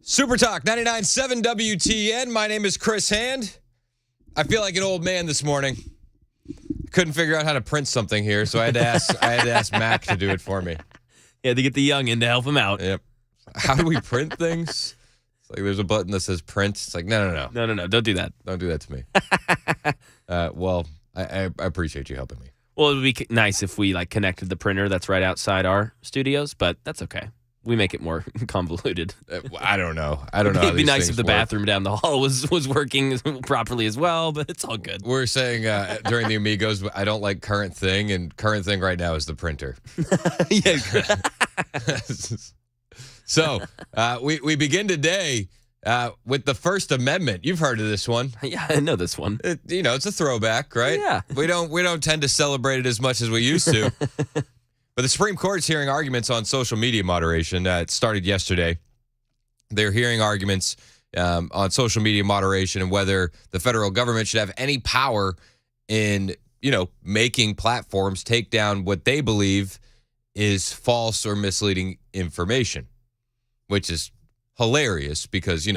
Super Talk 99.7 WTN. My name is Chris Hand. I feel like an old man this morning. Couldn't figure out how to print something here, so I had to ask Mac to do it for me. Yeah, to get the young in to help him out. Yep. How do we print things? It's like there's a button that says print. It's like, no. No, don't do that. Don't do that to me. Well, I appreciate you helping me. Well, it would be nice if we connected the printer that's right outside our studios, but that's okay. We make it more convoluted. I don't know. How It'd be these nice things if the work. bathroom down the hall was working properly as well, but it's all good. We're saying during the Amigos, I don't like current thing, and current thing right now is the printer. Yeah. So we begin today with the First Amendment. You've heard of this one. Yeah, I know this one. It's a throwback, right? Yeah. We don't tend to celebrate it as much as we used to. But the Supreme Court's hearing arguments on social media moderation. It started yesterday. They're hearing arguments on social media moderation and whether the federal government should have any power in, making platforms take down what they believe is false or misleading information, which is hilarious because,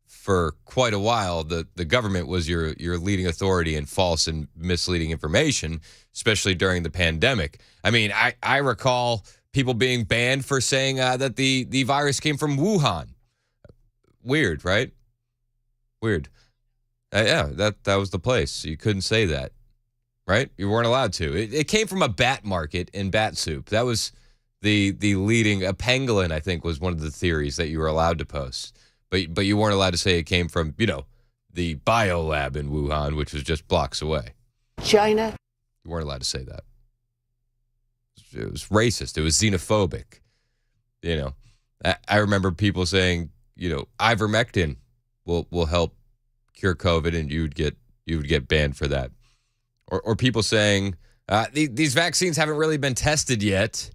for quite a while, the government was your leading authority in false and misleading information, especially during the pandemic. I mean, I recall people being banned for saying that the virus came from Wuhan. Weird, right? Weird. Yeah, that was the place. You couldn't say that, right? You weren't allowed to. It came from a bat market in bat soup. That was the leading. A pangolin, I think, was one of the theories that you were allowed to post. But you weren't allowed to say it came from, the biolab in Wuhan, which was just blocks away. China. You weren't allowed to say that. It was racist. It was xenophobic. I remember people saying, ivermectin will help cure COVID, and you would get banned for that. Or people saying these vaccines haven't really been tested yet,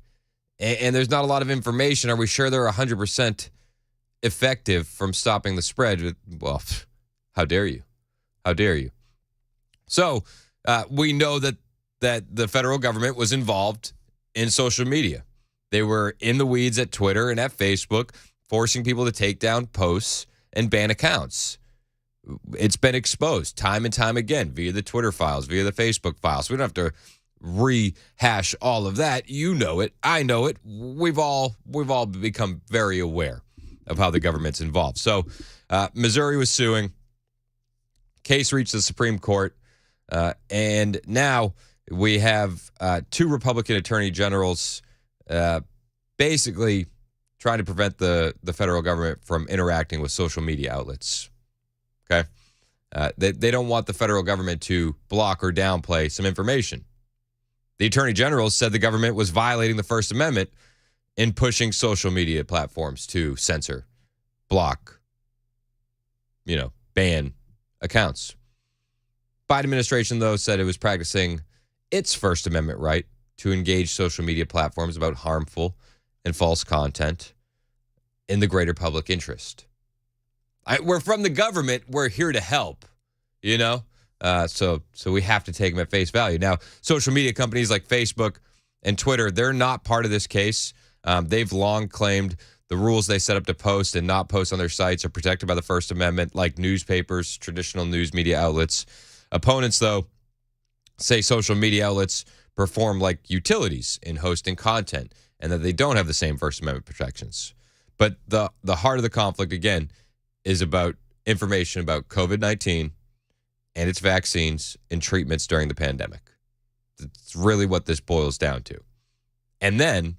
and there's not a lot of information. Are we sure they're 100% effective from stopping the spread? Well, how dare you? How dare you? So we know that the federal government was involved in social media. They were in the weeds at Twitter and at Facebook, forcing people to take down posts and ban accounts. It's been exposed time and time again via the Twitter files, via the Facebook files. We don't have to rehash all of that. You know it. I know it. We've all become very aware of how the government's involved. So Missouri was suing. Case reached the Supreme Court. And now we have two Republican attorney generals basically trying to prevent the federal government from interacting with social media outlets. Okay? They don't want the federal government to block or downplay some information. The attorney general said the government was violating the First Amendment in pushing social media platforms to censor, block, ban accounts. Biden administration, though, said it was practicing its First Amendment right to engage social media platforms about harmful and false content in the greater public interest. We're from the government. We're here to help, So we have to take them at face value. Now, social media companies like Facebook and Twitter, they're not part of this case. They've long claimed the rules they set up to post and not post on their sites are protected by the First Amendment, like newspapers, traditional news media outlets. Opponents, though, say social media outlets perform like utilities in hosting content and that they don't have the same First Amendment protections. But the heart of the conflict, again, is about information about COVID-19 and its vaccines and treatments during the pandemic. It's really what this boils down to. And then,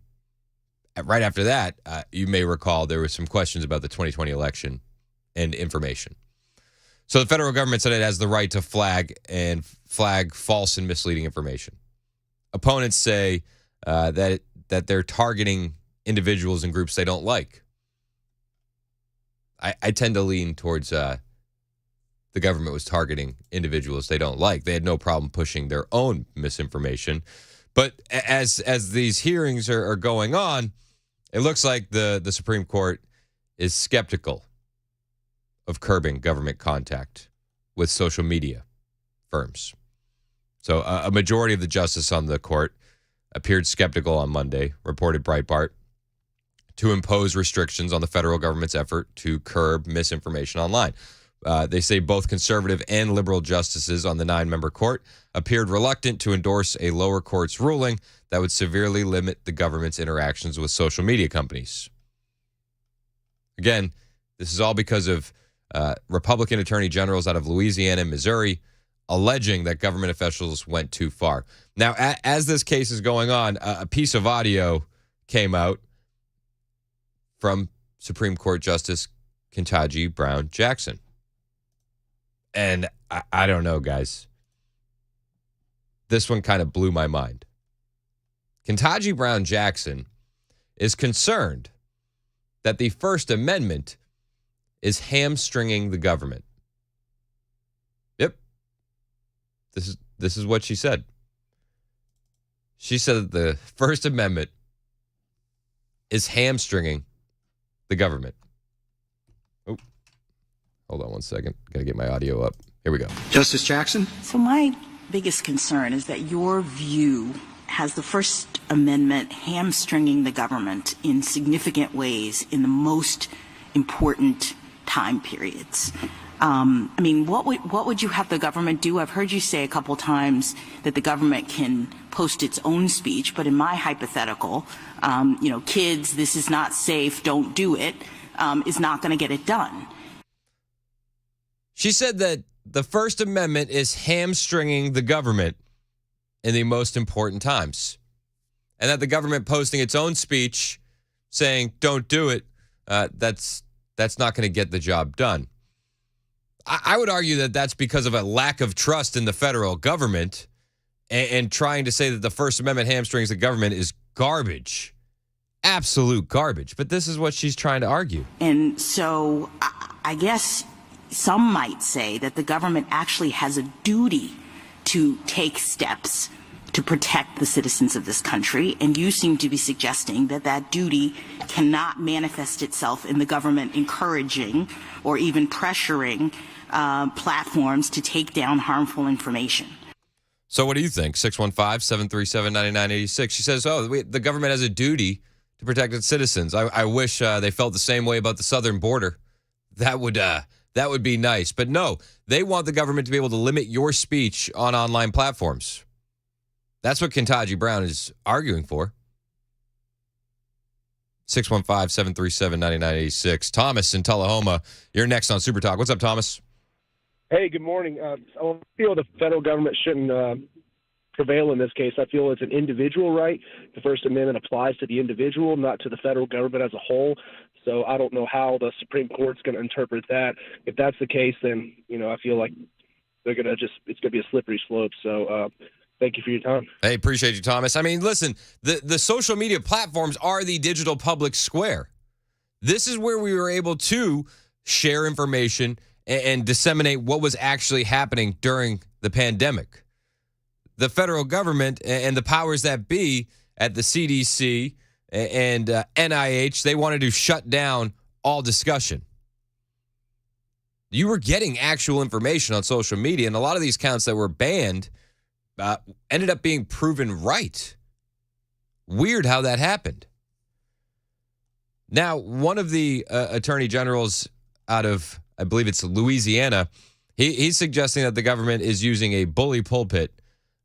right after that, you may recall there were some questions about the 2020 election and information. So the federal government said it has the right to flag false and misleading information. Opponents say that they're targeting individuals and groups they don't like. I tend to lean towards the government was targeting individuals they don't like. They had no problem pushing their own misinformation. But as these hearings are going on, it looks like the Supreme Court is skeptical of curbing government contact with social media firms. So a majority of the justices on the court appeared skeptical on Monday, reported Breitbart. to impose restrictions on the federal government's effort to curb misinformation online. They say both conservative and liberal justices on the 9-member court appeared reluctant to endorse a lower court's ruling that would severely limit the government's interactions with social media companies. Again, this is all because of Republican attorney generals out of Louisiana and Missouri alleging that government officials went too far. Now, as this case is going on, a piece of audio came out from Supreme Court Justice Ketanji Brown Jackson. And I don't know, guys. This one kind of blew my mind. Ketanji Brown Jackson is concerned that the First Amendment is hamstringing the government. Yep. This is what she said. She said that the First Amendment is hamstringing the government. Oh, hold on one second. Got to get my audio up. Here we go. Justice Jackson? So my biggest concern is that your view has the First Amendment hamstringing the government in significant ways in the most important time periods. I mean, what would you have the government do? I've heard you say a couple times that the government can post its own speech, but in my hypothetical, kids, this is not safe, don't do it, is not going to get it done. She said that the First Amendment is hamstringing the government in the most important times, and that the government posting its own speech saying don't do it, that's not going to get the job done. I would argue that that's because of a lack of trust in the federal government, and trying to say that the First Amendment hamstrings the government is garbage, absolute garbage. But this is what she's trying to argue. And so I guess some might say that the government actually has a duty to take steps to protect the citizens of this country, and you seem to be suggesting that that duty cannot manifest itself in the government encouraging or even pressuring platforms to take down harmful information. So what do you think? 615-737-9986. She says, the government has a duty to protect its citizens. I wish they felt the same way about the southern border. That would be nice. But no, they want the government to be able to limit your speech on online platforms. That's what Ketanji Brown is arguing for. 615-737-9986. Thomas in Tullahoma, you're next on Super Talk. What's up, Thomas? Hey, good morning. I feel the federal government shouldn't prevail in this case. I feel it's an individual right. The First Amendment applies to the individual, not to the federal government as a whole. So I don't know how the Supreme Court's going to interpret that. If that's the case, then, I feel like it's going to be a slippery slope. So thank you for your time. Hey, appreciate you, Thomas. I mean, listen, the social media platforms are the digital public square. This is where we were able to share information and disseminate what was actually happening during the pandemic. The federal government and the powers that be at the CDC and NIH, they wanted to shut down all discussion. You were getting actual information on social media, and a lot of these accounts that were banned ended up being proven right. Weird how that happened. Now, one of the attorney generals out of, I believe it's Louisiana, he's suggesting that the government is using a bully pulpit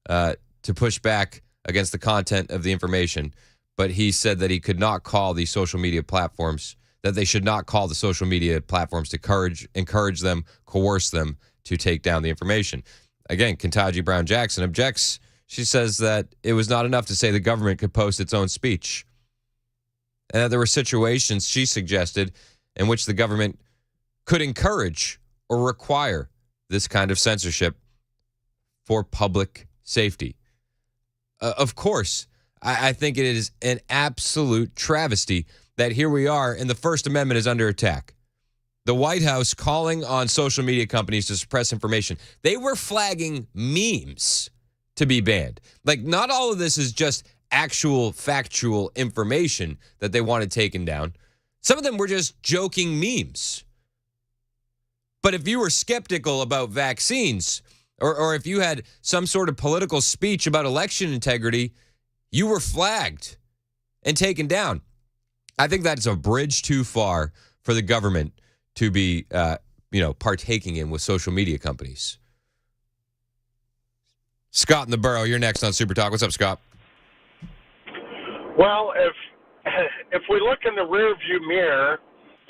to push back against the content of the information. But he said that he could not call the social media platforms, that they should not call the social media platforms to encourage them, coerce them to take down the information. Again, Ketanji Brown Jackson objects. She says that it was not enough to say the government could post its own speech, and that there were situations, she suggested, in which the government could encourage or require this kind of censorship for public safety. Of course, I think it is an absolute travesty that here we are and the First Amendment is under attack. The White House calling on social media companies to suppress information. They were flagging memes to be banned. Like, not all of this is just actual factual information that they wanted taken down. Some of them were just joking memes. But if you were skeptical about vaccines, or if you had some sort of political speech about election integrity, you were flagged and taken down. I think that's a bridge too far for the government to be, partaking in with social media companies. Scott in the Borough, you're next on Super Talk. What's up, Scott? Well, if we look in the rearview mirror,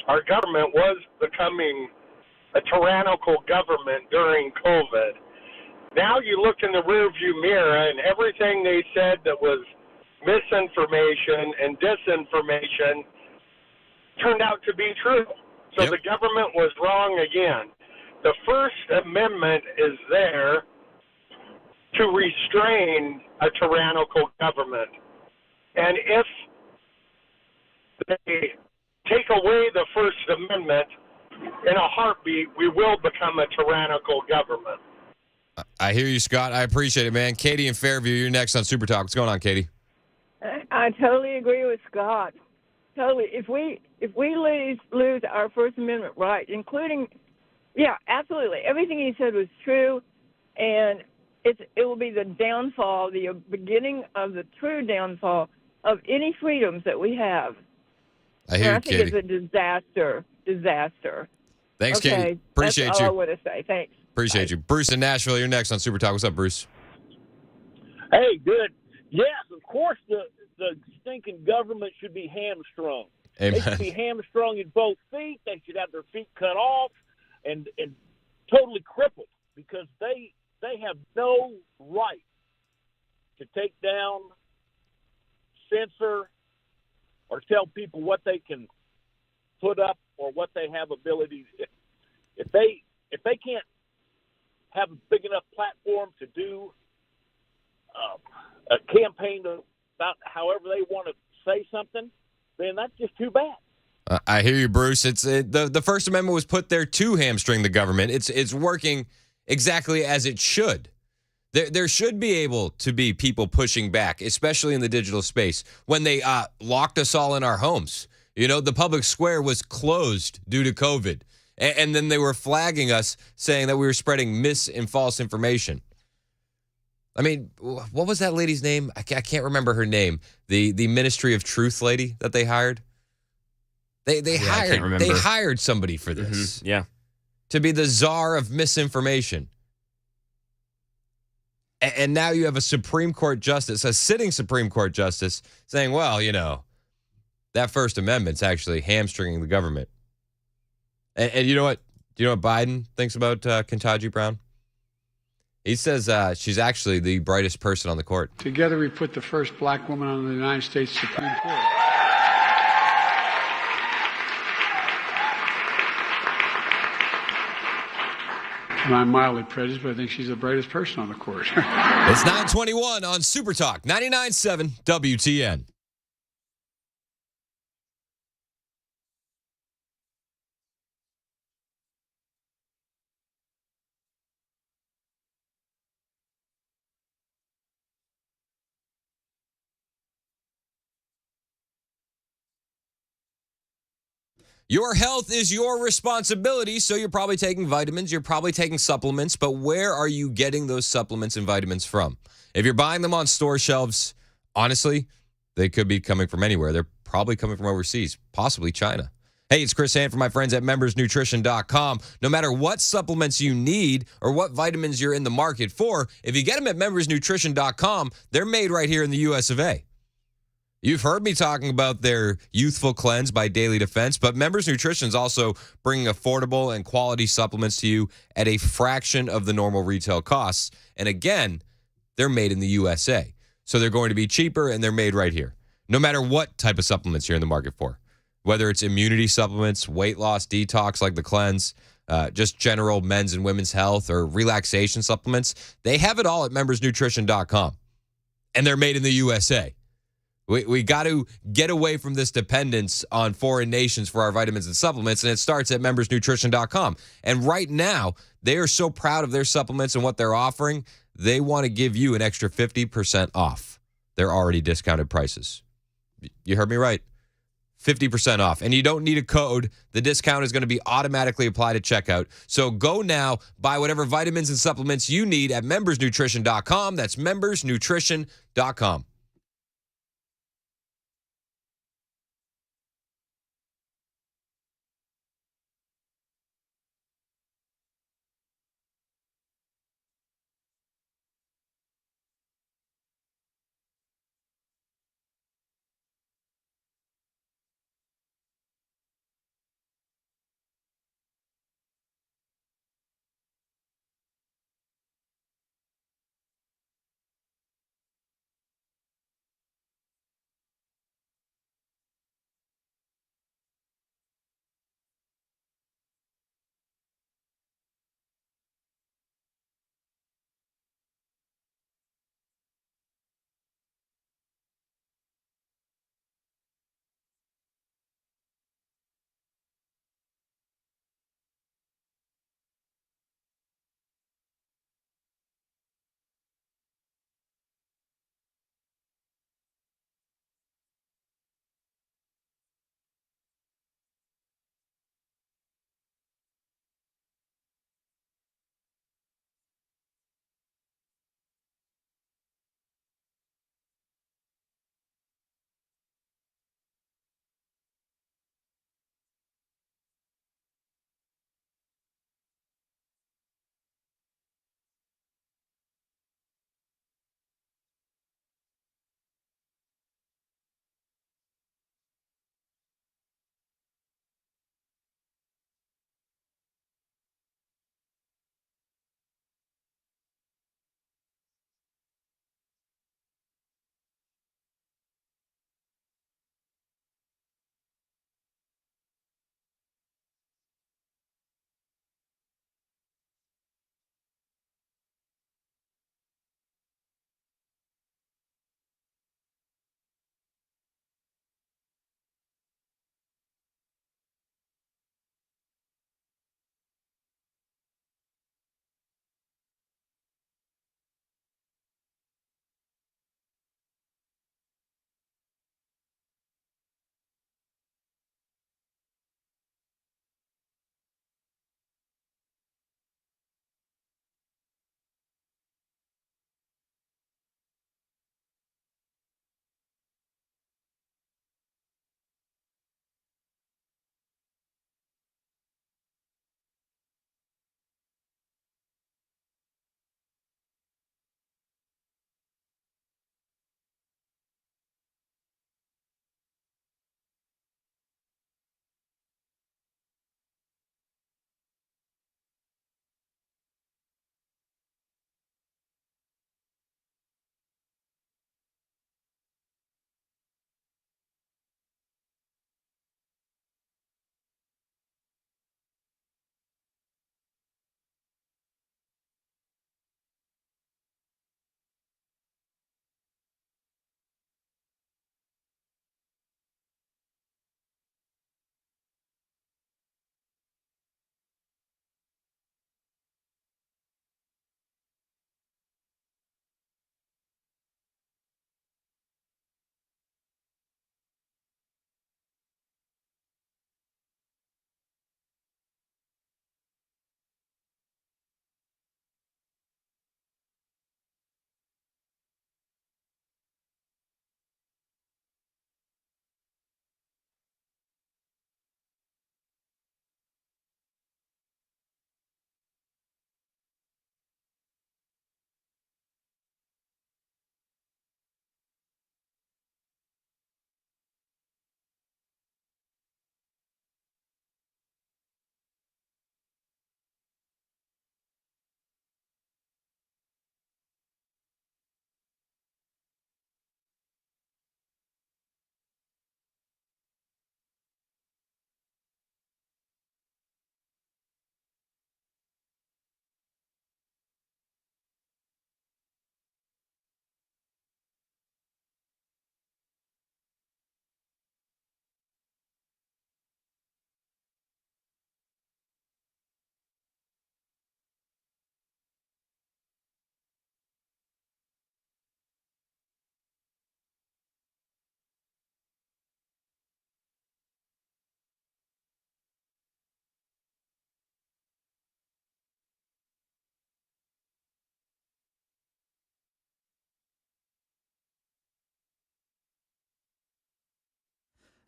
our government was becoming a tyrannical government during COVID. Now you look in the rearview mirror, and everything they said that was misinformation and disinformation turned out to be true. So Yep. the government was wrong again. The First Amendment is there to restrain a tyrannical government. And if they take away the First Amendment, in a heartbeat, we will become a tyrannical government. I hear you, Scott. I appreciate it, man. Katie in Fairview, you're next on Super Talk. What's going on, Katie? I totally agree with Scott. Totally. If we lose our First Amendment rights, including, yeah, absolutely, everything he said was true, and it will be the downfall, the beginning of the true downfall of any freedoms that we have. I hear you, I think Katie. it's a disaster. Thanks, Okay, Katie. Appreciate that's all I you. want to say. Thanks. Appreciate you. Bruce in Nashville, you're next on Super Talk. What's up, Bruce? Hey, good. Yes, of course the stinking government should be hamstrung. They should be Amen. hamstrung in both feet. They should have their feet cut off and totally crippled because they have no right to take down, censor, or tell people what they can put up or what they have ability to. If they can't have a big enough platform to do a campaign about however they want to say something, then that's just too bad. I hear you, Bruce. The First Amendment was put there to hamstring the government. It's working exactly as it should. There should be able to be people pushing back, especially in the digital space, when they locked us all in our homes. You know, the public square was closed due to COVID. And then they were flagging us, saying that we were spreading and false information. I mean, what was that lady's name? I can't remember her name. The Ministry of Truth lady that they hired. They I can't remember. hired somebody for this Yeah. to be the czar of misinformation. And now you have a Supreme Court justice, a sitting Supreme Court justice, saying, well, that First Amendment's actually hamstringing the government. And you know what? Do you know what Biden thinks about Ketanji Brown? He says she's actually the brightest person on the court. Together we put the first black woman on the United States Supreme Court. And I'm mildly prejudiced, but I think she's the brightest person on the court. It's 9:21 on Super Talk, 99.7 WTN. Your health is your responsibility, so you're probably taking vitamins, you're probably taking supplements, but where are you getting those supplements and vitamins from? If you're buying them on store shelves, honestly, they could be coming from anywhere. They're probably coming from overseas, possibly China. Hey, it's Chris Hand from my friends at membersnutrition.com. No matter what supplements you need or what vitamins you're in the market for, if you get them at membersnutrition.com, they're made right here in the US of A. You've heard me talking about their Youthful Cleanse by Daily Defense, but Members Nutrition is also bringing affordable and quality supplements to you at a fraction of the normal retail costs. And again, they're made in the USA. So they're going to be cheaper and they're made right here. No matter what type of supplements you're in the market for, whether it's immunity supplements, weight loss, detox like the Cleanse, just general men's and women's health or relaxation supplements, they have it all at membersnutrition.com. And they're made in the USA. We got to get away from this dependence on foreign nations for our vitamins and supplements, and it starts at membersnutrition.com. And right now, they are so proud of their supplements and what they're offering, they want to give you an extra 50% off their already discounted prices. You heard me right. 50% off. And you don't need a code. The discount is going to be automatically applied at checkout. So go now, buy whatever vitamins and supplements you need at membersnutrition.com. That's membersnutrition.com.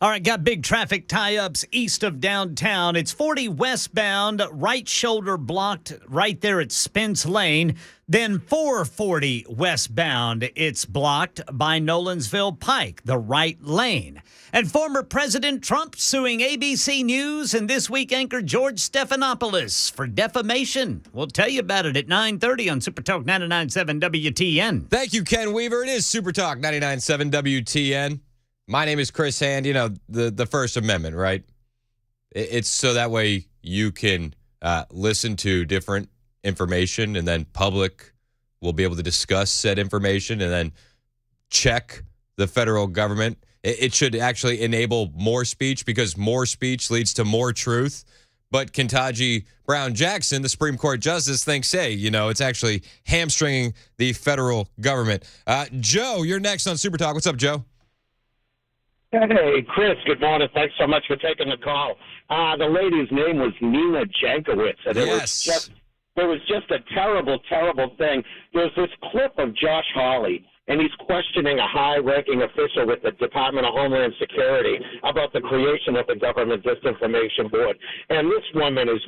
All right, got big traffic tie-ups east of downtown. It's 40 westbound, right shoulder blocked right there at Spence Lane. Then 440 westbound, it's blocked by Nolensville Pike, the right lane. And former President Trump suing ABC News and This Week anchor George Stephanopoulos for defamation. We'll tell you about it at 9:30 on Super Talk 99.7 WTN. Thank you, Ken Weaver. It is Super Talk 99.7 WTN. My name is Chris Hand. You know, the First Amendment, right? It's so that way you can listen to different information, and then public will be able to discuss said information and then check the federal government. It should actually enable more speech, because more speech leads to more truth. But Ketanji Brown Jackson, the Supreme Court justice, thinks, hey, you know, it's actually hamstringing the federal government. Joe, you're next on Super Talk. What's up, Joe? Hey, Chris, good morning. Thanks so much for taking the call. The lady's name was Nina Jankowicz, and it was just a terrible, terrible thing. There's this clip of Josh Hawley, and he's questioning a high-ranking official with the Department of Homeland Security about the creation of the Government Disinformation Board. And this woman is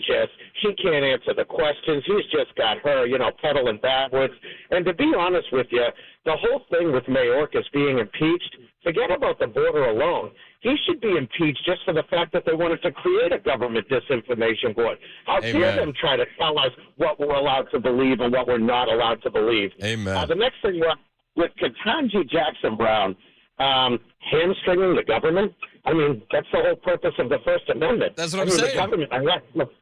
she can't answer the questions. He's just got her, pedaling backwards. And to be honest with you, the whole thing with Mayorkas being impeached, forget about the border alone. He should be impeached just for the fact that they wanted to create a Government Disinformation Board. How dare them try to tell us what we're allowed to believe and what we're not allowed to believe. Amen. The next thing with Ketanji Jackson Brown hamstringing the government, I mean, that's the whole purpose of the First Amendment. That's what I'm saying. The government,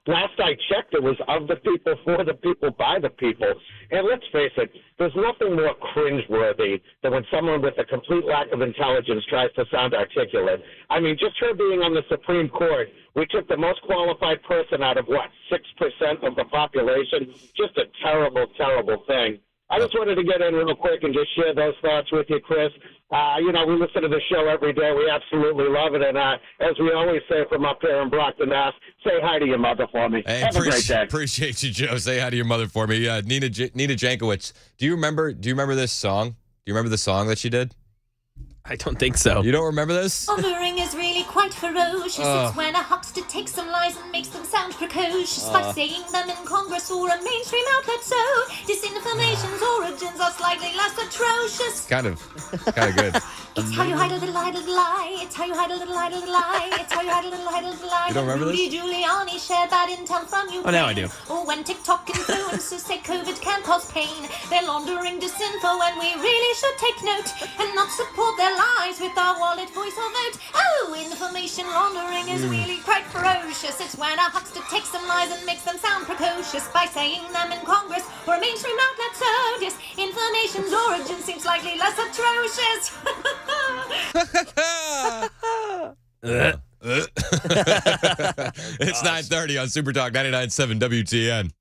last I checked, it was of the people, for the people, by the people. And let's face it, there's nothing more cringeworthy than when someone with a complete lack of intelligence tries to sound articulate. I mean, just her being on the Supreme Court, we took the most qualified person out of, 6% of the population? Just a terrible, terrible thing. I just wanted to get in real quick and just share those thoughts with you, Chris. We listen to the show every day. We absolutely love it. And as we always say from up here in Brockton, Mass, say hi to your mother for me. Hey, Have a great day. Appreciate you, Joe. Say hi to your mother for me. Nina Jankowicz. Do you remember this song? Do you remember the song that she did? I don't think so. You don't remember this? Laundering is really quite ferocious. It's when a huckster takes some lies and makes them sound precocious by saying them in Congress or a mainstream outlet. So disinformation's origins are slightly less atrocious. Kind of good. It's how you hide a little lie. It's how you hide a little lie. It's how you hide a little lie. You don't remember this? Rudy Giuliani shared bad intel from Ukraine. Oh, now I do. Or when TikTok influencers say COVID can cause pain. They're laundering disinfo and we really should take note and not support their lies with our wallet, voice or vote. Oh, information laundering is really quite ferocious. It's when a huckster takes some lies and makes them sound precocious by saying them in Congress or a mainstream outlet. So disinformation's origin seems slightly less atrocious. It's 9:30 on Super Talk 99.7 WTN.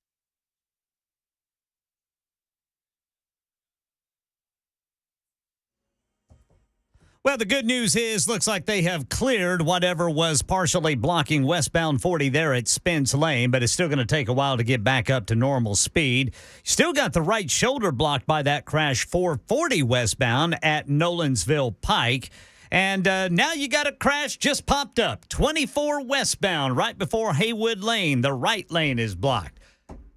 Well, the good news is, looks like they have cleared whatever was partially blocking westbound 40 there at Spence Lane, but it's still going to take a while to get back up to normal speed. Still got the right shoulder blocked by that crash 440 westbound at Nolensville Pike. And now you got a crash just popped up, 24 westbound right before Haywood Lane. The right lane is blocked.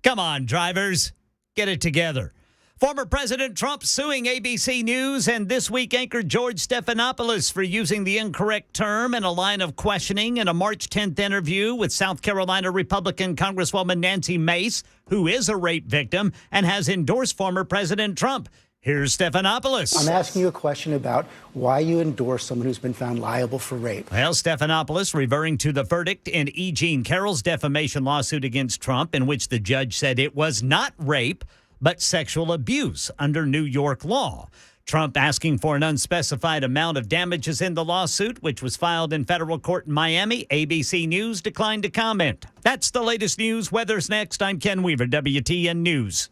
Come on, drivers, get it together. Former President Trump suing ABC News and This Week anchor George Stephanopoulos for using the incorrect term in a line of questioning in a March 10th interview with South Carolina Republican Congresswoman Nancy Mace, who is a rape victim and has endorsed former President Trump. Here's Stephanopoulos. I'm asking you a question about why you endorse someone who's been found liable for rape. Well, Stephanopoulos referring to the verdict in E. Jean Carroll's defamation lawsuit against Trump, in which the judge said it was not rape, but sexual abuse under New York law. Trump asking for an unspecified amount of damages in the lawsuit, which was filed in federal court in Miami. ABC News declined to comment. That's the latest news. Weather's next. I'm Ken Weaver, WTN News.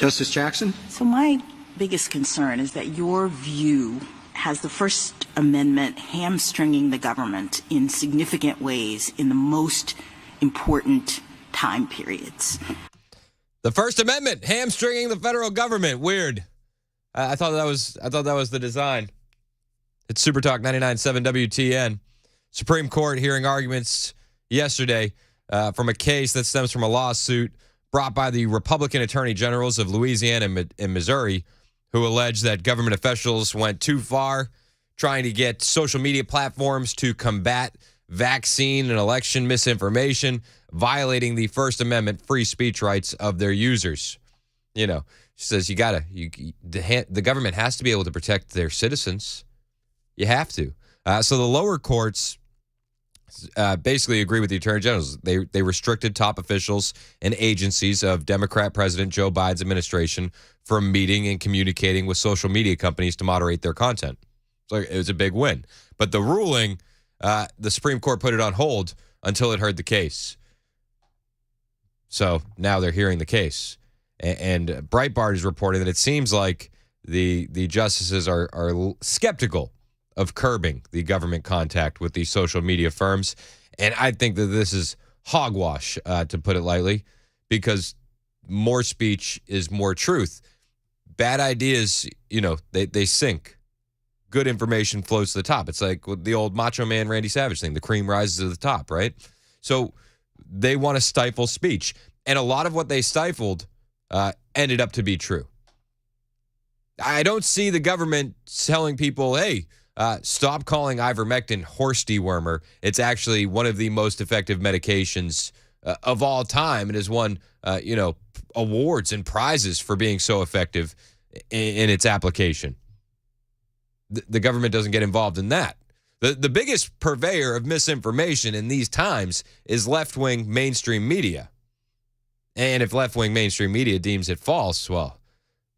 Justice Jackson? So my biggest concern is that your view has the First Amendment hamstringing the government in significant ways in the most important time periods. The First Amendment hamstringing the federal government. Weird. I thought that was the design. It's Super Talk 99.7 WTN. Supreme Court hearing arguments yesterday from a case that stems from a lawsuit brought by the Republican Attorney Generals of Louisiana and Missouri, who allege that government officials went too far trying to get social media platforms to combat vaccine and election misinformation, violating the First Amendment free speech rights of their users. You know, she says the government has to be able to protect their citizens. You have to. So the lower courts basically agree with the Attorney Generals. They restricted top officials and agencies of Democrat President Joe Biden's administration from meeting and communicating with social media companies to moderate their content. So it was a big win. But the ruling, the Supreme Court put it on hold until it heard the case. So now they're hearing the case. And Breitbart is reporting that it seems like the justices are skeptical of curbing the government contact with these social media firms. And I think that this is hogwash, to put it lightly, because more speech is more truth. Bad ideas, they sink. Good information floats to the top. It's like the old Macho Man Randy Savage thing. The cream rises to the top, right? So they want to stifle speech. And a lot of what they stifled ended up to be true. I don't see the government telling people, hey, stop calling ivermectin horse dewormer. It's actually one of the most effective medications of all time. It has won, awards and prizes for being so effective in its application. The government doesn't get involved in that. The biggest purveyor of misinformation in these times is left-wing mainstream media. And if left-wing mainstream media deems it false, well,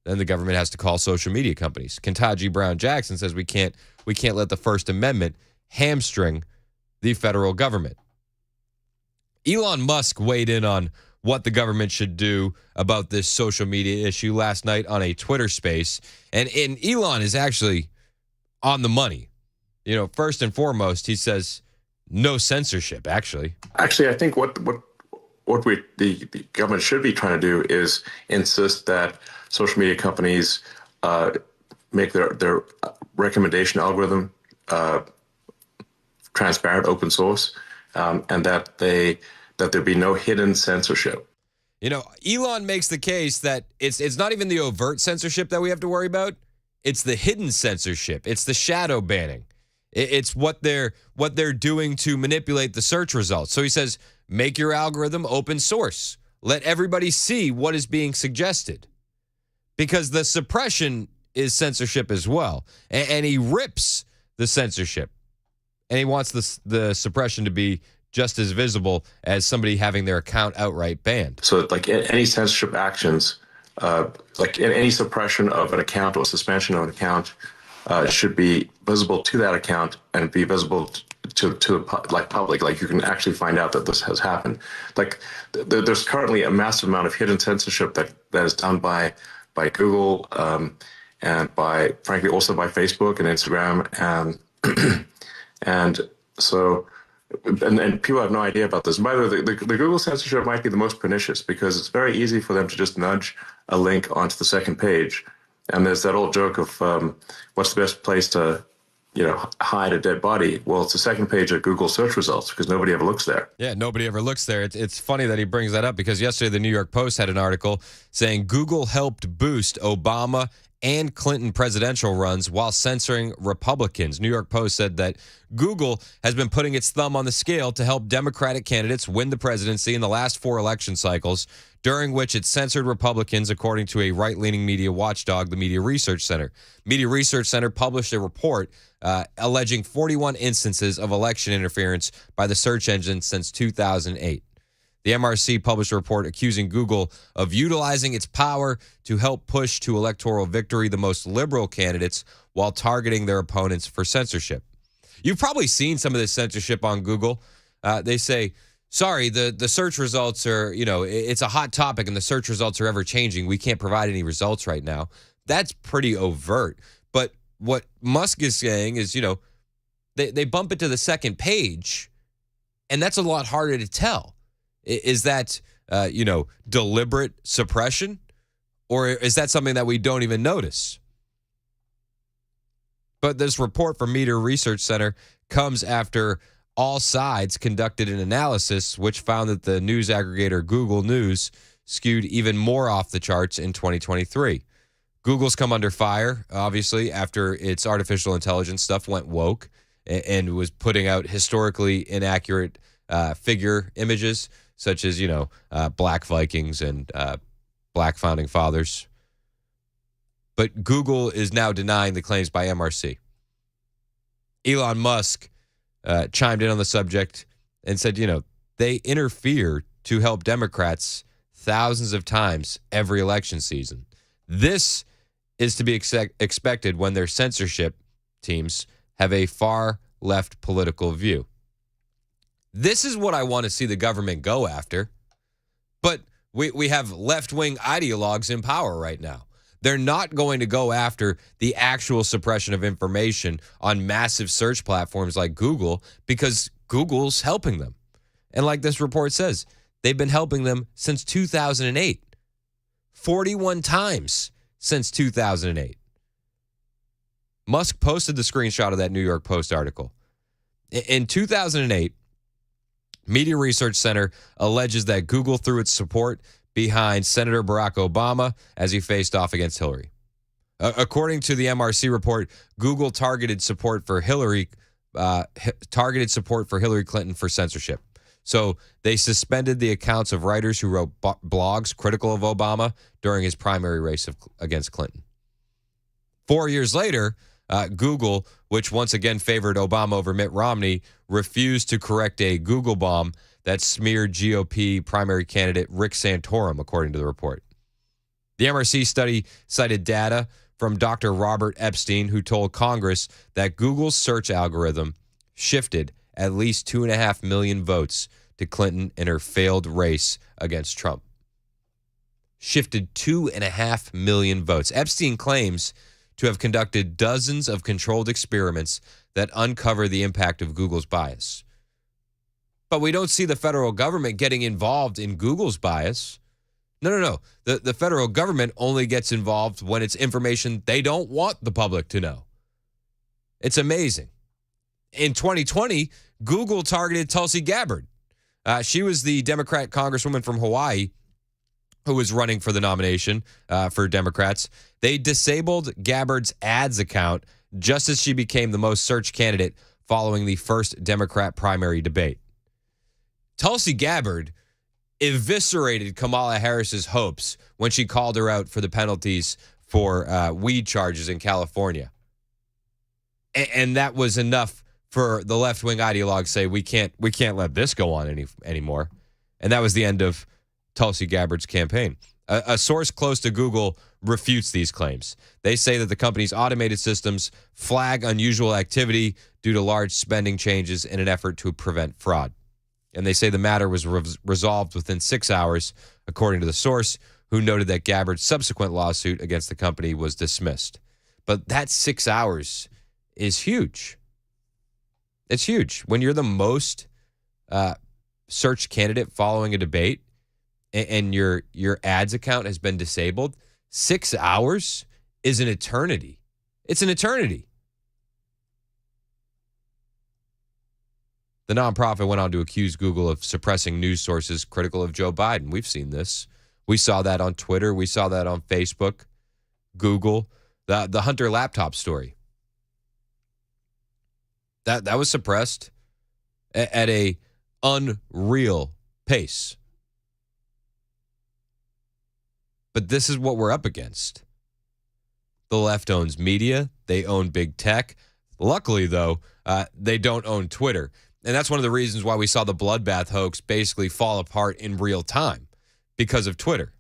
then the government has to call social media companies. Ketanji Brown Jackson says we can't let the First Amendment hamstring the federal government. Elon Musk weighed in on what the government should do about this social media issue last night on a Twitter space. And Elon is actually on the money. First and foremost, he says no censorship, actually. Actually, I think what the government should be trying to do is insist that social media companies make their recommendation algorithm transparent, open source, and that there be no hidden censorship. Elon makes the case that it's not even the overt censorship that we have to worry about. It's the hidden censorship. It's the shadow banning. It's what they're doing to manipulate the search results. So he says, make your algorithm open source. Let everybody see what is being suggested. Because the suppression is censorship as well. And he rips the censorship. And he wants the suppression to be just as visible as somebody having their account outright banned. So like any censorship actions, like any suppression of an account or suspension of an account should be visible to that account and be visible to public. Like you can actually find out that this has happened. Like there's currently a massive amount of hidden censorship that is done by Google and by, frankly, also by Facebook and Instagram. And so people have no idea about this. And by the way, the Google censorship might be the most pernicious because it's very easy for them to just nudge a link onto the second page. And there's that old joke of what's the best place to, hide a dead body? Well, it's the second page of Google search results because nobody ever looks there. Yeah, nobody ever looks there. It's funny that he brings that up because yesterday the New York Post had an article saying Google helped boost Obama and Clinton presidential runs while censoring Republicans. New York Post said that Google has been putting its thumb on the scale to help Democratic candidates win the presidency in the last 4 election cycles, during which it censored Republicans, according to a right-leaning media watchdog, the Media Research Center. Media Research Center published a report alleging 41 instances of election interference by the search engine since 2008. The MRC published a report accusing Google of utilizing its power to help push to electoral victory the most liberal candidates while targeting their opponents for censorship. You've probably seen some of this censorship on Google. They say sorry, the search results are, it's a hot topic and the search results are ever changing. We can't provide any results right now. That's pretty overt. But what Musk is saying is, they bump it to the second page, and that's a lot harder to tell. Is that, deliberate suppression, or is that something that we don't even notice? But this report from Media Research Center comes after all sides conducted an analysis which found that the news aggregator Google News skewed even more off the charts in 2023. Google's come under fire, obviously, after its artificial intelligence stuff went woke and was putting out historically inaccurate figure images, such as, black Vikings and black founding fathers. But Google is now denying the claims by MRC. Elon Musk chimed in on the subject and said, they interfere to help Democrats thousands of times every election season. This is to be expected when their censorship teams have a far left political view. This is what I want to see the government go after. But we have left-wing ideologues in power right now. They're not going to go after the actual suppression of information on massive search platforms like Google because Google's helping them. And like this report says, they've been helping them since 2008. 41 times since 2008. Musk posted the screenshot of that New York Post article. In 2008, Media Research Center alleges that Google threw its support behind Senator Barack Obama as he faced off against Hillary. According to the MRC report, Google targeted support for Hillary Clinton for censorship. So they suspended the accounts of writers who wrote blogs critical of Obama during his primary race against Clinton. 4 years later, Google, which once again favored Obama over Mitt Romney, refused to correct a Google bomb that smeared GOP primary candidate Rick Santorum, according to the report. The MRC study cited data from Dr. Robert Epstein, who told Congress that Google's search algorithm shifted at least 2.5 million votes to Clinton in her failed race against Trump. Shifted 2.5 million votes. Epstein claims to have conducted dozens of controlled experiments that uncover the impact of Google's bias. But we don't see the federal government getting involved in Google's bias. No. The federal government only gets involved when it's information they don't want the public to know. It's amazing. In 2020, Google targeted Tulsi Gabbard. She was the Democrat congresswoman from Hawaii who was running for the nomination for Democrats. They disabled Gabbard's ads account just as she became the most searched candidate following the first Democrat primary debate. Tulsi Gabbard eviscerated Kamala Harris's hopes when she called her out for the penalties for weed charges in California. And that was enough for the left-wing ideologues to say, we can't let this go on anymore. And that was the end of Tulsi Gabbard's campaign. A source close to Google refutes these claims. They say that the company's automated systems flag unusual activity due to large spending changes in an effort to prevent fraud. And they say the matter was resolved within 6 hours, according to the source, who noted that Gabbard's subsequent lawsuit against the company was dismissed. But that 6 hours is huge. It's huge. When you're the most searched candidate following a debate and your ads account has been disabled, 6 hours is an eternity. It's an eternity. The nonprofit went on to accuse Google of suppressing news sources critical of Joe Biden. We've seen this. We saw that on Twitter. We saw that on Facebook, Google, the Hunter laptop story. That was suppressed at a unreal pace. But this is what we're up against. The left owns media. They own big tech. Luckily, though, they don't own Twitter. And that's one of the reasons why we saw the bloodbath hoax basically fall apart in real time, because of Twitter.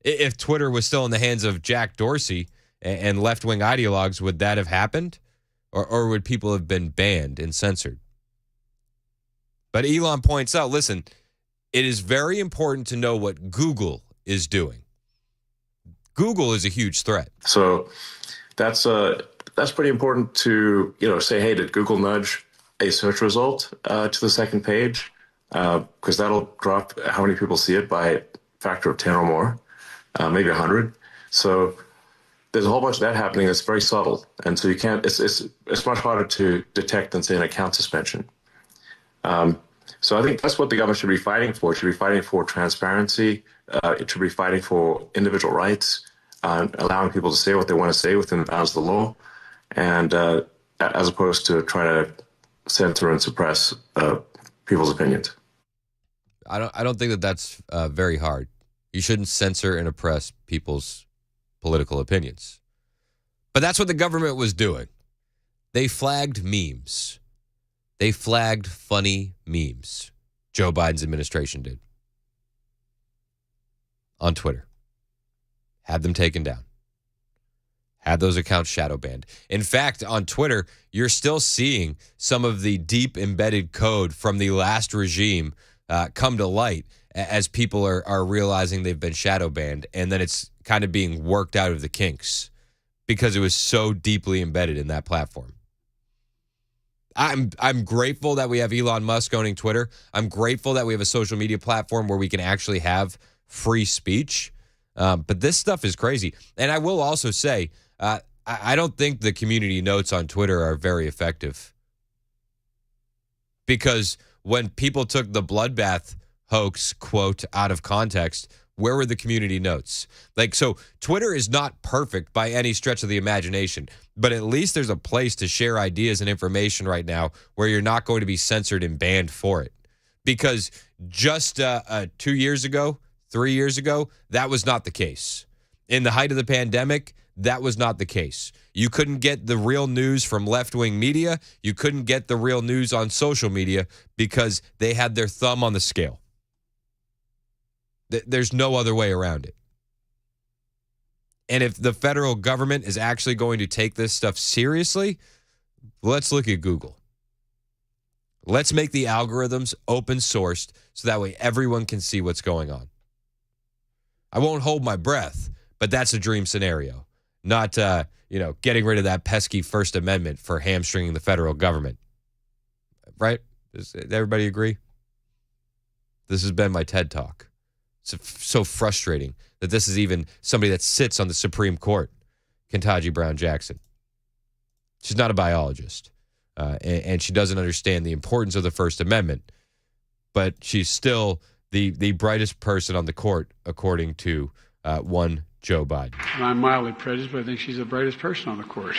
If Twitter was still in the hands of Jack Dorsey and left-wing ideologues, would that have happened? Or would people have been banned and censored? But Elon points out, listen, it is very important to know what Google is doing. Google is a huge threat. So that's pretty important to say, hey, did Google nudge a search result to the second page? Because that'll drop how many people see it by a factor of 10 or more, maybe 100. So there's a whole bunch of that happening that's very subtle, and so you can't. It's much harder to detect than say an account suspension. So I think that's what the government should be fighting for. It should be fighting for transparency. It should be fighting for individual rights, allowing people to say what they want to say within the bounds of the law, and as opposed to trying to censor and suppress people's opinions. I don't think that that's very hard. You shouldn't censor and oppress people's political opinions. But that's what the government was doing. They flagged memes. They flagged funny memes. Joe Biden's administration did. On Twitter. Had them taken down. Had those accounts shadow banned. In fact, on Twitter, you're still seeing some of the deep embedded code from the last regime come to light as people are realizing they've been shadow banned, and then it's kind of being worked out of the kinks because it was so deeply embedded in that platform. I'm grateful that we have Elon Musk owning Twitter. I'm grateful that we have a social media platform where we can actually have free speech. But this stuff is crazy. And I will also say, I don't think the community notes on Twitter are very effective. Because when people took the bloodbath hoax quote out of context, where were the community notes? So Twitter is not perfect by any stretch of the imagination, but at least there's a place to share ideas and information right now where you're not going to be censored and banned for it. Because just 2 years ago, 3 years ago, that was not the case. In the height of the pandemic, that was not the case. You couldn't get the real news from left-wing media. You couldn't get the real news on social media because they had their thumb on the scale. There's no other way around it. And if the federal government is actually going to take this stuff seriously, let's look at Google. Let's make the algorithms open sourced so that way everyone can see what's going on. I won't hold my breath, but that's a dream scenario. Not, getting rid of that pesky First Amendment for hamstringing the federal government. Right? Does everybody agree? This has been my TED Talk. It's so frustrating that this is even somebody that sits on the Supreme Court, Ketanji Brown Jackson. She's not a biologist, and she doesn't understand the importance of the First Amendment, but she's still the brightest person on the court, according to one Joe Biden. And I'm mildly prejudiced, but I think she's the brightest person on the court.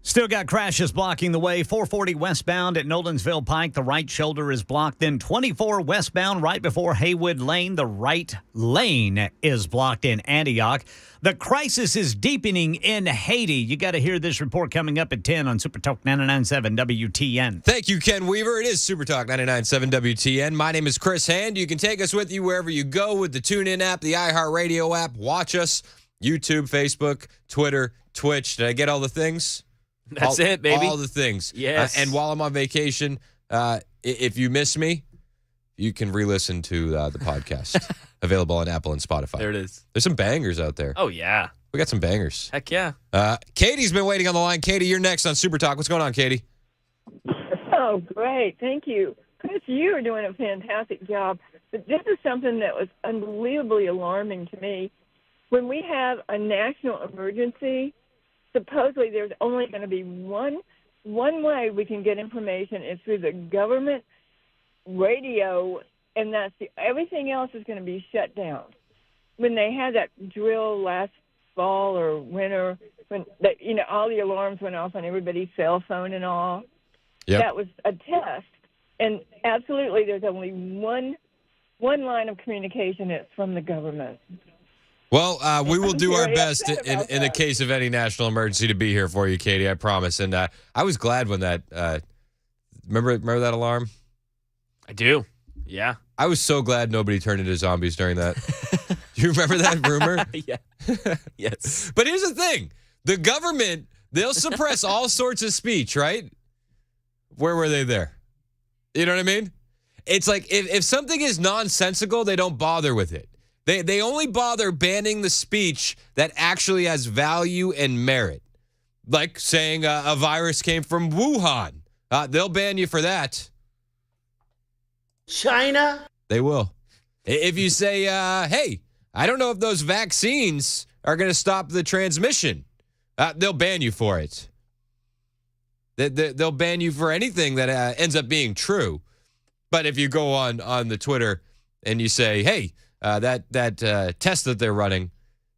Still got crashes blocking the way. 440 westbound at Nolensville Pike. The right shoulder is blocked. Then 24 westbound right before Haywood Lane. The right lane is blocked in Antioch. The crisis is deepening in Haiti. You got to hear this report coming up at 10 on Super Talk 99.7 WTN. Thank you, Ken Weaver. It is Super Talk 99.7 WTN. My name is Chris Hand. You can take us with you wherever you go with the TuneIn app, the iHeartRadio app. Watch us. YouTube, Facebook, Twitter, Twitch. Did I get all the things? That's it, baby. All the things. Yes. And while I'm on vacation, if you miss me, you can re-listen to the podcast. Available on Apple and Spotify. There it is. There's some bangers out there. Oh, yeah. We got some bangers. Heck yeah. Katie's been waiting on the line. Katie, you're next on Super Talk. What's going on, Katie? Oh, great. Thank you. Chris, you are doing a fantastic job. But this is something that was unbelievably alarming to me. When we have a national emergency, supposedly there's only going to be one way we can get information is through the government radio, and everything else is going to be shut down. When they had that drill last fall or winter, when all the alarms went off on everybody's cell phone and all, that was a test. And absolutely, there's only one line of communication. It's from the government. Well, we will do our best in the case of any national emergency to be here for you, Katie, I promise. And I was glad when that remember that alarm? I do. Yeah. I was so glad nobody turned into zombies during that. Do you remember that rumor? Yeah. Yes. But here's the thing. The government, they'll suppress all sorts of speech, right? Where were they there? You know what I mean? It's like if something is nonsensical, they don't bother with it. They only bother banning the speech that actually has value and merit. Like saying a virus came from Wuhan. They'll ban you for that. China? They will. If you say, hey, I don't know if those vaccines are going to stop the transmission, they'll ban you for it. They'll ban you for anything that ends up being true. But if you go on the Twitter and you say, hey, that test that they're running,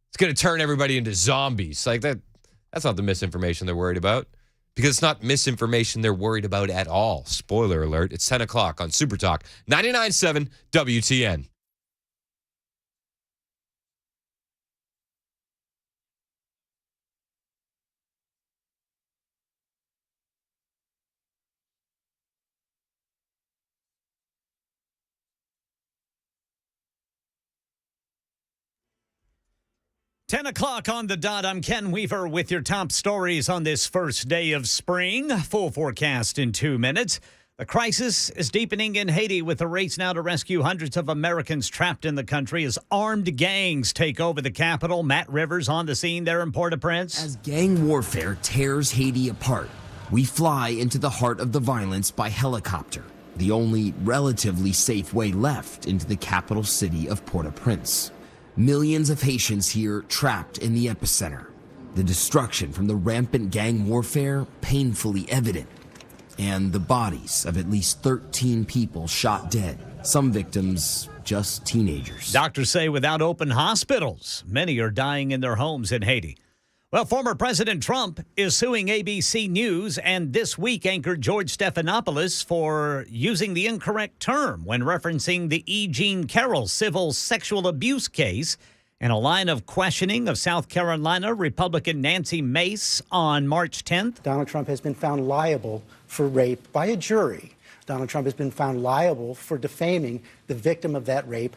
it's going to turn everybody into zombies. Like that's not the misinformation they're worried about, because it's not misinformation they're worried about at all. Spoiler alert, it's 10 o'clock on Super Talk 99.7 WTN. Ten o'clock on the dot. I'm Ken Weaver with your top stories on this first day of spring. Full forecast in 2 minutes. The crisis is deepening in Haiti with a race now to rescue hundreds of Americans trapped in the country as armed gangs take over the capital. Matt Rivers on the scene there in Port-au-Prince. As gang warfare tears Haiti apart, we fly into the heart of the violence by helicopter, the only relatively safe way left into the capital city of Port-au-Prince. Millions of Haitians here trapped in the epicenter. The destruction from the rampant gang warfare painfully evident. And the bodies of at least 13 people shot dead. Some victims just teenagers. Doctors say without open hospitals, many are dying in their homes in Haiti. Well, former President Trump is suing ABC News and This Week anchor George Stephanopoulos for using the incorrect term when referencing the E. Jean Carroll civil sexual abuse case in a line of questioning of South Carolina Republican Nancy Mace on March 10th. Donald Trump has been found liable for rape by a jury. Donald Trump has been found liable for defaming the victim of that rape.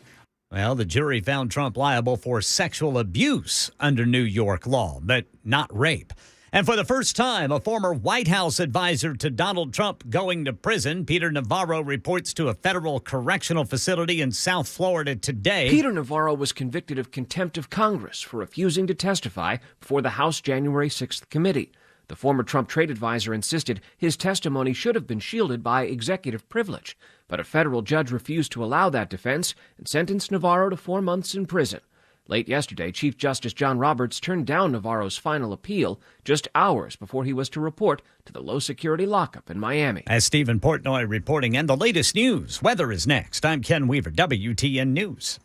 Well, the jury found Trump liable for sexual abuse under New York law, but not rape. And for the first time, a former White House advisor to Donald Trump going to prison. Peter Navarro reports to a federal correctional facility in South Florida today. Peter Navarro was convicted of contempt of Congress for refusing to testify before the House January 6th committee. The former Trump trade advisor insisted his testimony should have been shielded by executive privilege, but a federal judge refused to allow that defense and sentenced Navarro to 4 months in prison. Late yesterday, Chief Justice John Roberts turned down Navarro's final appeal just hours before he was to report to the low-security lockup in Miami. As Stephen Portnoy reporting, and the latest news. Weather is next. I'm Ken Weaver, WTN News.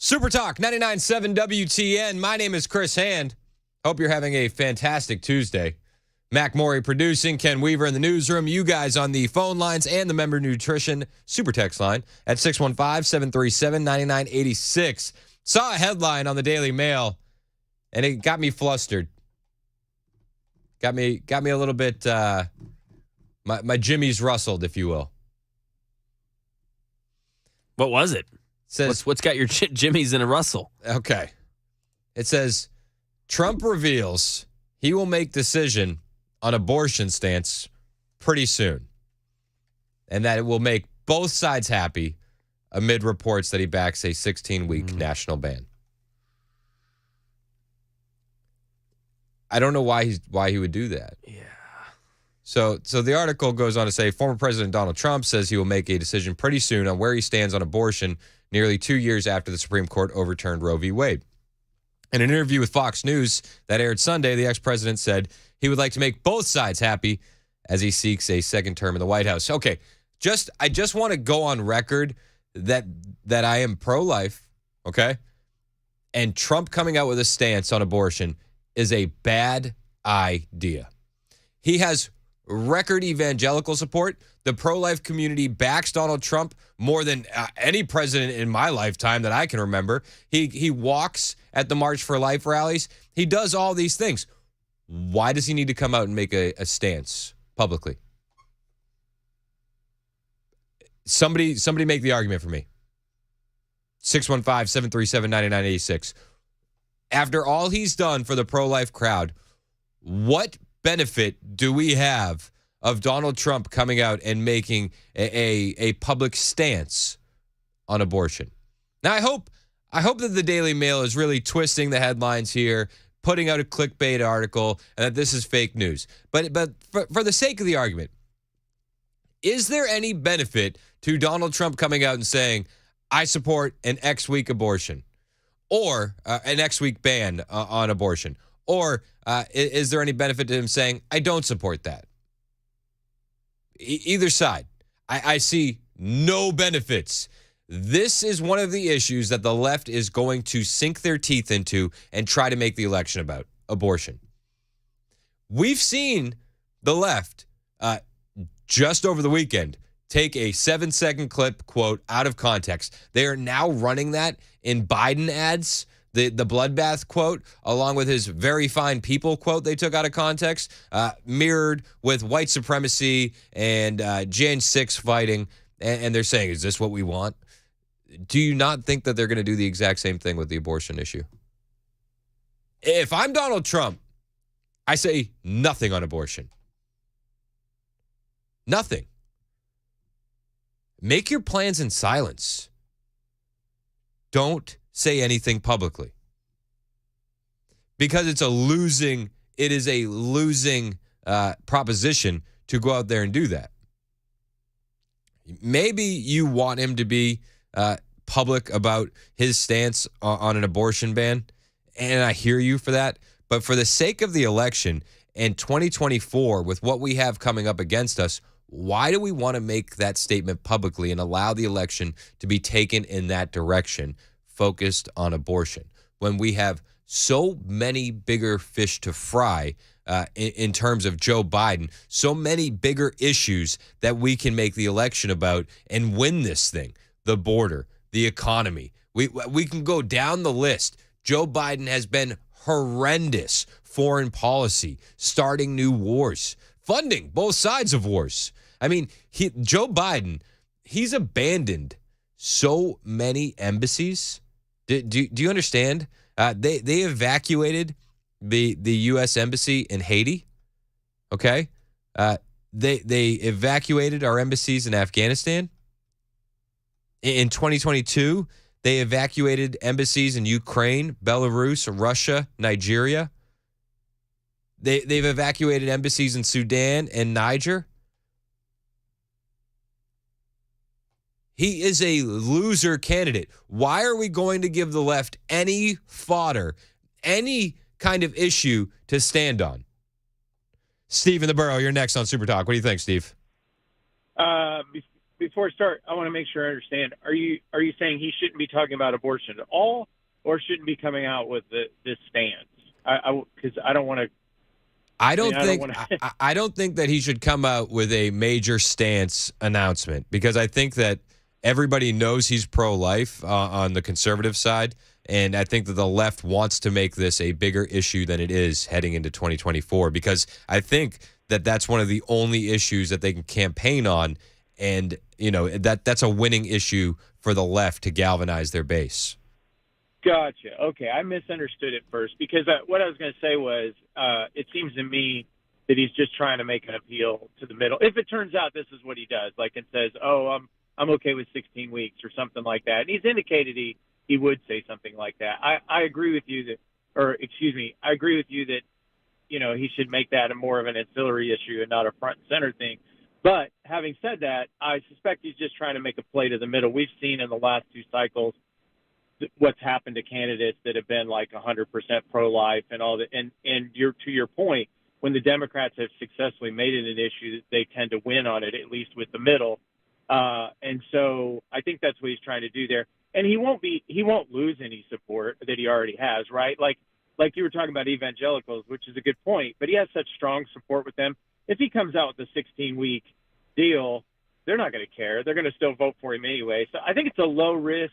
Super Talk 99.7 WTN. My name is Chris Hand. Hope you're having a fantastic Tuesday. Mac Maury producing, Ken Weaver in the newsroom. You guys on the phone lines and the Member Nutrition Super Text line at 615-737-9986. Saw a headline on the Daily Mail, and it got me flustered. Got me a little bit, my jimmies rustled, if you will. What was it? Says, what's got your jimmies in a rustle? Okay. It says, Trump reveals he will make decision on abortion stance pretty soon, and that it will make both sides happy amid reports that he backs a 16-week national ban. I don't know why he would do that. Yeah. So the article goes on to say former President Donald Trump says he will make a decision pretty soon on where he stands on abortion nearly 2 years after the Supreme Court overturned Roe v. Wade. In an interview with Fox News that aired Sunday, the ex-president said he would like to make both sides happy as he seeks a second term in the White House. Okay, I just want to go on record that I am pro-life, okay? And Trump coming out with a stance on abortion is a bad idea. He has record evangelical support. The pro-life community backs Donald Trump more than any president in my lifetime that I can remember. He walks at the March for Life rallies. He does all these things. Why does he need to come out and make a stance publicly? Somebody make the argument for me. 615-737-9986. After all he's done for the pro-life crowd, what benefit do we have of Donald Trump coming out and making a public stance on abortion? Now, I hope that the Daily Mail is really twisting the headlines here, putting out a clickbait article, and that this is fake news. But for the sake of the argument, is there any benefit to Donald Trump coming out and saying, I support an X-week abortion or an X-week ban on abortion? Or is there any benefit to him saying, I don't support that? Either side. I see no benefits. This is one of the issues that the left is going to sink their teeth into and try to make the election about: abortion. We've seen the left just over the weekend take a 7-second clip, quote, out of context. They are now running that in Biden ads. The bloodbath quote, along with his very fine people quote they took out of context, mirrored with white supremacy and Jan 6 fighting. And they're saying, is this what we want? Do you not think that they're going to do the exact same thing with the abortion issue? If I'm Donald Trump, I say nothing on abortion. Nothing. Make your plans in silence. Don't say anything publicly, because it is a losing proposition to go out there and do that. Maybe you want him to be public about his stance on an abortion ban, and I hear you for that. But for the sake of the election and 2024, with what we have coming up against us, why do we want to make that statement publicly and allow the election to be taken in that direction, focused on abortion, when we have so many bigger fish to fry in terms of Joe Biden, so many bigger issues that we can make the election about and win this thing: the border, the economy. We can go down the list. Joe Biden has been horrendous. Foreign policy, starting new wars, funding both sides of wars. I mean, Joe Biden, he's abandoned so many embassies. Do you understand? They evacuated the U.S. embassy in Haiti. Okay, they evacuated our embassies in Afghanistan. In 2022, they evacuated embassies in Ukraine, Belarus, Russia, Nigeria. They've evacuated embassies in Sudan and Niger. He is a loser candidate. Why are we going to give the left any fodder, any kind of issue to stand on? Steve in the Borough, you're next on Super Talk. What do you think, Steve? before I start, I want to make sure I understand. Are you saying he shouldn't be talking about abortion at all, or shouldn't be coming out with this stance? Because I don't want to. I don't think that he should come out with a major stance announcement, because I think that everybody knows he's pro-life on the conservative side, and I think that the left wants to make this a bigger issue than it is heading into 2024, because I think that that's one of the only issues that they can campaign on, and that's a winning issue for the left to galvanize their base. Gotcha. Okay, I misunderstood it first, because what I was going to say was it seems to me that he's just trying to make an appeal to the middle. If it turns out this is what he does, like it says, "Oh, I'm okay with 16 weeks" or something like that, and he's indicated he would say something like that. I agree with you I agree with you that he should make that a more of an ancillary issue and not a front and center thing. But having said that, I suspect he's just trying to make a play to the middle. We've seen in the last 2 cycles what's happened to candidates that have been like 100% pro-life and all that. And to your point, when the Democrats have successfully made it an issue, they tend to win on it, at least with the middle. And so I think that's what he's trying to do there. And he won't lose any support that he already has, right? Like you were talking about evangelicals, which is a good point, but he has such strong support with them. If he comes out with a 16-week deal, they're not going to care. They're going to still vote for him anyway. So I think it's a low risk,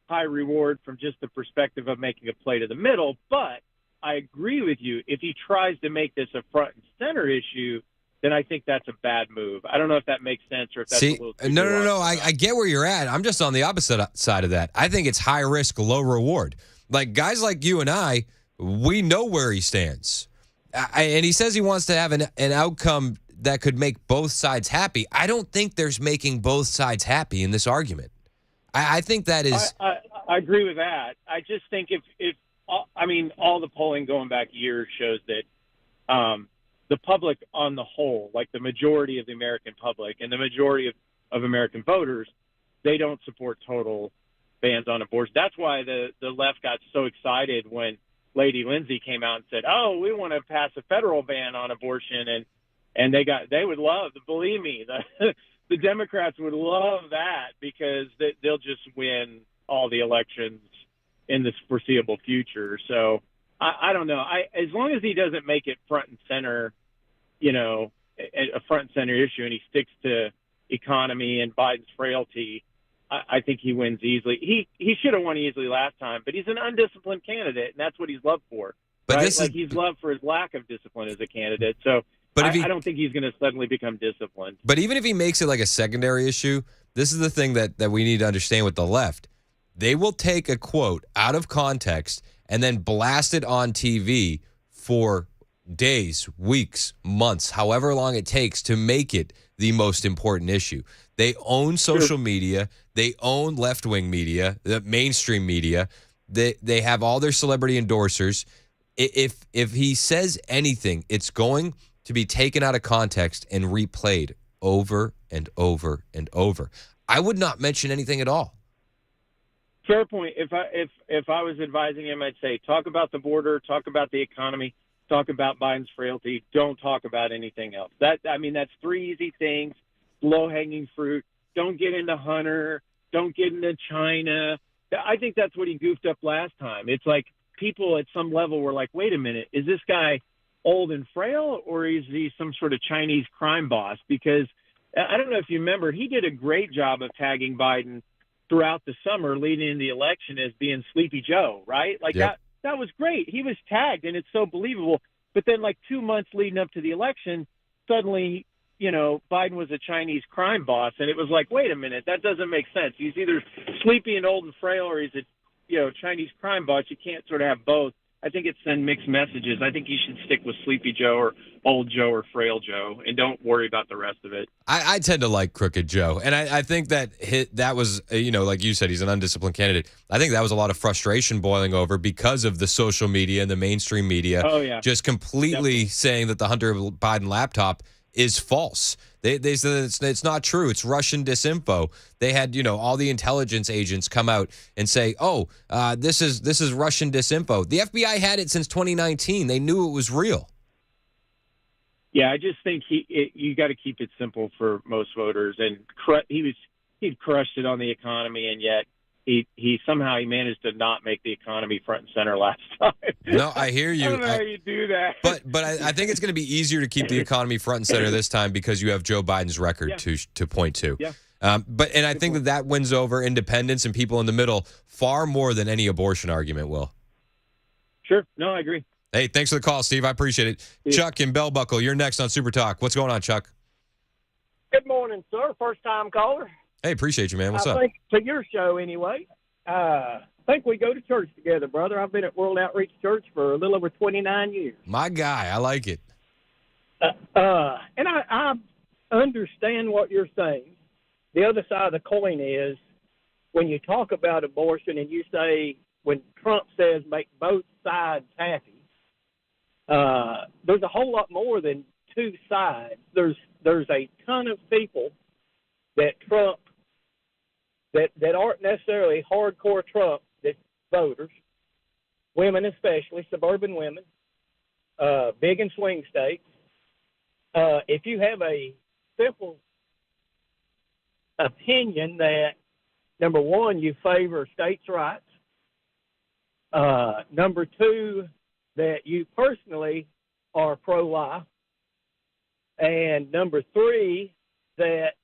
high reward from just the perspective of making a play to the middle. But I agree with you. If he tries to make this a front and center issue, then I think that's a bad move. I don't know if that makes sense or if that's a little too No. I get where you're at. I'm just on the opposite side of that. I think it's high risk, low reward. Like guys like you and I, we know where he stands. And he says he wants to have an outcome that could make both sides happy. I don't think there's making both sides happy in this argument. I think that is. I agree with that. I just think if all the polling going back years shows that the public on the whole, like the majority of the American public and the majority of American voters, they don't support total bans on abortion. That's why the left got so excited when Lady Lindsay came out and said, "Oh, we want to pass a federal ban on abortion," and they would love, believe me, the Democrats would love that because they'll just win all the elections in this foreseeable future. So I don't know. As long as he doesn't make it front and center, a front and center issue, and he sticks to economy and Biden's frailty, I think he wins easily. He should have won easily last time, but he's an undisciplined candidate, and that's what he's loved for. But right? He's loved for his lack of discipline as a candidate. So I don't think he's going to suddenly become disciplined. But even if he makes it like a secondary issue, this is the thing that we need to understand with the left. They will take a quote out of context and then blast it on TV for days, weeks, months, however long it takes to make it the most important issue. They own social media. They own left-wing media, the mainstream media. They have all their celebrity endorsers. If he says anything, it's going to be taken out of context and replayed over and over and over. I would not mention anything at all. Fair point. If I was advising him, I'd say talk about the border, talk about the economy, talk about Biden's frailty. Don't talk about anything else. That's 3 easy things, low-hanging fruit. Don't get into Hunter. Don't get into China. I think that's what he goofed up last time. It's like people at some level were like, wait a minute, is this guy old and frail, or is he some sort of Chinese crime boss? Because I don't know if you remember, he did a great job of tagging Biden throughout the summer leading into the election as being Sleepy Joe, right? Like Yep. that was great. He was tagged, and it's so believable. But then like 2 months leading up to the election, suddenly, Biden was a Chinese crime boss, and it was like, wait a minute, that doesn't make sense. He's either sleepy and old and frail, or he's a Chinese crime boss. You can't sort of have both. I think it sends mixed messages. I think you should stick with Sleepy Joe or Old Joe or Frail Joe, and don't worry about the rest of it. I tend to like Crooked Joe, and I think that that was, like you said, he's an undisciplined candidate. I think that was a lot of frustration boiling over because of the social media and the mainstream media just completely saying that the Hunter Biden laptop is false. They said it's not true. It's Russian disinfo. They had, all the intelligence agents come out and say, this is Russian disinfo. The FBI had it since 2019. They knew it was real. Yeah, I just think you got to keep it simple for most voters, and he'd crushed it on the economy, and yet he somehow managed to not make the economy front and center last time. No, I hear you. I don't know how you do that. But I think it's going to be easier to keep the economy front and center this time because you have Joe Biden's record to point to. Yeah. And I think that wins over independents and people in the middle far more than any abortion argument will. Sure. No, I agree. Hey, thanks for the call, Steve. I appreciate it. Yeah. Chuck in Bell Buckle, you're next on Super Talk. What's going on, Chuck? Good morning, sir. First-time caller. Hey, appreciate you, man. What's up? I think to your show, anyway. I think we go to church together, brother. I've been at World Outreach Church for a little over 29 years. My guy. I like it. And I understand what you're saying. The other side of the coin is when you talk about abortion and you say, when Trump says make both sides happy, there's a whole lot more than two sides. There's a ton of people that Trump that aren't necessarily hardcore Trump that voters, women especially, suburban women, big and swing states. If you have a simple opinion that, number one, you favor states' rights, number two, that you personally are pro-life, and number three, that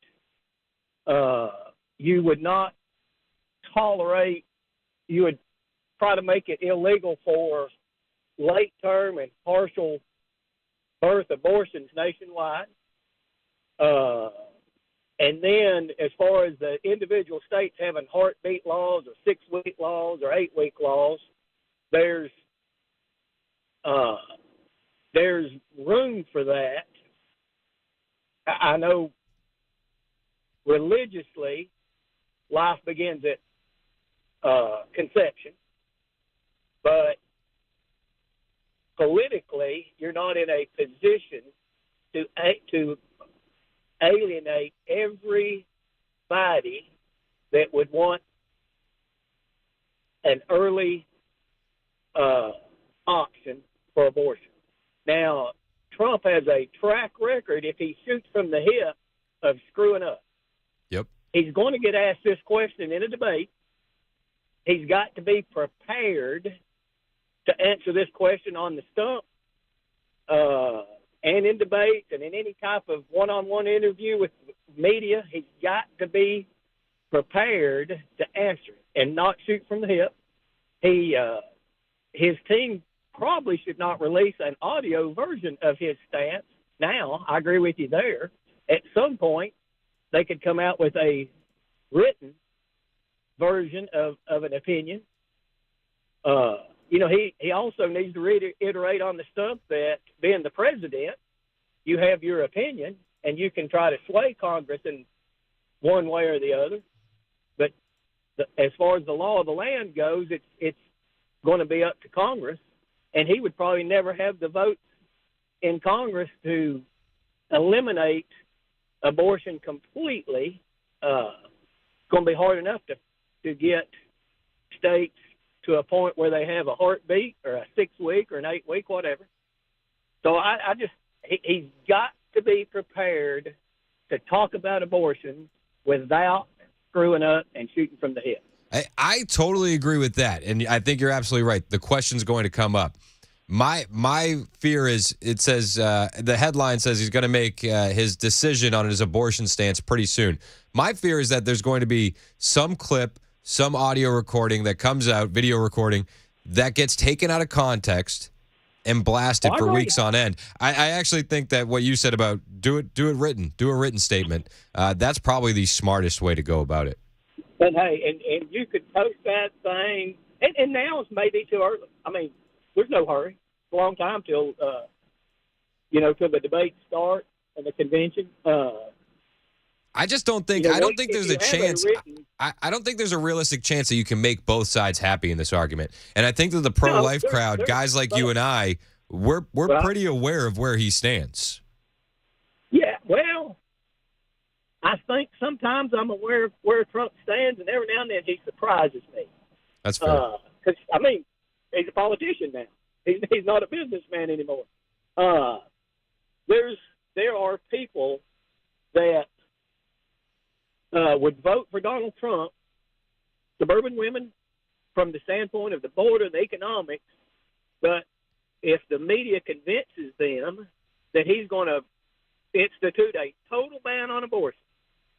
you would not tolerate, you would try to make it illegal for late-term and partial birth abortions nationwide. And then as far as the individual states having heartbeat laws or 6-week laws or 8-week laws, there's room for that. I know religiously life begins at conception, but politically you're not in a position to alienate everybody that would want an early option for abortion. Now, Trump has a track record, if he shoots from the hip, of screwing up. Yep. He's going to get asked this question in a debate. He's got to be prepared to answer this question on the stump and in debates and in any type of one-on-one interview with media. He's got to be prepared to answer it and not shoot from the hip. His team probably should not release an audio version of his stance now. I agree with you there. At some point, they could come out with a written version of an opinion. He also needs to reiterate on the stump that being the president, you have your opinion and you can try to sway Congress in one way or the other. But as far as the law of the land goes, it's going to be up to Congress, and he would probably never have the votes in Congress to eliminate abortion completely. It's going to be hard enough to get states to a point where they have a heartbeat or a 6-week or an 8-week, whatever. So he's got to be prepared to talk about abortion without screwing up and shooting from the hip. I totally agree with that, and I think you're absolutely right. The question's going to come up. My fear is, it says, the headline says he's going to make his decision on his abortion stance pretty soon. My fear is that there's going to be some clip, some audio recording that comes out, video recording, that gets taken out of context and blasted for weeks on end. I actually think that what you said about do a written statement, that's probably the smartest way to go about it. But hey, and you could post that thing, and now it's maybe too early. I mean, there's no hurry. It's a long time till till the debates start and the convention. I just don't think. I don't think there's a chance. I don't think there's a realistic chance that you can make both sides happy in this argument. And I think that the pro-life crowd, guys like you and I, we're pretty aware of where he stands. Yeah, well, I think sometimes I'm aware of where Trump stands, and every now and then he surprises me. That's fair. Because he's a politician now. He's not a businessman anymore. there are people that would vote for Donald Trump, suburban women, from the standpoint of the border and the economics, but if the media convinces them that he's going to institute a total ban on abortion,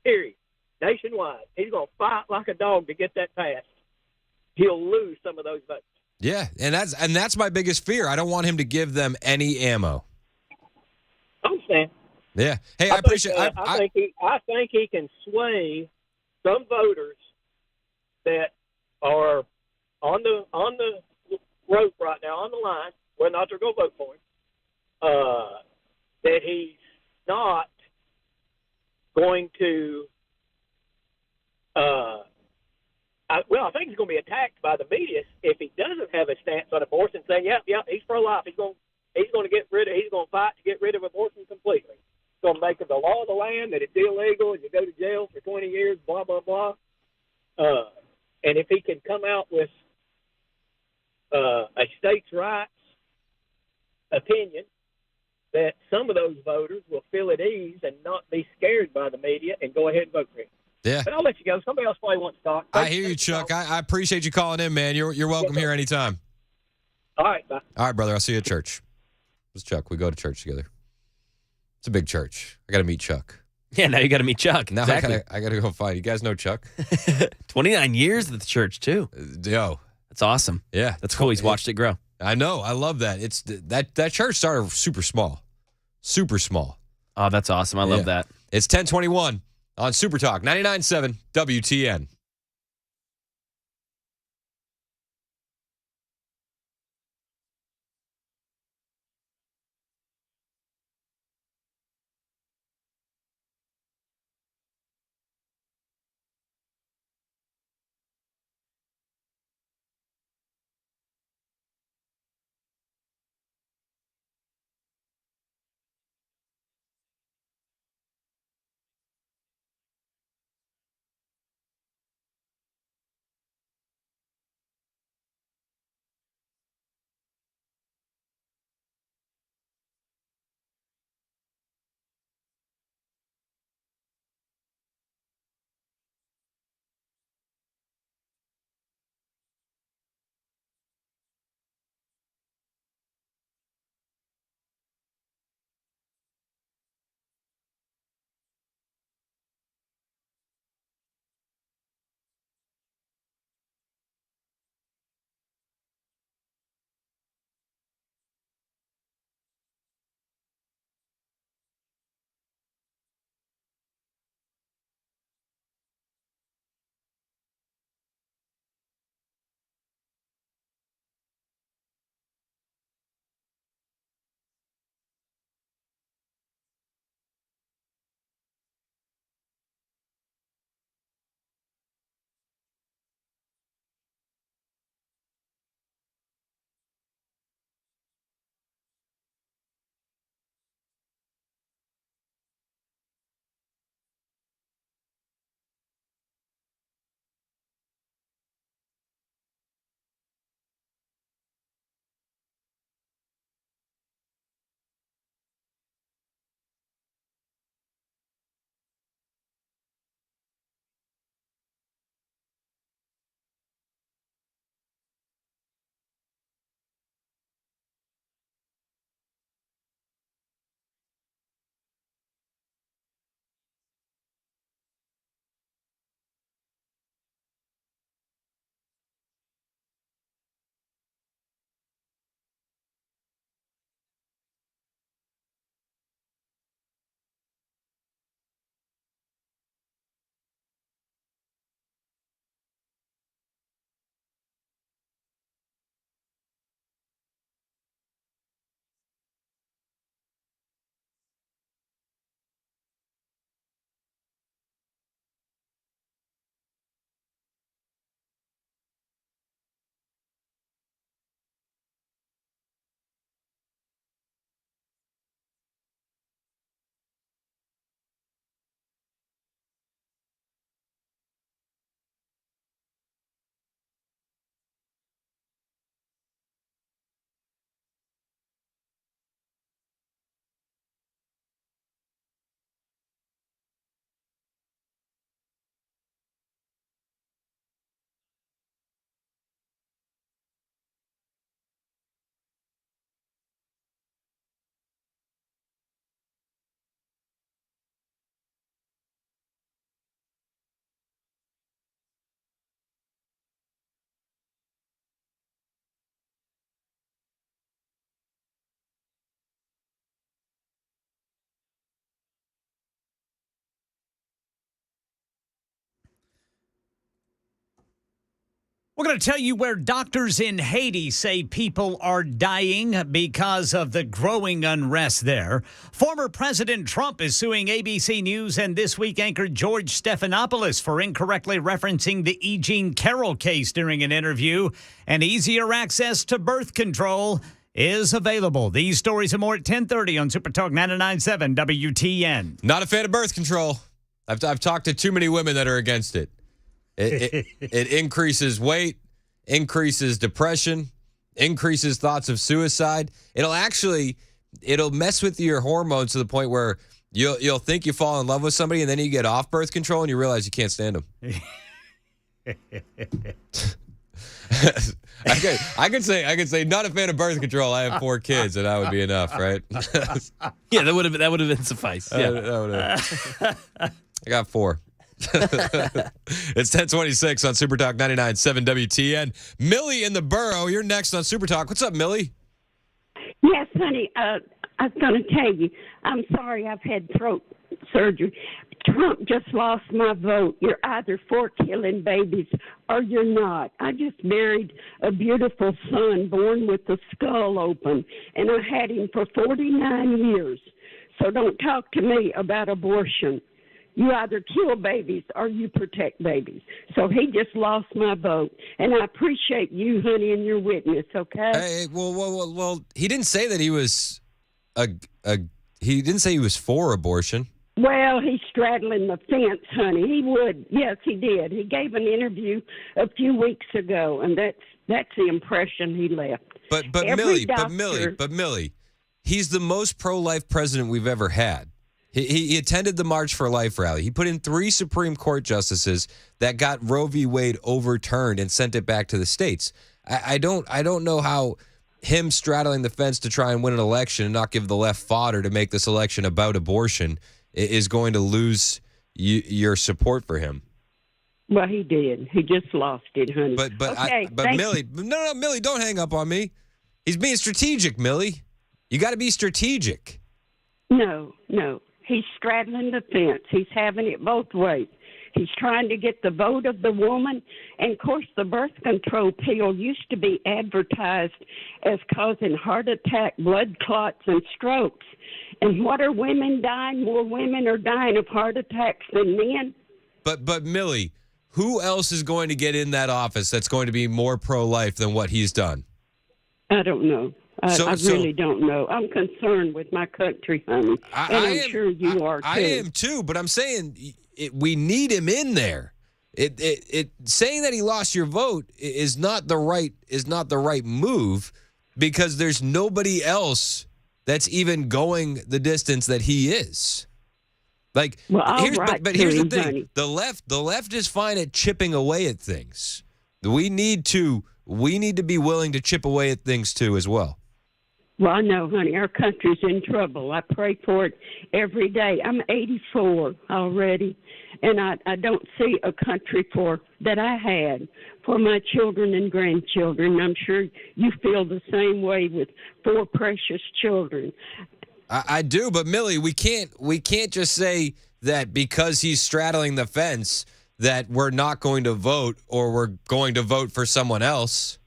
period, nationwide, he's going to fight like a dog to get that passed, he'll lose some of those votes. Yeah, and that's my biggest fear. I don't want him to give them any ammo. I understand. Yeah. Hey, I appreciate. I think he can sway some voters that are on the rope right now, on the line, whether or not they're going to vote for him. That he's not going to. I think he's going to be attacked by the media if he doesn't have a stance on abortion, saying, "Yeah, he's pro-life. He's going to get rid of. He's going to fight to get rid of abortion completely. He's going to make it the law of the land that it's illegal and you go to jail for 20 years, blah blah blah." And if he can come out with a states' rights opinion, that some of those voters will feel at ease and not be scared by the media and go ahead and vote for him. Yeah. But I'll let you go. Somebody else probably wants to talk. I hear you, Chuck. I appreciate you calling in, man. You're welcome here anytime. All right, bye. All right, brother. I'll see you at church. This is Chuck. We go to church together. It's a big church. I got to meet Chuck. Yeah, now you got to meet Chuck. Now exactly. I got to go find. You guys know Chuck? 29 years at the church too. Yo, that's awesome. Yeah, that's cool. He's watched it grow. I know. I love that. It's that church started super small. Super small. Oh, that's awesome. I love that. It's 1021 on Super Talk 99.7 WTN. We're going to tell you where doctors in Haiti say people are dying because of the growing unrest there. Former President Trump is suing ABC News and This Week anchor George Stephanopoulos for incorrectly referencing the E. Jean Carroll case during an interview. And easier access to birth control is available. These stories and more at 10:30 on Super Talk 99.7 WTN. Not a fan of birth control. I've talked to too many women that are against it. It increases weight, increases depression, increases thoughts of suicide. It'll mess with your hormones to the point where you'll think you fall in love with somebody, and then you get off birth control and you realize you can't stand them. I could say not a fan of birth control. I have 4 kids, and that would be enough, right? Yeah, that would have been suffice. Yeah, I got 4. It's 10:26 on Super Talk 99.7 WTN. Millie in the borough, you're next on Super Talk. What's up, Millie? Yes, honey. I was going to tell you, I'm sorry I've had throat surgery. Trump just lost my vote. You're either for killing babies or you're not. I just married a beautiful son born with the skull open, and I had him for 49 years. So don't talk to me about abortion. You either kill babies or you protect babies. So he just lost my vote. And I appreciate you, honey, and your witness, okay? Hey, well, he didn't say that he was he didn't say he was for abortion. Well, he's straddling the fence, honey. He would. Yes, he did. He gave an interview a few weeks ago, and that's the impression he left. But Millie, he's the most pro-life president we've ever had. He attended the March for Life rally. He put in 3 Supreme Court justices that got Roe v. Wade overturned and sent it back to the states. I don't know how him straddling the fence to try and win an election and not give the left fodder to make this election about abortion is going to lose your support for him. Well, he did. He just lost it, honey. But Millie, no, Millie, don't hang up on me. He's being strategic, Millie. You got to be strategic. No. He's straddling the fence. He's having it both ways. He's trying to get the vote of the woman. And, of course, the birth control pill used to be advertised as causing heart attack, blood clots, and strokes. And what are women dying? More women are dying of heart attacks than men. But Millie, who else is going to get in that office that's going to be more pro-life than what he's done? I don't know. I really don't know. I'm concerned with my country, honey. I'm sure you are, too. I am, too, but I'm saying we need him in there. Saying that he lost your vote is not the right move, because there's nobody else that's even going the distance that he is. Like, here's the thing: honey. The left is fine at chipping away at things. We need to be willing to chip away at things too, as well. Well, I know, honey, our country's in trouble. I pray for it every day. I'm 84 already, and I don't see a country that I had for my children and grandchildren. I'm sure you feel the same way with 4 precious children. I do, but Millie, we can't just say that because he's straddling the fence that we're not going to vote or we're going to vote for someone else.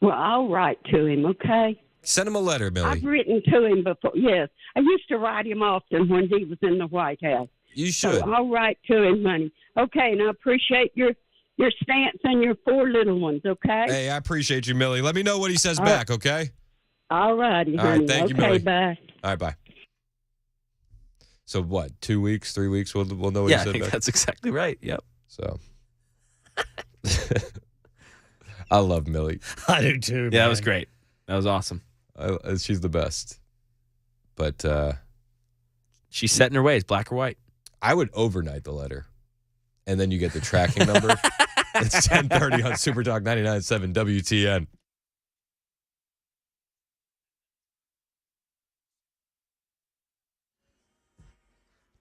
Well, I'll write to him, okay? Send him a letter, Millie. I've written to him before, yes. I used to write him often when he was in the White House. You should. So I'll write to him, honey. Okay, and I appreciate your stance and your 4 little ones, okay? Hey, I appreciate you, Millie. Let me know what he says back, okay? All righty, honey. All right, thank you, Millie. Okay, bye. All right, bye. So what, 2 weeks, 3 weeks, we'll know what he said back? Yeah, I think that's exactly right, yep. So... I love Millie. I do too. Yeah, that was great. That was awesome. She's the best. But she's set in her ways, black or white. I would overnight the letter, and then you get the tracking number. It's 10:30 on Super Talk 99.7 WTN.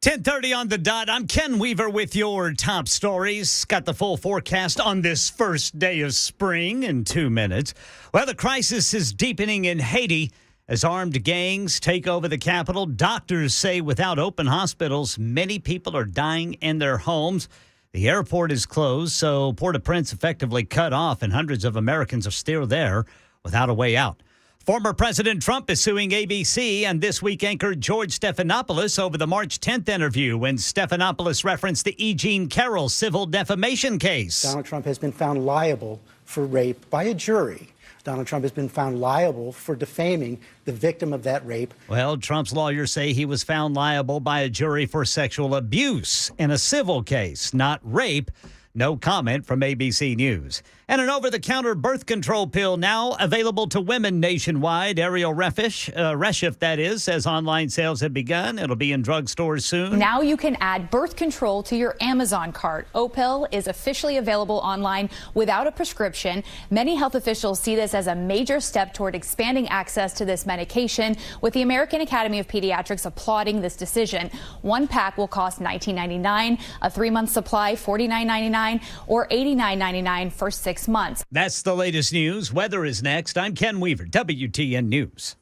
$10:30 on the dot. I'm Ken Weaver with your top stories. Got the full forecast on this first day of spring in 2 minutes. Well, the crisis is deepening in Haiti as armed gangs take over the capital. Doctors say without open hospitals, many people are dying in their homes. The airport is closed, so Port-au-Prince effectively cut off, and hundreds of Americans are still there without a way out. Former President Trump is suing ABC and This Week anchor George Stephanopoulos over the March 10th interview when Stephanopoulos referenced the E. Jean Carroll civil defamation case. Donald Trump has been found liable for rape by a jury. Donald Trump has been found liable for defaming the victim of that rape. Well, Trump's lawyers say he was found liable by a jury for sexual abuse in a civil case, not rape. No comment from ABC News. And an over-the-counter birth control pill now available to women nationwide. Ariel Reshef, that is, says online sales have begun. It'll be in drugstores soon. Now you can add birth control to your Amazon cart. Opill is officially available online without a prescription. Many health officials see this as a major step toward expanding access to this medication, with the American Academy of Pediatrics applauding this decision. One pack will cost $19.99, a 3-month supply $49.99, or $89.99 for 6 months. That's the latest news. Weather is next. I'm Ken Weaver, WTN News.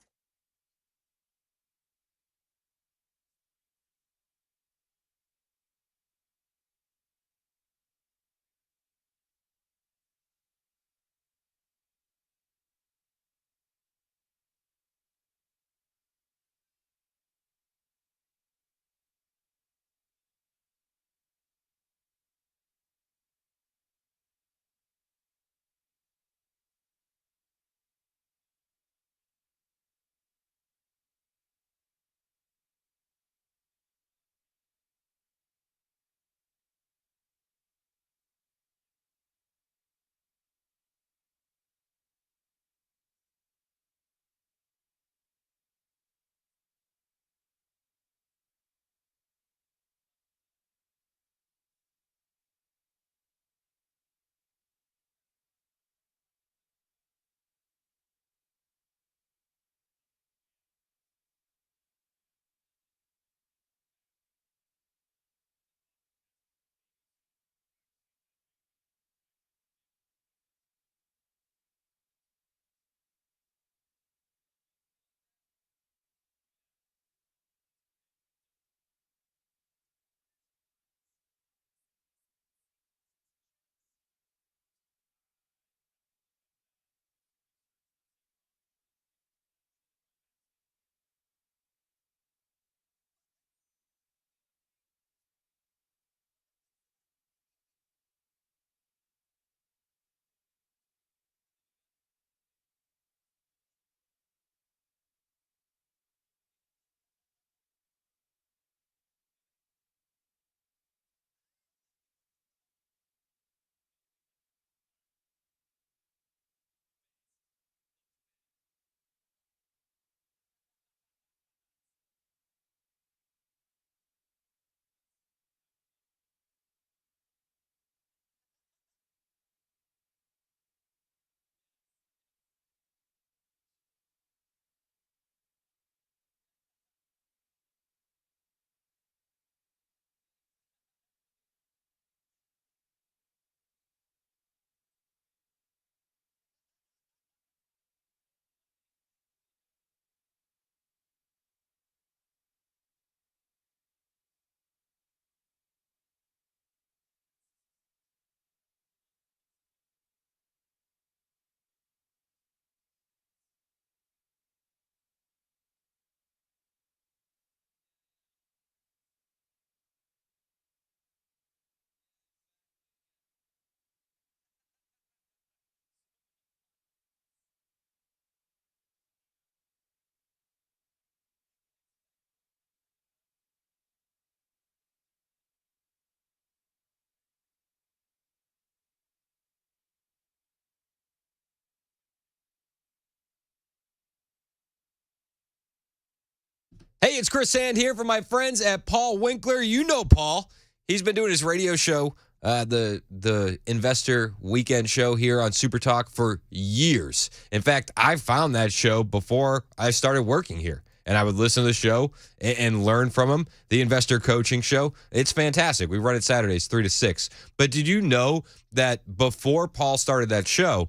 Hey, it's Chris Sand here from my friends at Paul Winkler. You know Paul. He's been doing his radio show, the Investor Weekend show here on Super Talk for years. In fact, I found that show before I started working here. And I would listen to the show and learn from him. The Investor Coaching Show. It's fantastic. We run it Saturdays, 3 to 6. But did you know that before Paul started that show,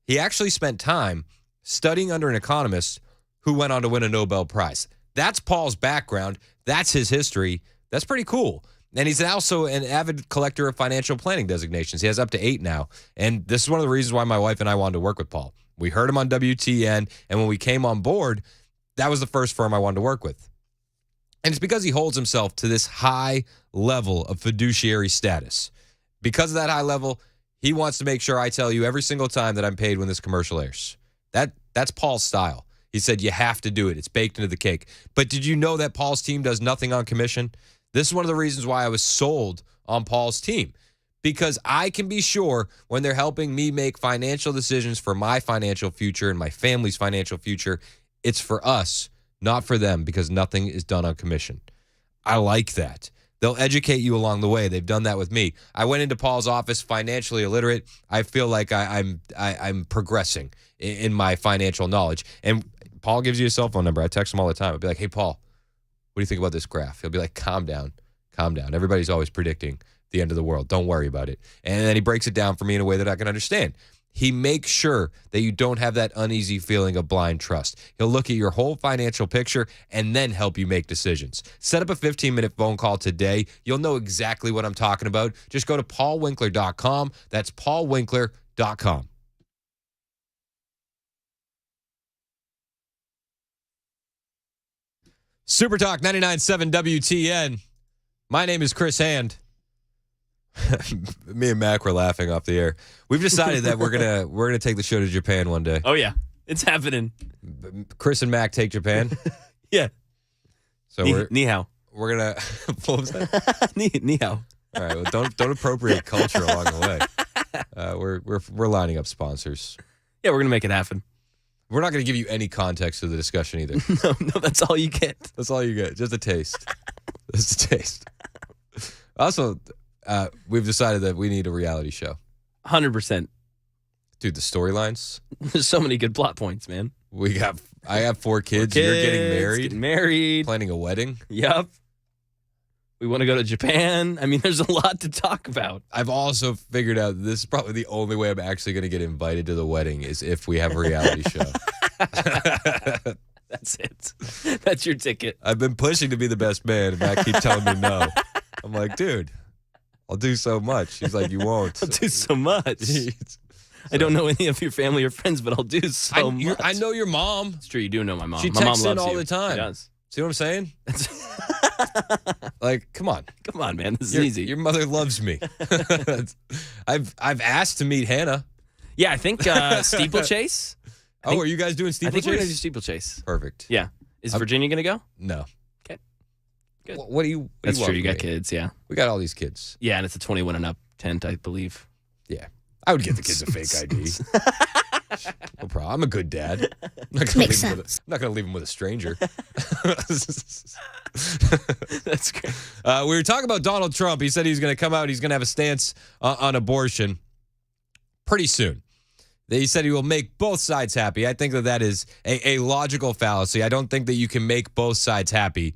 he actually spent time studying under an economist who went on to win a Nobel Prize? That's Paul's background. That's his history. That's pretty cool. And he's also an avid collector of financial planning designations. He has up to 8 now. And this is one of the reasons why my wife and I wanted to work with Paul. We heard him on WTN, and when we came on board, that was the first firm I wanted to work with. And it's because he holds himself to this high level of fiduciary status. Because of that high level, he wants to make sure I tell you every single time that I'm paid when this commercial airs. That's Paul's style. He said, you have to do it. It's baked into the cake. But did you know that Paul's team does nothing on commission? This is one of the reasons why I was sold on Paul's team, because I can be sure when they're helping me make financial decisions for my financial future and my family's financial future, it's for us, not for them, because nothing is done on commission. I like that. They'll educate you along the way. They've done that with me. I went into Paul's office financially illiterate. I feel like I'm progressing in my financial knowledge. And Paul gives you a cell phone number. I text him all the time. I'd be like, hey, Paul, what do you think about this graph? He'll be like, calm down, calm down. Everybody's always predicting the end of the world. Don't worry about it. And then he breaks it down for me in a way that I can understand. He makes sure that you don't have that uneasy feeling of blind trust. He'll look at your whole financial picture and then help you make decisions. Set up a 15-minute phone call today. You'll know exactly what I'm talking about. Just go to paulwinkler.com. That's paulwinkler.com. Super Talk 99.7 WTN. My name is Chris Hand. Me and Mac were laughing off the air. We've decided that we're gonna take the show to Japan one day. Oh yeah, it's happening. Chris and Mac take Japan. Yeah. So ni hao. We're gonna. What was that? ni hao. All right. Well, don't appropriate culture along the way. We're lining up sponsors. Yeah, we're gonna make it happen. We're not gonna give you any context to the discussion either. No, that's all you get. That's all you get. Just a taste. Just a taste. Also. We've decided that we need a reality show. 100%. Dude, the storylines. There's so many good plot points, man. I have 4 kids. You're getting married. Planning a wedding. Yep. We want to go to Japan. I mean, there's a lot to talk about. I've also figured out this is probably the only way I'm actually going to get invited to the wedding is if we have a reality show. That's it. That's your ticket. I've been pushing to be the best man, and Matt keeps telling me no. I'm like, dude. I'll do so much. He's like, you won't. I'll do so much. I don't know any of your family or friends, but I'll do so much. I know your mom. It's true. You do know my mom. She my mom texts in loves all you. the time. She does. See what I'm saying? Like, come on. Come on, man. This is easy. Your mother loves me. I've asked to meet Hannah. Yeah, I think steeplechase. Are you guys doing steeplechase? I think we're going to do steeplechase. Perfect. Yeah. Is Virginia going to go? No. Okay. Good. What do you That's true. You got me? kids, yeah. We got all these kids. Yeah, and it's a 21 and up tent, I believe. Yeah. I would get the kids a fake ID. No problem. I'm a good dad. I'm not going to leave him with a stranger. That's great. We were talking about Donald Trump. He said he's going to come out. He's going to have a stance on abortion pretty soon. He said he will make both sides happy. I think that is a logical fallacy. I don't think that you can make both sides happy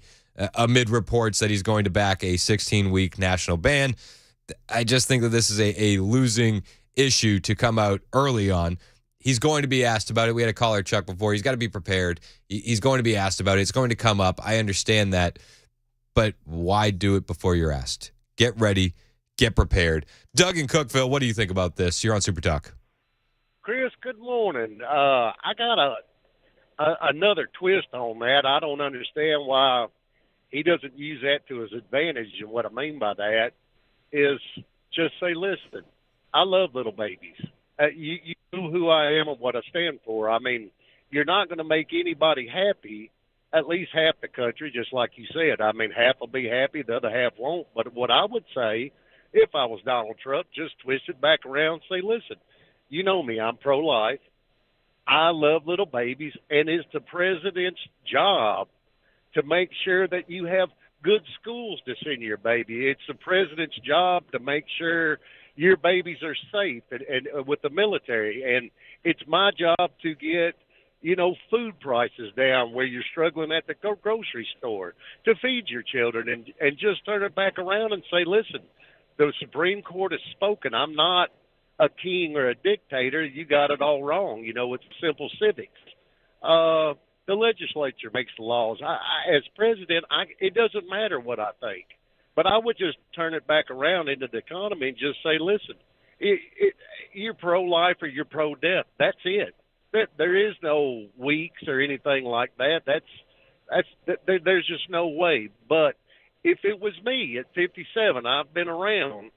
amid reports that he's going to back a 16-week national ban. I just think that this is a losing issue to come out early on. He's going to be asked about it. We had a caller, Chuck, before. He's got to be prepared. He's going to be asked about it. It's going to come up. I understand that. But why do it before you're asked? Get ready. Get prepared. Doug in Cookville, what do you think about this? You're on Super Talk. Chris, good morning. I got another twist on that. I don't understand why he doesn't use that to his advantage. And what I mean by that is just say, listen, I love little babies. You know who I am and what I stand for. I mean, you're not going to make anybody happy, at least half the country, just like you said. I mean, half will be happy, the other half won't. But what I would say, if I was Donald Trump, just twist it back around and say, listen, you know me, I'm pro-life. I love little babies, and it's the president's job to make sure that you have good schools to send your baby. It's the president's job to make sure your babies are safe and with the military. And it's my job to get, food prices down where you're struggling at the grocery store, to feed your children, and just turn it back around and say, listen, the Supreme Court has spoken. I'm not a king or a dictator. You got it all wrong. It's simple civics. The legislature makes the laws. As president, it doesn't matter what I think. But I would just turn it back around into the economy and just say, listen, you're pro-life or you're pro-death. That's it. There is no weeks or anything like that. There's just no way. But if it was me at 57, I've been around,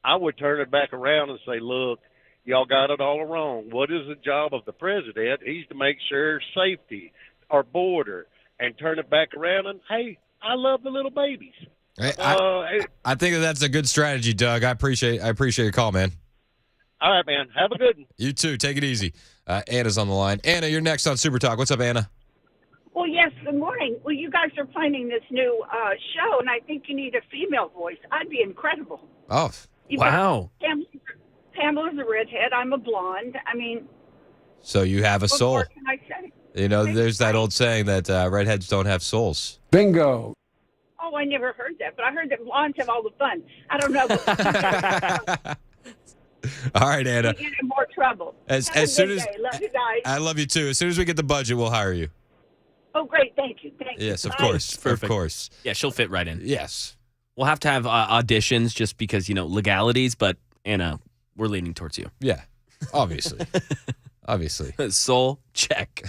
I would turn it back around and say, look, y'all got it all wrong. What is the job of the president? He's to make sure safety, our border, and turn it back around. And, hey, I love the little babies. I think that's a good strategy, Doug. I appreciate your call, man. All right, man. Have a good one. You too. Take it easy. Anna's on the line. Anna, you're next on Super Talk. What's up, Anna? Well, yes, good morning. Well, you guys are planning this new show, and I think you need a female voice. I'd be incredible. Oh, wow. Pamela's a redhead. I'm a blonde. I mean, so you have a what soul. more can I say? You know, there's that old saying that redheads don't have souls. Bingo. Oh, I never heard that, but I heard that blondes have all the fun. I don't know. All right, Anna. You get in more trouble. As soon as love you guys. I love you too. As soon as we get the budget, we'll hire you. Oh, great. Thank you. Yes, of Bye. course. Perfect. Of course. Yeah, she'll fit right in. Yes. We'll have to have auditions just because, legalities, but Anna, we're leaning towards you. Yeah, obviously. Obviously. Soul check.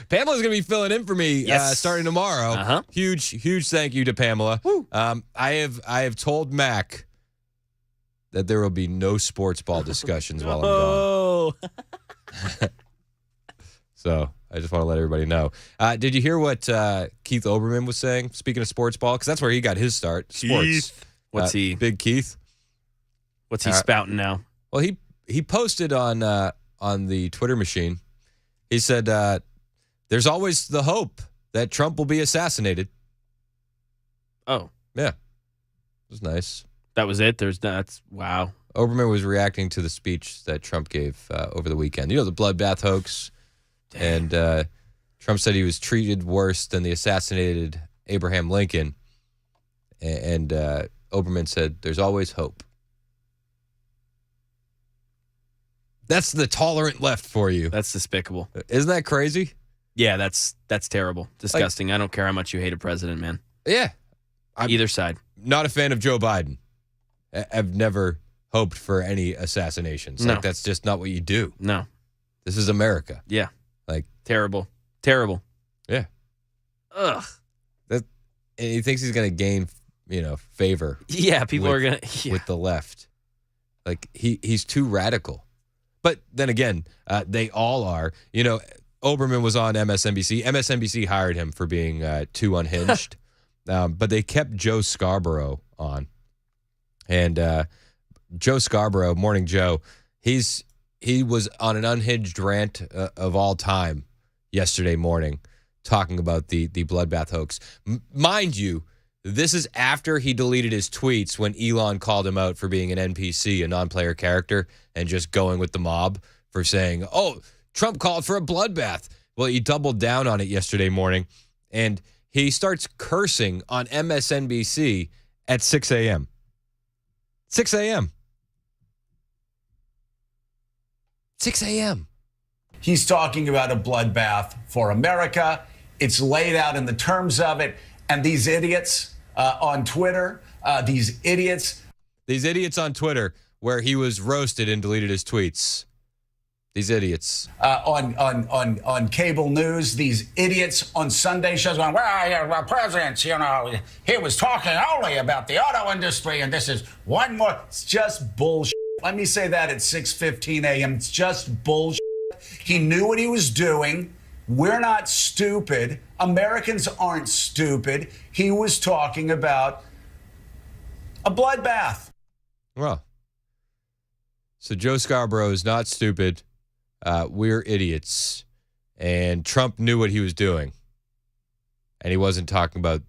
Pamela's going to be filling in for me starting tomorrow. Uh-huh. Huge thank you to Pamela. I have told Mac that there will be no sports ball discussions while I'm gone. So I just want to let everybody know. Did you hear what Keith Olbermann was saying? Speaking of sports ball, because that's where he got his start. Sports. Keith. What's he? Big Keith. What's he spouting now? Well, he posted on the Twitter machine. He said, "There's always the hope that Trump will be assassinated." Oh, yeah, it was nice. That was it. That's wow. Olbermann was reacting to the speech that Trump gave over the weekend. You know, the bloodbath hoax. Damn. And Trump said he was treated worse than the assassinated Abraham Lincoln. And Olbermann said, "There's always hope." That's the tolerant left for you. That's despicable. Isn't that crazy? Yeah, that's terrible. Disgusting. I don't care how much you hate a president, man. Yeah. Either side. Not a fan of Joe Biden. I've never hoped for any assassinations. No. Like, that's just not what you do. No. This is America. Yeah. Like, terrible. Yeah. Ugh. And he thinks he's going to gain, favor. Yeah, people are going to. With the left. Like, he's too radical. But then again, they all are. Olbermann was on MSNBC. MSNBC hired him for being too unhinged. But they kept Joe Scarborough on. And Joe Scarborough, Morning Joe, he was on an unhinged rant of all time yesterday morning, talking about the bloodbath hoax. Mind you, this is after he deleted his tweets when Elon called him out for being an NPC, a non-player character, and just going with the mob for saying, "Oh, Trump called for a bloodbath." Well, he doubled down on it yesterday morning, and he starts cursing on MSNBC at 6 a.m. 6 a.m. 6 a.m. He's talking about a bloodbath for America. It's laid out in the terms of it. And these idiots on Twitter, these idiots on Twitter, where he was roasted and deleted his tweets. These idiots. On cable news, these idiots on Sunday shows going, well, presidents, he was talking only about the auto industry, and this is one more. It's just bullshit. Let me say that at 6:15 a.m. It's just bullshit. He knew what he was doing. We're not stupid. Americans aren't stupid. He was talking about a bloodbath. Well, so Joe Scarborough is not stupid. We're idiots. And Trump knew what he was doing. And he wasn't talking about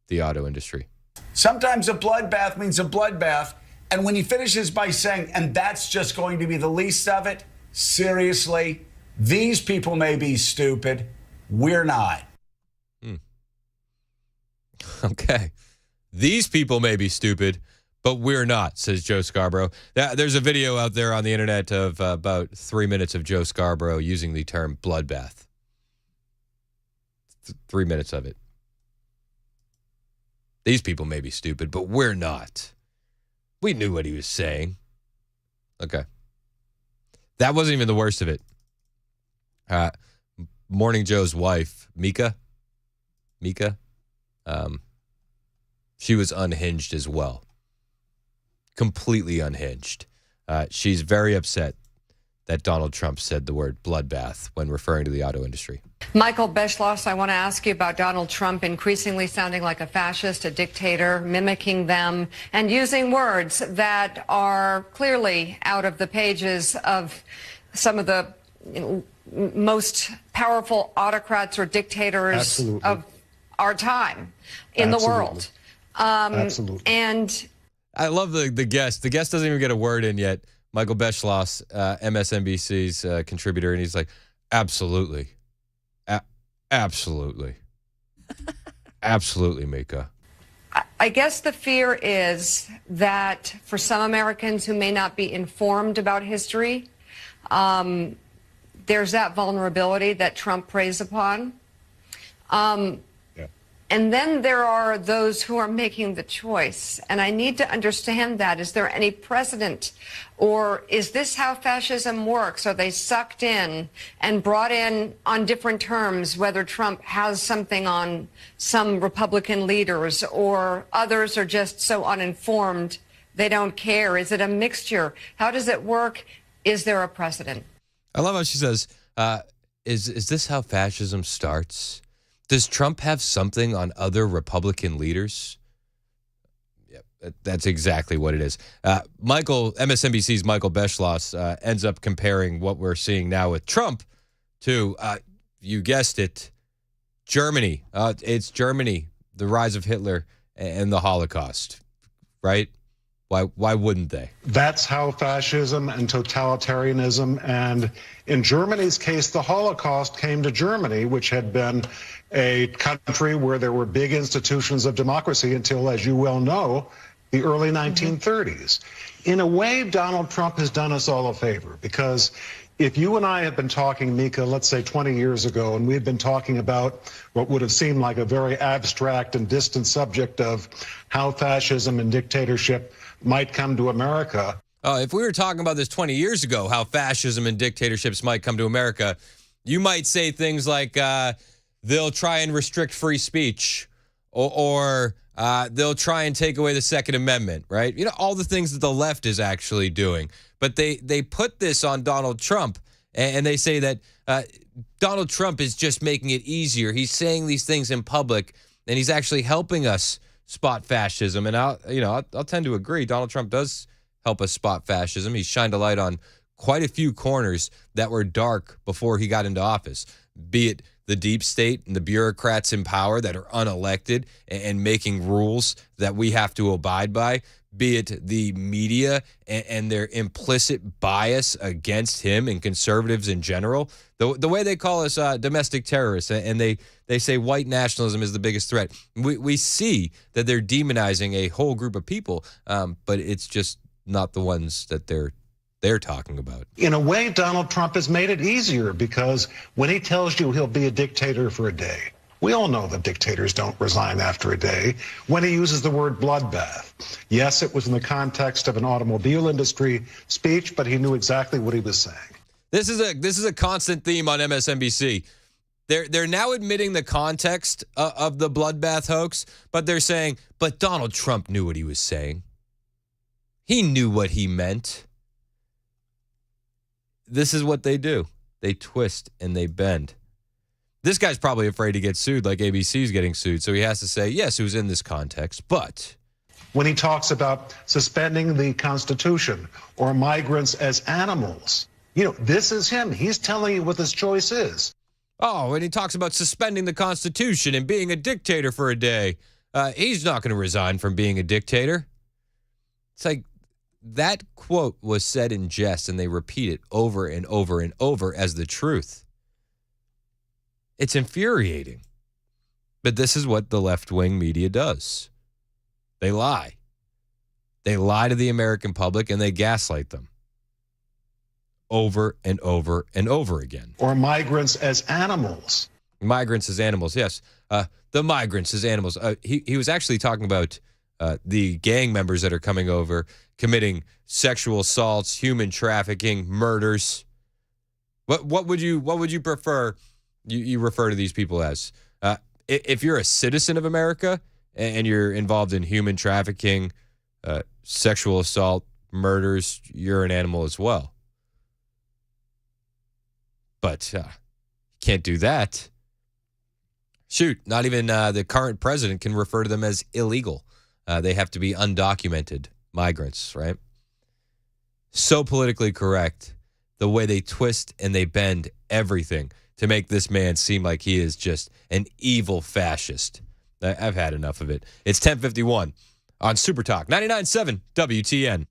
the auto industry. Sometimes a bloodbath means a bloodbath. And when he finishes by saying, and that's just going to be the least of it, seriously, these people may be stupid. We're not. Okay. These people may be stupid, but we're not, says Joe Scarborough. There's a video out there on the internet of about 3 minutes of Joe Scarborough using the term bloodbath. 3 minutes of it. These people may be stupid, but we're not. We knew what he was saying. Okay. That wasn't even the worst of it. Morning Joe's wife, Mika, she was unhinged as well. Completely unhinged. She's very upset that Donald Trump said the word bloodbath when referring to the auto industry. Michael Beschloss, I want to ask you about Donald Trump increasingly sounding like a fascist, a dictator, mimicking them, and using words that are clearly out of the pages of some of the most powerful autocrats or dictators of our time in the world. Absolutely. And I love the guest. The guest doesn't even get a word in yet. Michael Beschloss, MSNBC's contributor, and he's like, absolutely. Absolutely. Absolutely, Mika. I guess the fear is that for some Americans who may not be informed about history, there's that vulnerability that Trump preys upon. And then there are those who are making the choice. And I need to understand that. Is there any precedent? Or is this how fascism works? Are they sucked in and brought in on different terms, whether Trump has something on some Republican leaders or others are just so uninformed they don't care? Is it a mixture? How does it work? Is there a precedent? I love how she says, is this how fascism starts? Does Trump have something on other Republican leaders? Yeah, that's exactly what it is. MSNBC's Michael Beschloss ends up comparing what we're seeing now with Trump to, you guessed it, Germany. It's Germany, the rise of Hitler and the Holocaust, right? Why wouldn't they? That's how fascism and totalitarianism, and in Germany's case, the Holocaust came to Germany, which had been a country where there were big institutions of democracy until, as you well know, the early 1930s. In a way, Donald Trump has done us all a favor, because if you and I had been talking, Mika, let's say 20 years ago, and we had been talking about what would have seemed like a very abstract and distant subject of how fascism and dictatorship might come to America. If we were talking about this 20 years ago, how fascism and dictatorships might come to America, you might say things like they'll try and restrict free speech, or they'll try and take away the Second Amendment, right? You know, all the things that the left is actually doing. But they put this on Donald Trump, and they say that Donald Trump is just making it easier. He's saying these things in public, and he's actually helping us spot fascism. And I'll tend to agree. Donald Trump does help us spot fascism. He's shined a light on quite a few corners that were dark before he got into office, be it the deep state and the bureaucrats in power that are unelected and making rules that we have to abide by, be it the media and their implicit bias against him and conservatives in general. The way they call us domestic terrorists, and they say white nationalism is the biggest threat. We see that they're demonizing a whole group of people, but it's just not the ones that they're talking about. In a way, Donald Trump has made it easier, because when he tells you he'll be a dictator for a day, we all know that dictators don't resign after a day. When he uses the word bloodbath, yes, it was in the context of an automobile industry speech, but he knew exactly what he was saying. This is a constant theme on MSNBC. They're now admitting the context of the bloodbath hoax, but they're saying, but Donald Trump knew what he was saying. He knew what he meant. This is what they do. They twist and they bend. This guy's probably afraid to get sued like ABC's getting sued, so he has to say, yes, it was in this context, but... When he talks about suspending the Constitution or migrants as animals, this is him. He's telling you what this choice is. Oh, and he talks about suspending the Constitution and being a dictator for a day. He's not going to resign from being a dictator. It's like that quote was said in jest, and they repeat it over and over and over as the truth. It's infuriating. But this is what the left-wing media does. They lie. They lie to the American public, and they gaslight them over and over and over again. Or migrants as animals. Migrants as animals, yes. the migrants as animals. He was actually talking about the gang members that are coming over, committing sexual assaults, human trafficking, murders. What would you prefer? You refer to these people as if you're a citizen of America and you're involved in human trafficking, sexual assault, murders, you're an animal as well. But can't do that. Shoot, not even the current president can refer to them as illegal. They have to be undocumented migrants, right? So politically correct, the way they twist and they bend everything to make this man seem like he is just an evil fascist. I've had enough of it. It's 10:51 on Super Talk 99.7 WTN.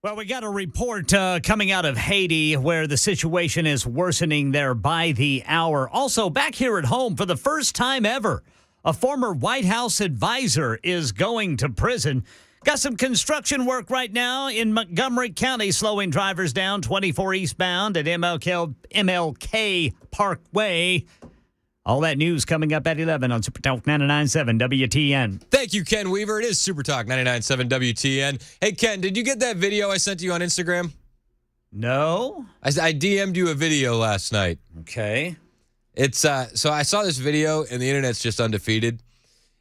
Well, we got a report coming out of Haiti where the situation is worsening there by the hour. Also, back here at home, for the first time ever, a former White House advisor is going to prison. Got some construction work right now in Montgomery County, slowing drivers down 24 eastbound at MLK Parkway. All that news coming up at 11 on Super Talk 99.7 WTN. Thank you, Ken Weaver. It is Super Talk 99.7 WTN. Hey, Ken, did you get that video I sent to you on Instagram? No. I DM'd you a video last night. Okay. It's so I saw this video, and the internet's just undefeated.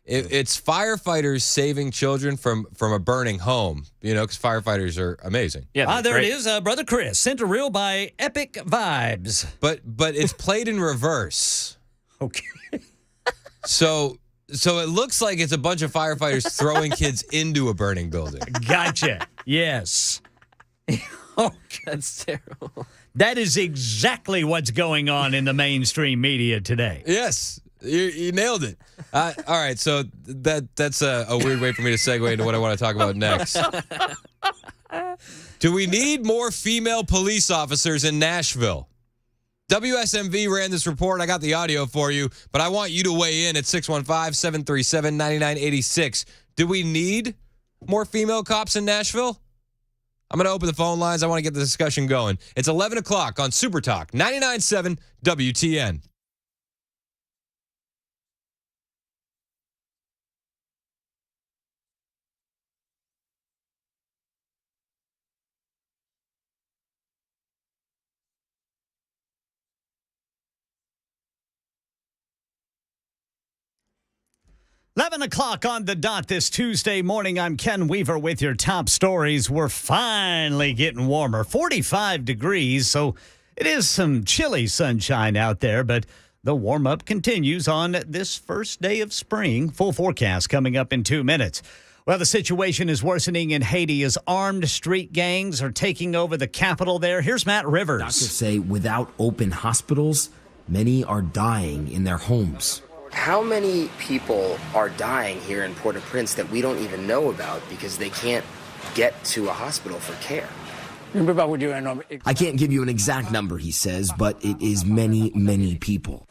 It's firefighters saving children from a burning home, because firefighters are amazing. Yeah, there it is. Brother Chris, sent a reel by Epic Vibes. But it's played in reverse. Okay. So it looks like it's a bunch of firefighters throwing kids into a burning building. Gotcha. Yes. Oh, that's terrible. That is exactly what's going on in the mainstream media today. Yes. You nailed it. All right, so that's a weird way for me to segue into what I want to talk about next. Do we need more female police officers in Nashville? WSMV ran this report. I got the audio for you, but I want you to weigh in at 615-737-9986. Do we need more female cops in Nashville? I'm going to open the phone lines. I want to get the discussion going. It's 11 o'clock on Super Talk 99.7 WTN. Eleven o'clock on the dot this Tuesday morning. I'm Ken Weaver with your top stories. We're finally getting warmer, 45 degrees, so it is some chilly sunshine out there, but the warm-up continues on this first day of spring. Full forecast coming up in 2 minutes. Well, the situation is worsening in Haiti as armed street gangs are taking over the capital there. Here's Matt Rivers. Doctors say without open hospitals, many are dying in their homes. How many people are dying here in Port-au-Prince that we don't even know about because they can't get to a hospital for care? I can't give you an exact number, he says, but it is many, many people.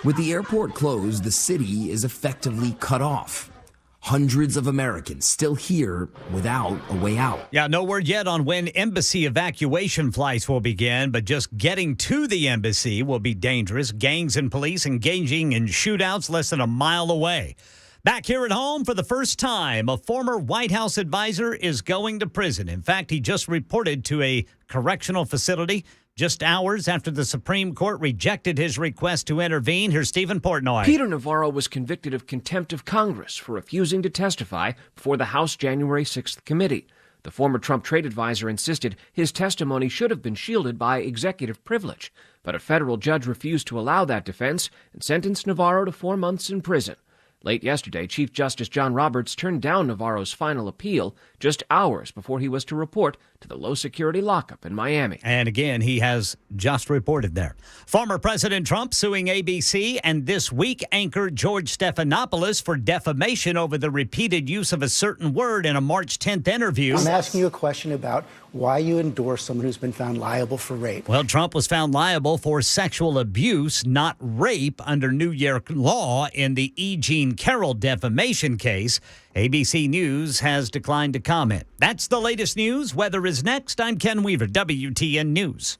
With the airport closed, the city is effectively cut off. Hundreds of Americans still here without a way out. Yeah, no word yet on when embassy evacuation flights will begin, but just getting to the embassy will be dangerous. Gangs and police engaging in shootouts less than a mile away. Back here at home, for the first time, a former White House advisor is going to prison. In fact, he just reported to a correctional facility just hours after the Supreme Court rejected his request to intervene. Here's Stephen Portnoy. Peter Navarro was convicted of contempt of Congress for refusing to testify before the House January 6th committee. The former Trump trade advisor insisted his testimony should have been shielded by executive privilege, but a federal judge refused to allow that defense and sentenced Navarro to 4 months in prison. Late yesterday, Chief Justice John Roberts turned down Navarro's final appeal just hours before he was to report to the low-security lockup in Miami. And again, he has just reported there. Former President Trump suing ABC, and this week anchor George Stephanopoulos for defamation over the repeated use of a certain word in a March 10th interview. I'm asking you a question about why you endorse someone who's been found liable for rape. Well, Trump was found liable for sexual abuse, not rape, under New York law in the E. Jean Carroll defamation case. ABC News has declined to comment. That's the latest news. Weather is next. I'm Ken Weaver, WTN News.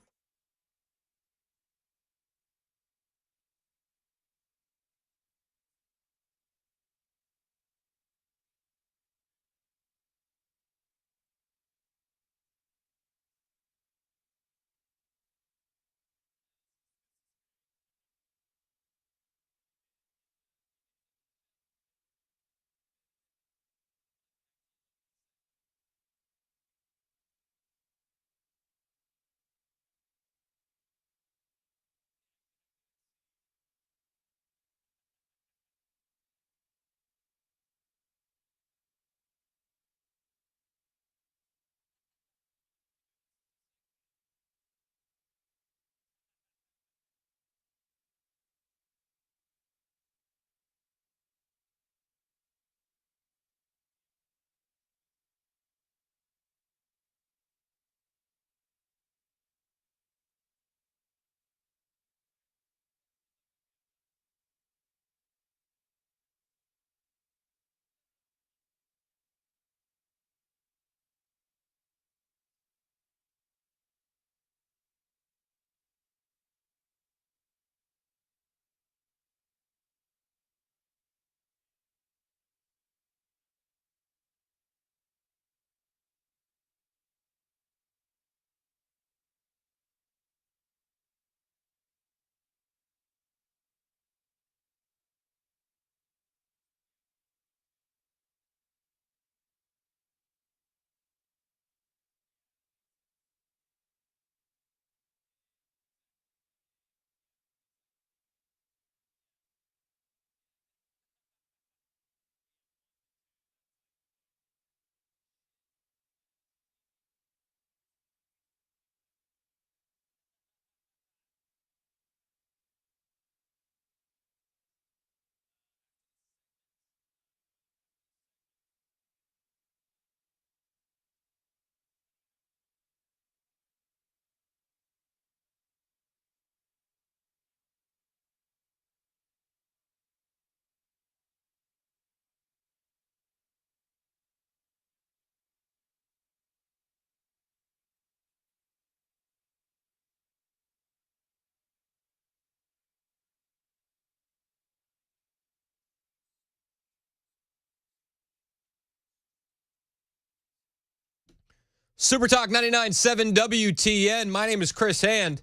Super Talk 99.7 WTN. My name is Chris Hand.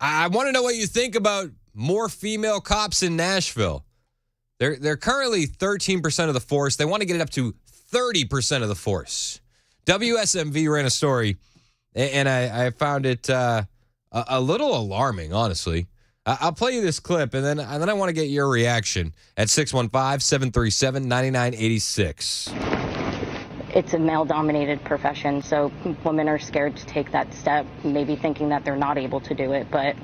I want to know what you think about more female cops in Nashville. They're currently 13% of the force. They want to get it up to 30% of the force. WSMV ran a story, and I found it a little alarming, honestly. I'll play you this clip, and then I want to get your reaction at 615-737-9986. It's a male-dominated profession, so women are scared to take that step, maybe thinking that they're not able to do it, but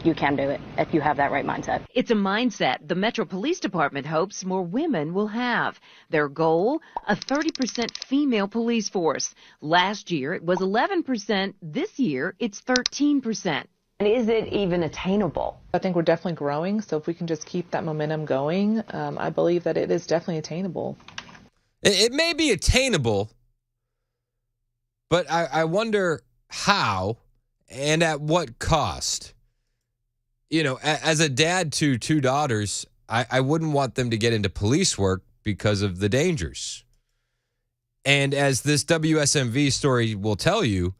you can do it if you have that right mindset. It's a mindset the Metro Police Department hopes more women will have. Their goal, a 30% female police force. Last year, it was 11%. This year, it's 13%. And is it even attainable? I think we're definitely growing, so if we can just keep that momentum going, I believe that it is definitely attainable. It may be attainable, but I wonder how and at what cost. You know, as a dad to two daughters, I wouldn't want them to get into police work because of the dangers. And as this WSMV story will tell you,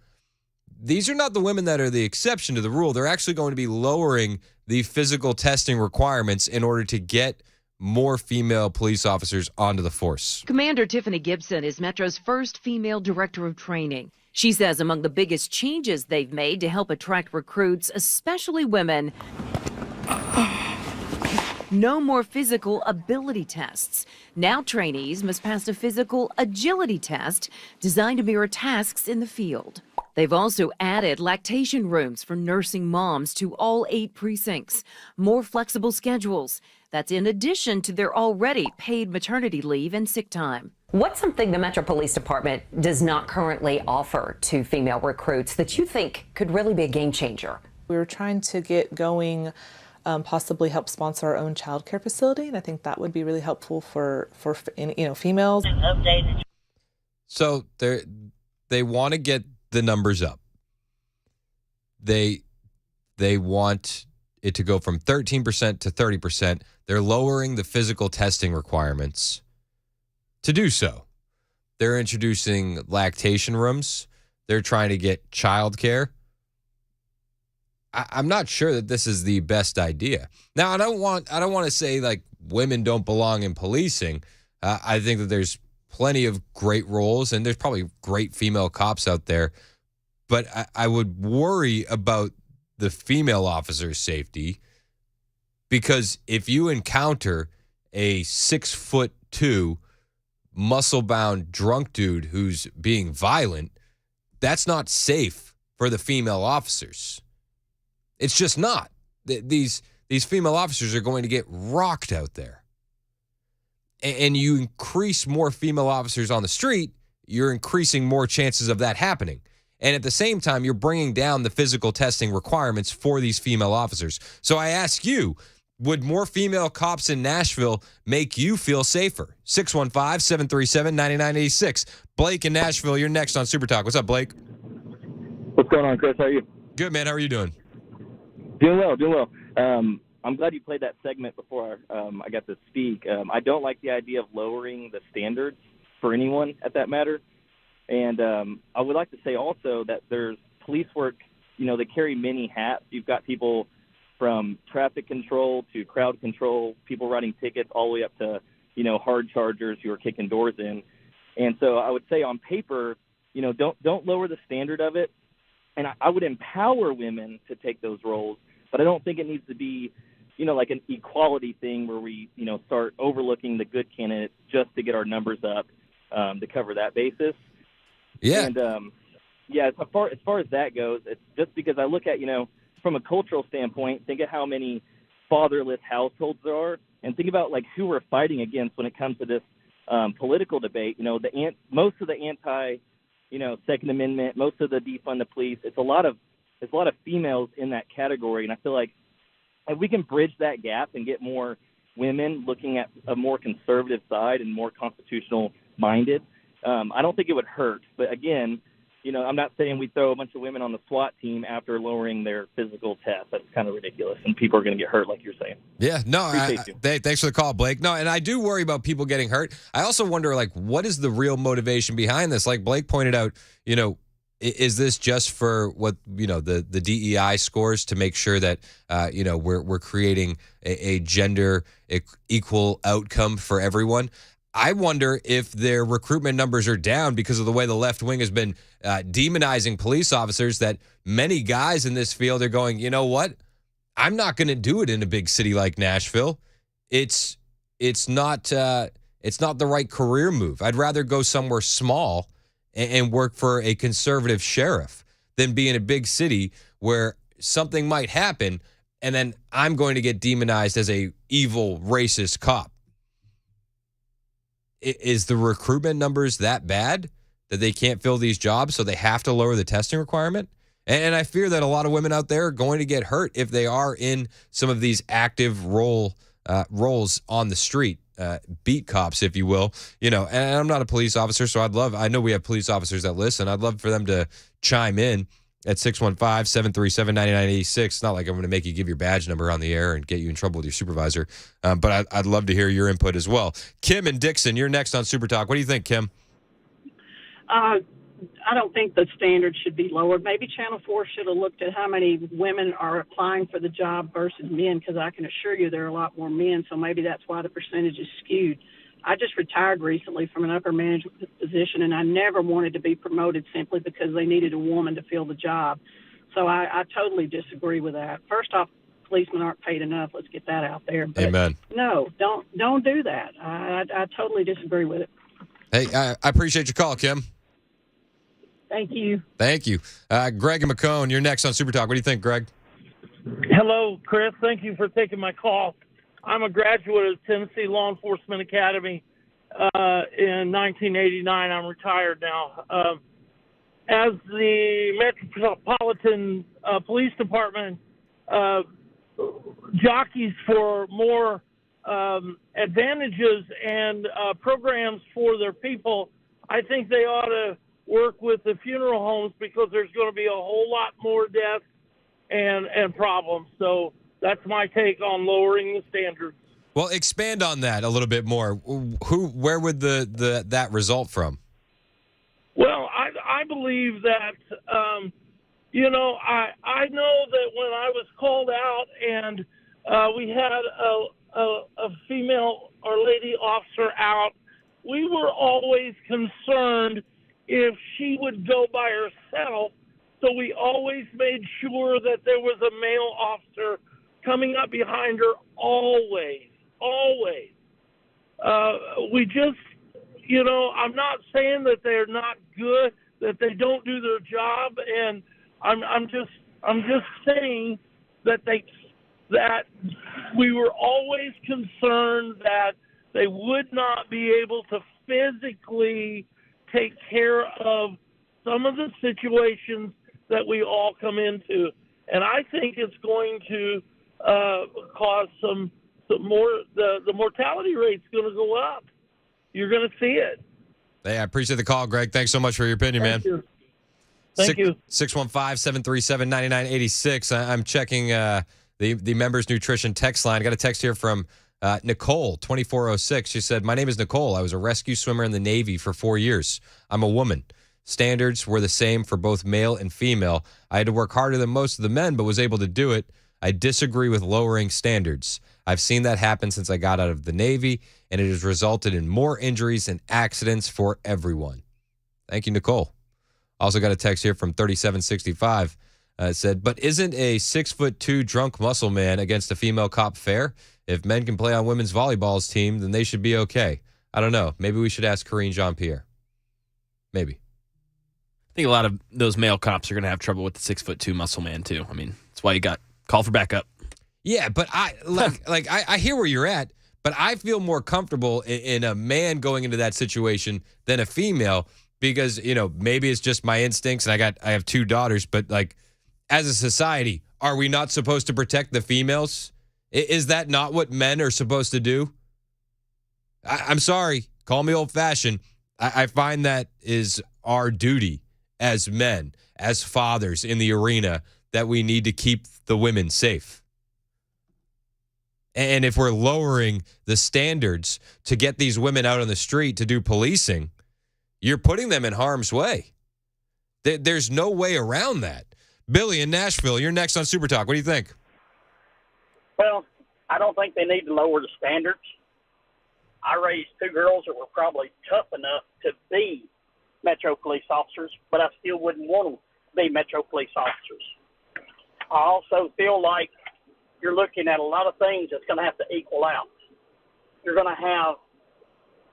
these are not the women that are the exception to the rule. They're actually going to be lowering the physical testing requirements in order to get more female police officers onto the force. Commander Tiffany Gibson is Metro's first female director of training. She says among the biggest changes they've made to help attract recruits, especially women, no more physical ability tests. Now trainees must pass a physical agility test designed to mirror tasks in the field. They've also added lactation rooms for nursing moms to all 8 precincts, more flexible schedules. That's in addition to their already paid maternity leave and sick time. What's something the Metro Police Department does not currently offer to female recruits that you think could really be a game changer? We were trying to get going, possibly help sponsor our own child care facility, and I think that would be really helpful for females. So they want to get the numbers up. They want it to go from 13% to 30%. They're lowering the physical testing requirements to do so. They're introducing lactation rooms. They're trying to get childcare. I'm not sure that this is the best idea. Now, I don't want to say like women don't belong in policing. I think that there's plenty of great roles, and there's probably great female cops out there. But I would worry about the female officer's safety, because if you encounter a 6'2" muscle-bound drunk dude who's being violent, that's not safe for the female officers. It's just not. These female officers are going to get rocked out there. And you increase more female officers on the street, you're increasing more chances of that happening. And at the same time, you're bringing down the physical testing requirements for these female officers. So I ask you, would more female cops in Nashville make you feel safer? 615-737-9986. Blake in Nashville, you're next on Super Talk. What's up, Blake? What's going on, Chris? How are you? Good, man. How are you doing? Doing well. I'm glad you played that segment before I got to speak. I don't like the idea of lowering the standards for anyone at that matter. And I would like to say also that there's police work, they carry many hats. You've got people from traffic control to crowd control, people writing tickets all the way up to, hard chargers who are kicking doors in. And so I would say on paper, don't lower the standard of it. And I would empower women to take those roles, but I don't think it needs to be, like an equality thing where we, start overlooking the good candidates just to get our numbers up to cover that basis. Yeah. And, as far as that goes, it's just because I look at, from a cultural standpoint, think of how many fatherless households there are, and think about like who we're fighting against when it comes to this political debate. Most of the anti, Second Amendment, most of the defund the police, it's a lot of females in that category, and I feel like if we can bridge that gap and get more women looking at a more conservative side and more constitutional minded, I don't think it would hurt. But again, I'm not saying we throw a bunch of women on the SWAT team after lowering their physical test. That's kind of ridiculous, and people are going to get hurt, like you're saying. Yeah, no, thanks for the call, Blake. No, and I do worry about people getting hurt. I also wonder, what is the real motivation behind this? Like Blake pointed out, is this just for what, the DEI scores to make sure that, we're creating a gender equal outcome for everyone? I wonder if their recruitment numbers are down because of the way the left wing has been demonizing police officers, that many guys in this field are going, you know what? I'm not going to do it in a big city like Nashville. It's not the right career move. I'd rather go somewhere small and work for a conservative sheriff than be in a big city where something might happen and then I'm going to get demonized as a evil, racist cop. Is the recruitment numbers that bad that they can't fill these jobs, so they have to lower the testing requirement? And I fear that a lot of women out there are going to get hurt if they are in some of these active roles on the street, beat cops, if you will. And I'm not a police officer, so I know we have police officers that listen. I'd love for them to chime in at 615-737-9986. It's not like I'm going to make you give your badge number on the air and get you in trouble with your supervisor. But I'd love to hear your input as well. Kim and Dixon, you're next on Super Talk. What do you think, Kim? I don't think the standards should be lowered. Maybe Channel 4 should have looked at how many women are applying for the job versus men, because I can assure you there are a lot more men, so maybe that's why the percentage is skewed. I just retired recently from an upper management position, and I never wanted to be promoted simply because they needed a woman to fill the job. So I totally disagree with that. First off, policemen aren't paid enough. Let's get that out there. But Amen. No, don't do that. I totally disagree with it. Hey, I appreciate your call, Kim. Thank you. Thank you. Greg and McCone, you're next on Super Talk. What do you think, Greg? Hello, Chris. Thank you for taking my call. I'm a graduate of Tennessee Law Enforcement Academy in 1989. I'm retired now. As the Metropolitan Police Department jockeys for more advantages and programs for their people, I think they ought to work with the funeral homes, because there's going to be a whole lot more deaths and problems. So that's my take on lowering the standards. Well, expand on that a little bit more. Where would that result from? Well, I believe that, I know that when I was called out and we had a female or lady officer out, we were always concerned if she would go by herself. So we always made sure that there was a male officer coming up behind her always. We just, I'm not saying that they're not good, that they don't do their job, and I'm just saying that we were always concerned that they would not be able to physically take care of some of the situations that we all come into. And I think it's going to cause some more, the mortality rate's going to go up. You're going to see it. Hey, I appreciate the call, Greg. Thanks so much for your opinion, Thank man. You. Thank you. 615-737-9986. I'm checking the members nutrition text line. I got a text here from Nicole, 2406. She said, "My name is Nicole. I was a rescue swimmer in the Navy for 4 years. I'm a woman. Standards were the same for both male and female. I had to work harder than most of the men, but was able to do it. I disagree with lowering standards. I've seen that happen since I got out of the Navy, and it has resulted in more injuries and accidents for everyone." Thank you, Nicole. Also got a text here from 3765. Said, "But isn't a 6'2" drunk muscle man against a female cop fair? If men can play on women's volleyball's team, then they should be okay. I don't know. Maybe we should ask Karine Jean-Pierre. Maybe." I think a lot of those male cops are going to have trouble with the 6'2" muscle man too. I mean, that's why you got call for backup. Yeah, but I hear where you're at, but I feel more comfortable in a man going into that situation than a female, because maybe it's just my instincts, and I have 2 daughters, but like, as a society, are we not supposed to protect the females? Is that not what men are supposed to do? I'm sorry, call me old-fashioned. I find that is our duty as men, as fathers in the arena, that we need to keep the women safe. And if we're lowering the standards to get these women out on the street to do policing, you're putting them in harm's way. There's no way around that. Billy in Nashville, you're next on Super Talk. What do you think? Well, I don't think they need to lower the standards. I raised two girls that were probably tough enough to be Metro police officers, but I still wouldn't want them to be Metro police officers. I also feel like you're looking at a lot of things that's going to have to equal out. You're going to have,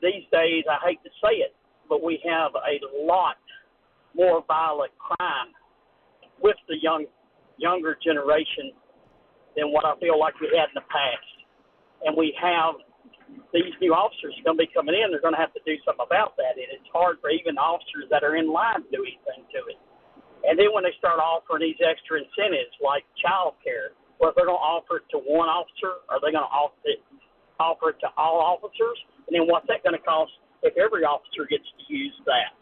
these days, I hate to say it, but we have a lot more violent crime with the younger generation than what I feel like we had in the past. And we have these new officers going to be coming in. They're going to have to do something about that. And it's hard for even officers that are in line to do anything to it. And then when they start offering these extra incentives like child care, well, if they're going to offer it to one officer, are they going to offer it to all officers? And then what's that going to cost if every officer gets to use that?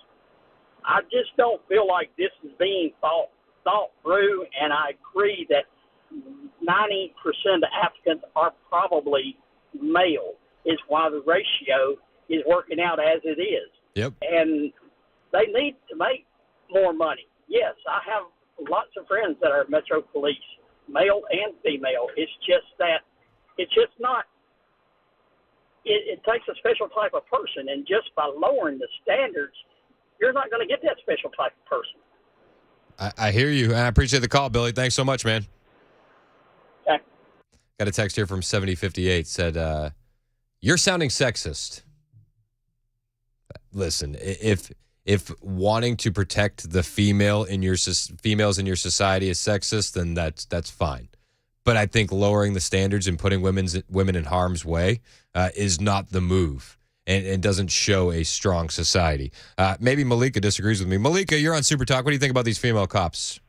I just don't feel like this is being thought through, and I agree that 90% of the applicants are probably male, is why the ratio is working out as it is. Yep. And they need to make more money. Yes, I have lots of friends that are Metro Police, male and female. It's just not, it takes a special type of person, and just by lowering the standards, you're not going to get that special type of person. I hear you, and I appreciate the call, Billy. Thanks so much, man. Okay. Got a text here from 7058, said, you're sounding sexist. Listen, if wanting to protect the females in your society is sexist, then that's fine. But I think lowering the standards and putting women in harm's way is not the move, and doesn't show a strong society. Maybe Malika disagrees with me. Malika, you're on Super Talk. What do you think about these female cops?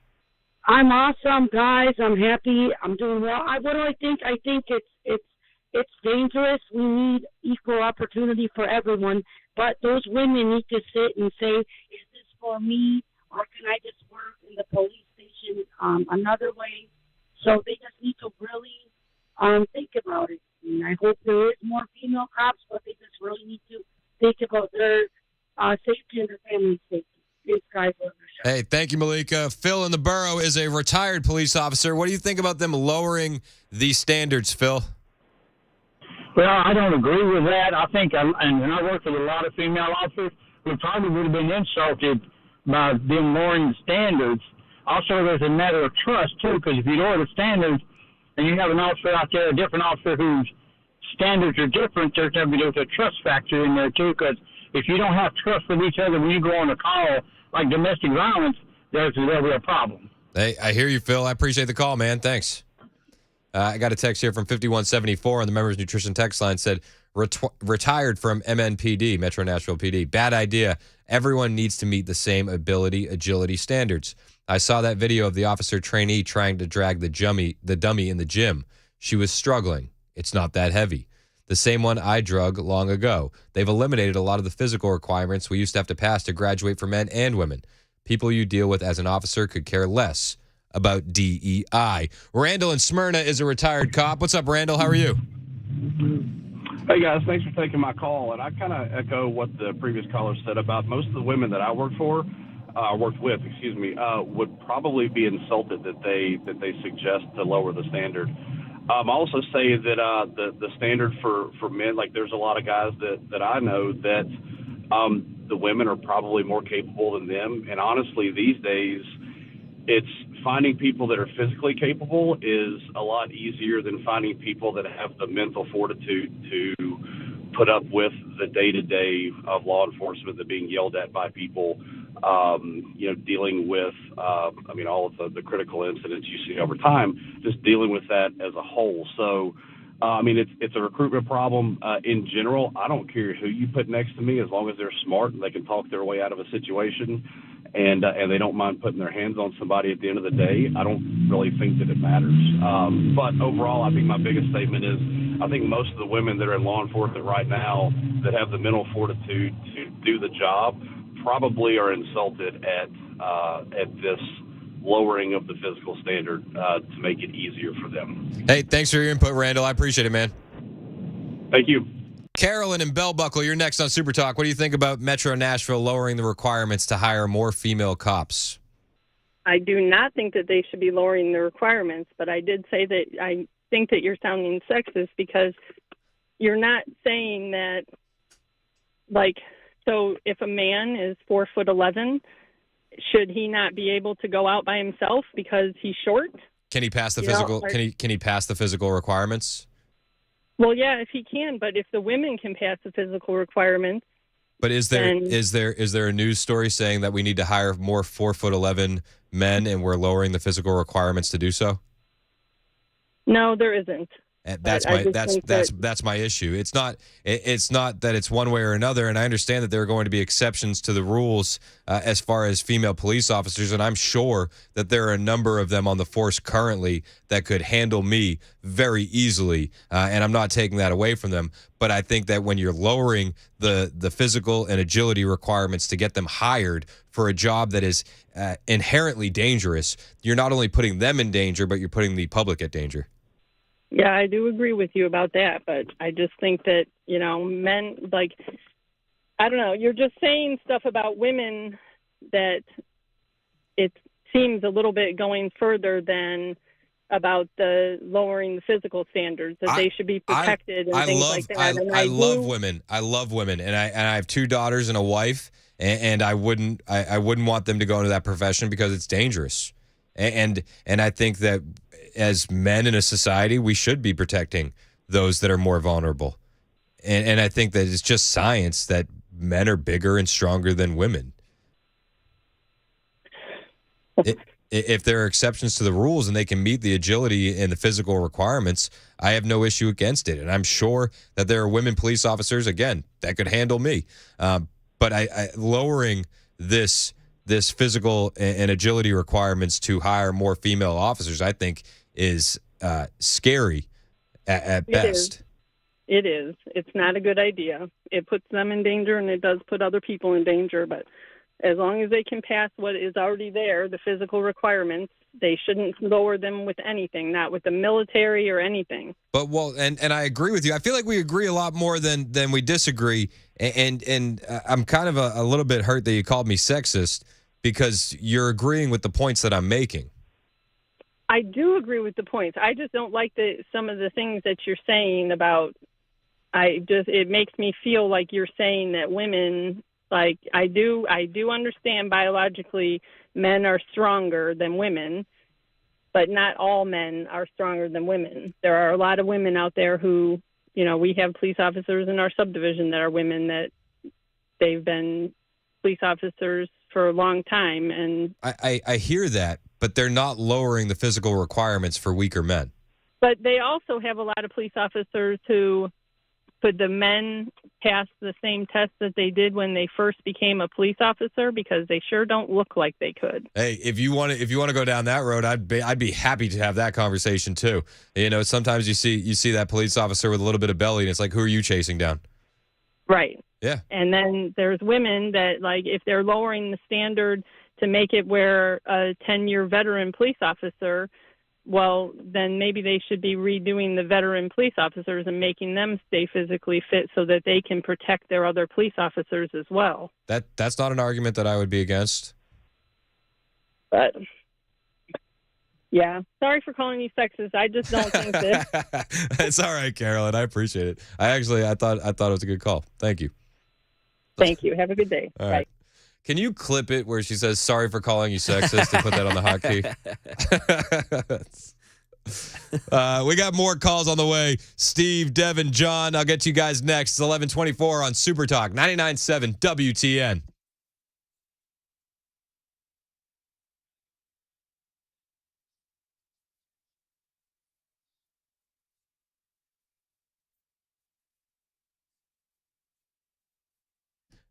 I'm awesome, guys. I'm happy. I'm doing well. What do I think? I think it's dangerous. We need equal opportunity for everyone. But those women need to sit and say, is this for me, or can I just work in the police station another way? So they just need to really think about it. And I hope there is more female cops, but they just really need to think about their safety and their family's safety. Thanks, guys. Hey, thank you, Malika. Phil in the borough is a retired police officer. What do you think about them lowering these standards, Phil? Well, I don't agree with that. I think, and I work with a lot of female officers, we probably would have been insulted by them lowering the standards. Also, there's a matter of trust, too, because if you lower the standards and you have an officer out there, a different officer whose standards are different, there's a trust factor in there, too, because if you don't have trust with each other when you go on a call, like domestic violence, there'll be a problem. Hey, I hear you, Phil. I appreciate the call, man. Thanks. I got a text here from 5174 on the Members Nutrition text line, said, retired from MNPD, Metro Nashville PD. Bad idea. Everyone needs to meet the same agility standards. I saw that video of the officer trainee trying to drag the dummy in the gym. She was struggling. It's not that heavy. The same one I drug long ago. They've eliminated a lot of the physical requirements we used to have to pass to graduate for men and women. People you deal with as an officer could care less about DEI. Randall in Smyrna is a retired cop. What's up, Randall? How are you? Hey, guys. Thanks for taking my call. And I kind of echo what the previous caller said about most of the women that I worked with, would probably be insulted that they suggest to lower the standard. I'll also say that the standard for men, like there's a lot of guys that I know that the women are probably more capable than them. And honestly, these days, it's finding people that are physically capable is a lot easier than finding people that have the mental fortitude to put up with the day-to-day of law enforcement, that being yelled at by people, dealing with, all of the critical incidents you see over time, just dealing with that as a whole. So, it's a recruitment problem in general. I don't care who you put next to me, as long as they're smart and they can talk their way out of a situation, and they don't mind putting their hands on somebody at the end of the day. I don't really think that it matters. But overall, I think my biggest statement is, I think most of the women that are in law enforcement right now that have the mental fortitude to do the job probably are insulted at at this lowering of the physical standard to make it easier for them. Hey, thanks for your input, Randall. I appreciate it, man. Thank you. Carolyn and Bell Buckle, you're next on Super Talk. What do you think about Metro Nashville lowering the requirements to hire more female cops? I do not think that they should be lowering the requirements, but I did say that I think that you're sounding sexist because you're not saying that, like, so if a man is 4'11", should he not be able to go out by himself because he's short? Can he pass the physical? Can he pass the physical requirements? Well, yeah, if he can, but if the women can pass the physical requirements. But is there a news story saying that we need to hire more 4'11" men and we're lowering the physical requirements to do so? No, there isn't. And that's my issue. It's not that it's one way or another, and I understand that there are going to be exceptions to the rules as far as female police officers, and I'm sure that there are a number of them on the force currently that could handle me very easily, and I'm not taking that away from them. But I think that when you're lowering the physical and agility requirements to get them hired for a job that is inherently dangerous, you're not only putting them in danger, but you're putting the public at danger. Yeah, I do agree with you about that, but I just think that, men, like, I don't know, you're just saying stuff about women that it seems a little bit going further than about the lowering the physical standards, that they should be protected and things like that. I love women. I love women, and I have 2 daughters and a wife, and I wouldn't want them to go into that profession because it's dangerous. And I think that as men in a society, we should be protecting those that are more vulnerable. And I think that it's just science that men are bigger and stronger than women. If there are exceptions to the rules and they can meet the agility and the physical requirements, I have no issue against it. And I'm sure that there are women police officers, again, that could handle me. But I lowering this physical and agility requirements to hire more female officers, I think, is scary at best. It is. It's not a good idea. It puts them in danger, and it does put other people in danger. But as long as they can pass what is already there, the physical requirements, they shouldn't lower them with anything, not with the military or anything. But, and I agree with you. I feel like we agree a lot more than we disagree. And I'm kind of a little bit hurt that you called me sexist because you're agreeing with the points that I'm making. I do agree with the points. I just don't like some of the things that you're saying about. It makes me feel like you're saying that women, like, I do understand biologically men are stronger than women, but not all men are stronger than women. There are a lot of women out there who, we have police officers in our subdivision that are women that they've been police officers for a long time. And I hear that, but they're not lowering the physical requirements for weaker men. But they also have a lot of police officers who, could the men pass the same test that they did when they first became a police officer? Because they sure don't look like they could. Hey, if you want to go down that road, I'd be happy to have that conversation too. Sometimes you see that police officer with a little bit of belly, and it's like, who are you chasing down? Right. Yeah. And then there's women that, like, if they're lowering the standard to make it where a 10-year veteran police officer, well, then maybe they should be redoing the veteran police officers and making them stay physically fit so that they can protect their other police officers as well. That's not an argument that I would be against. But, yeah, sorry for calling you sexist. I just don't think that. It's all right, Carolyn. I appreciate it. I thought it was a good call. Thank you. Thank you. Have a good day. All right. Can you clip it where she says, sorry for calling you sexist, and put that on the hotkey? We got more calls on the way. Steve, Devin, John, I'll get to you guys next. It's 11:24 on Super Talk, 99.7 WTN.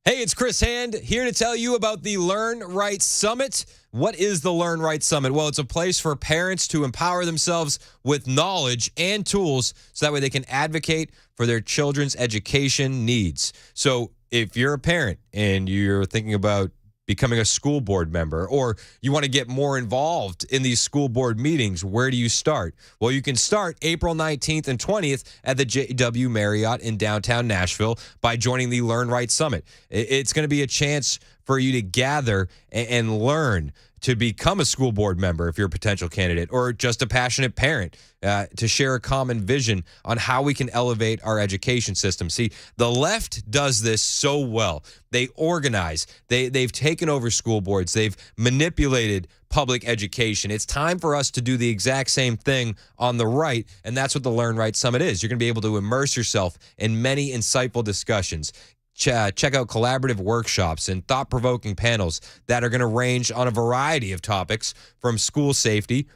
Hey, it's Chris Hand here to tell you about the Learn Right Summit. What is the Learn Right Summit? Well, it's a place for parents to empower themselves with knowledge and tools so that way they can advocate for their children's education needs. So if you're a parent and you're thinking about becoming a school board member, or you want to get more involved in these school board meetings, where do you start? Well, you can start April 19th and 20th at the JW Marriott in downtown Nashville by joining the Learn Right Summit. It's going to be a chance for you to gather and learn to become a school board member if you're a potential candidate, or just a passionate parent, to share a common vision on how we can elevate our education system. See, the left does this so well. They organize. They've taken over school boards. They've manipulated public education. It's time for us to do the exact same thing on the right, and that's what the Learn Right Summit is. You're going to be able to immerse yourself in many insightful discussions. Check out collaborative workshops and thought-provoking panels that are going to range on a variety of topics, from school safety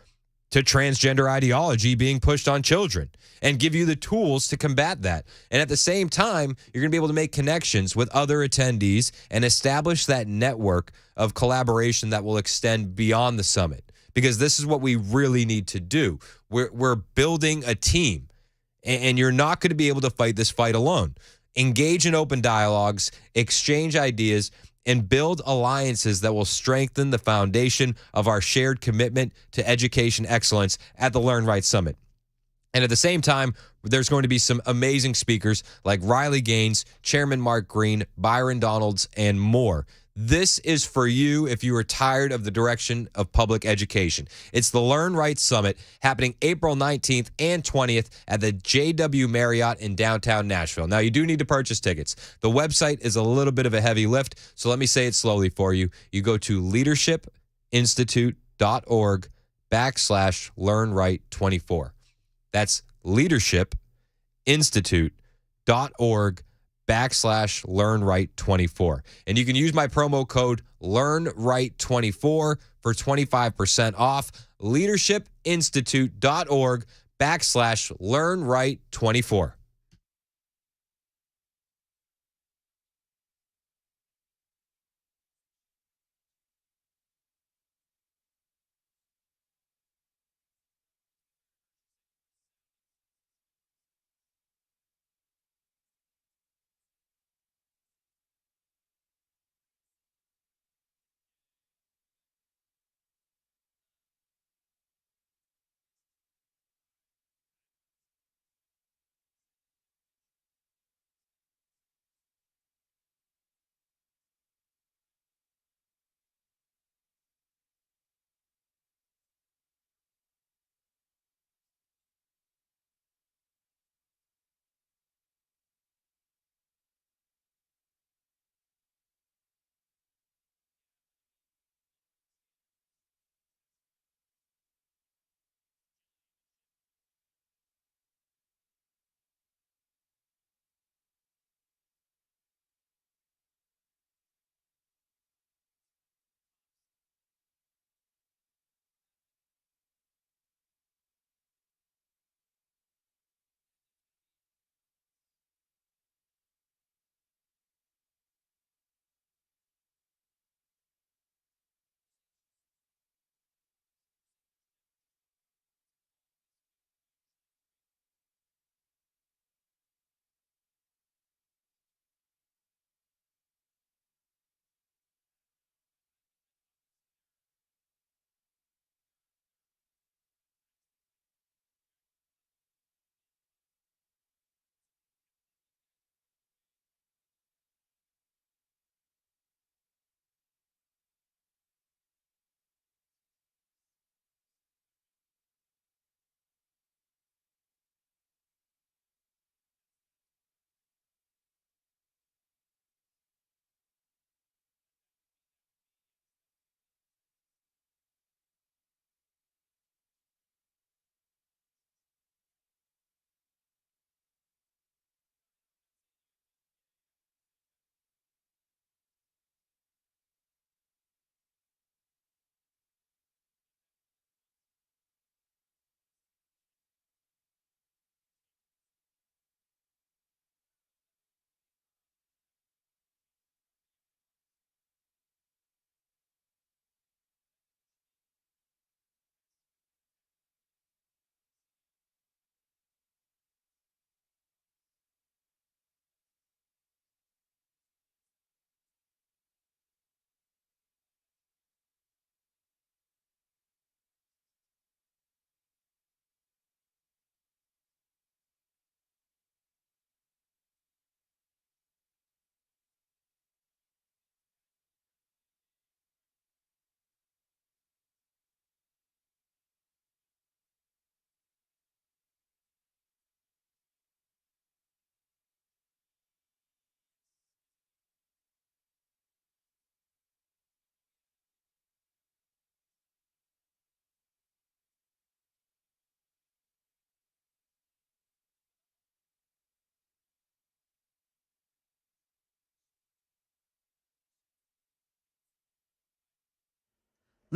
to transgender ideology being pushed on children, and give you the tools to combat that. And at the same time, you're going to be able to make connections with other attendees and establish that network of collaboration that will extend beyond the summit, because this is what we really need to do. We're building a team, and you're not going to be able to fight this fight alone. Engage in open dialogues, exchange ideas, and build alliances that will strengthen the foundation of our shared commitment to education excellence at the Learn Right Summit. And at the same time, there's going to be some amazing speakers like Riley Gaines, Chairman Mark Green, Byron Donalds, and more. This is for you if you are tired of the direction of public education. It's the Learn Right Summit, happening April 19th and 20th at the JW Marriott in downtown Nashville. Now, you do need to purchase tickets. The website is a little bit of a heavy lift, so let me say it slowly for you. You go to leadershipinstitute.org/LearnRight24. That's leadershipinstitute.org/LearnRight24. And you can use my promo code LearnRight24 for 25% off. leadershipinstitute.org/LearnRight24.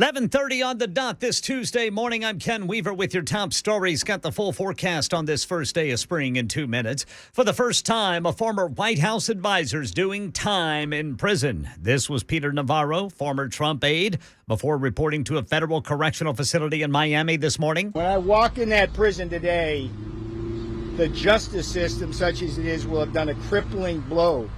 11:30 on the dot this Tuesday morning. I'm Ken Weaver with your top stories. Got the full forecast on this first day of spring in 2 minutes. For the first time, a former White House advisor is doing time in prison. This was Peter Navarro, former Trump aide, before reporting to a federal correctional facility in Miami this morning. When I walk in that prison today, the justice system, such as it is, will have done a crippling blow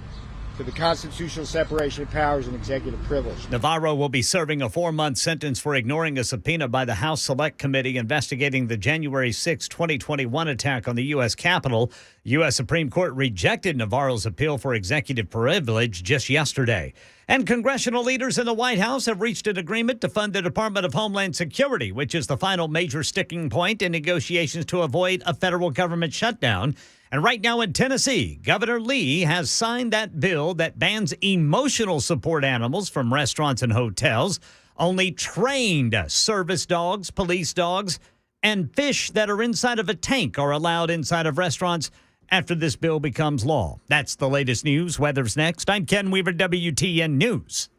to the constitutional separation of powers and executive privilege. Navarro will be serving a 4-month sentence for ignoring a subpoena by the House Select Committee investigating the January 6, 2021 attack on the U.S. Capitol. U.S. Supreme Court rejected Navarro's appeal for executive privilege just yesterday. And congressional leaders in the White House have reached an agreement to fund the Department of Homeland Security, which is the final major sticking point in negotiations to avoid a federal government shutdown. And right now in Tennessee, Governor Lee has signed that bill that bans emotional support animals from restaurants and hotels. Only trained service dogs, police dogs, and fish that are inside of a tank are allowed inside of restaurants after this bill becomes law. That's the latest news. Weather's next. I'm Ken Weaver, WTN News.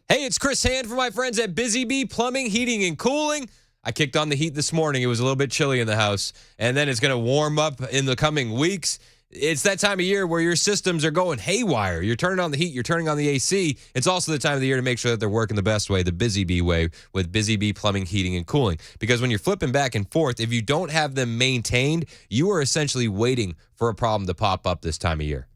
Hey, it's Chris Hand from my friends at Busy Bee Plumbing, Heating, and Cooling. I kicked on the heat this morning. It was a little bit chilly in the house, and then it's going to warm up in the coming weeks. It's that time of year where your systems are going haywire. You're turning on the heat. You're turning on the AC. It's also the time of the year to make sure that they're working the best way, the Busy Bee way, with Busy Bee Plumbing, Heating, and Cooling. Because when you're flipping back and forth, if you don't have them maintained, you are essentially waiting for a problem to pop up this time of year.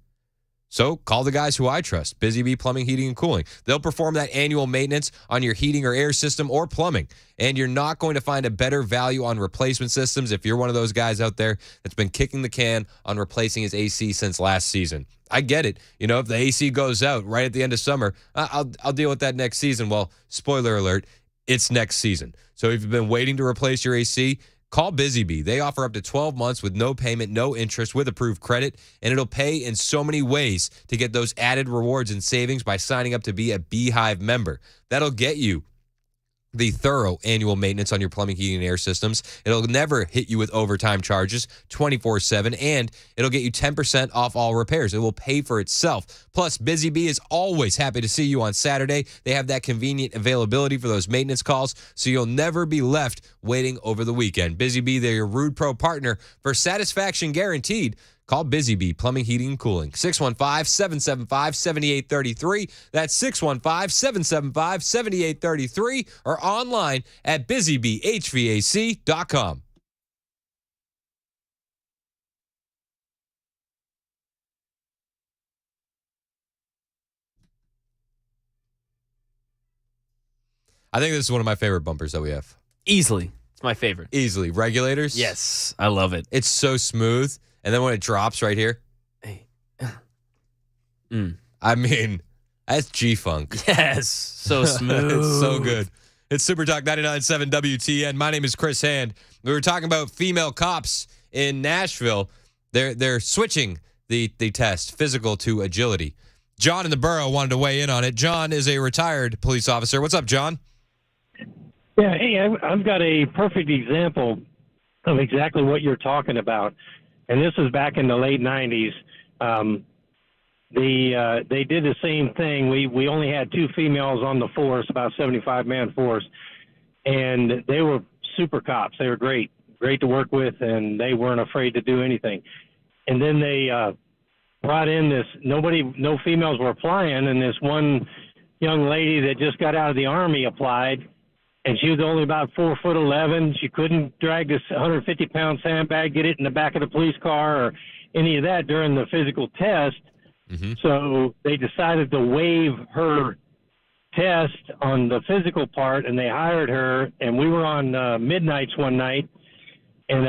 So call the guys who I trust, Busy Bee Plumbing, Heating, and Cooling. They'll perform that annual maintenance on your heating or air system or plumbing. And you're not going to find a better value on replacement systems if you're one of those guys out there that's been kicking the can on replacing his AC since last season. I get it. You know, if the AC goes out right at the end of summer, I'll deal with that next season. Well, spoiler alert, it's next season. So if you've been waiting to replace your AC, call Busy Bee. They offer up to 12 months with no payment, no interest, with approved credit, and it'll pay in so many ways to get those added rewards and savings by signing up to be a Beehive member. That'll get you the thorough annual maintenance on your plumbing, heating, and air systems. It'll never hit you with overtime charges 24/7, and it'll get you 10% off all repairs. It will pay for itself. Plus, Busy Bee is always happy to see you on Saturday. They have that convenient availability for those maintenance calls, so you'll never be left waiting over the weekend. Busy Bee, they're your Rude Pro partner for satisfaction guaranteed. Call Busy Bee Plumbing, Heating, and Cooling. 615-775-7833. That's 615-775-7833 or online at busybeehvac.com. I think this is one of my favorite bumpers that we have. Easily. It's my favorite. Easily. Regulators? Yes. I love it. It's so smooth. And then when it drops right here, I mean, that's G-Funk. Yes, so smooth. It's so good. It's Super Talk 99.7 WTN. My name is Chris Hand. We were talking about female cops in Nashville. They're switching the test, physical to agility. John in the borough wanted to weigh in on it. John is a retired police officer. What's up, John? Yeah, hey, I've got a perfect example of exactly what you're talking about. And this was back in the late 90s. They did the same thing. We only had 2 females on the force, about 75-man force, and they were super cops. They were great to work with, and they weren't afraid to do anything. And then they brought in no females were applying, and this one young lady that just got out of the Army applied, and she was only about 4'11". She couldn't drag this 150-pound sandbag, get it in the back of the police car or any of that during the physical test. Mm-hmm. So they decided to waive her test on the physical part, and they hired her. And we were on midnights one night, and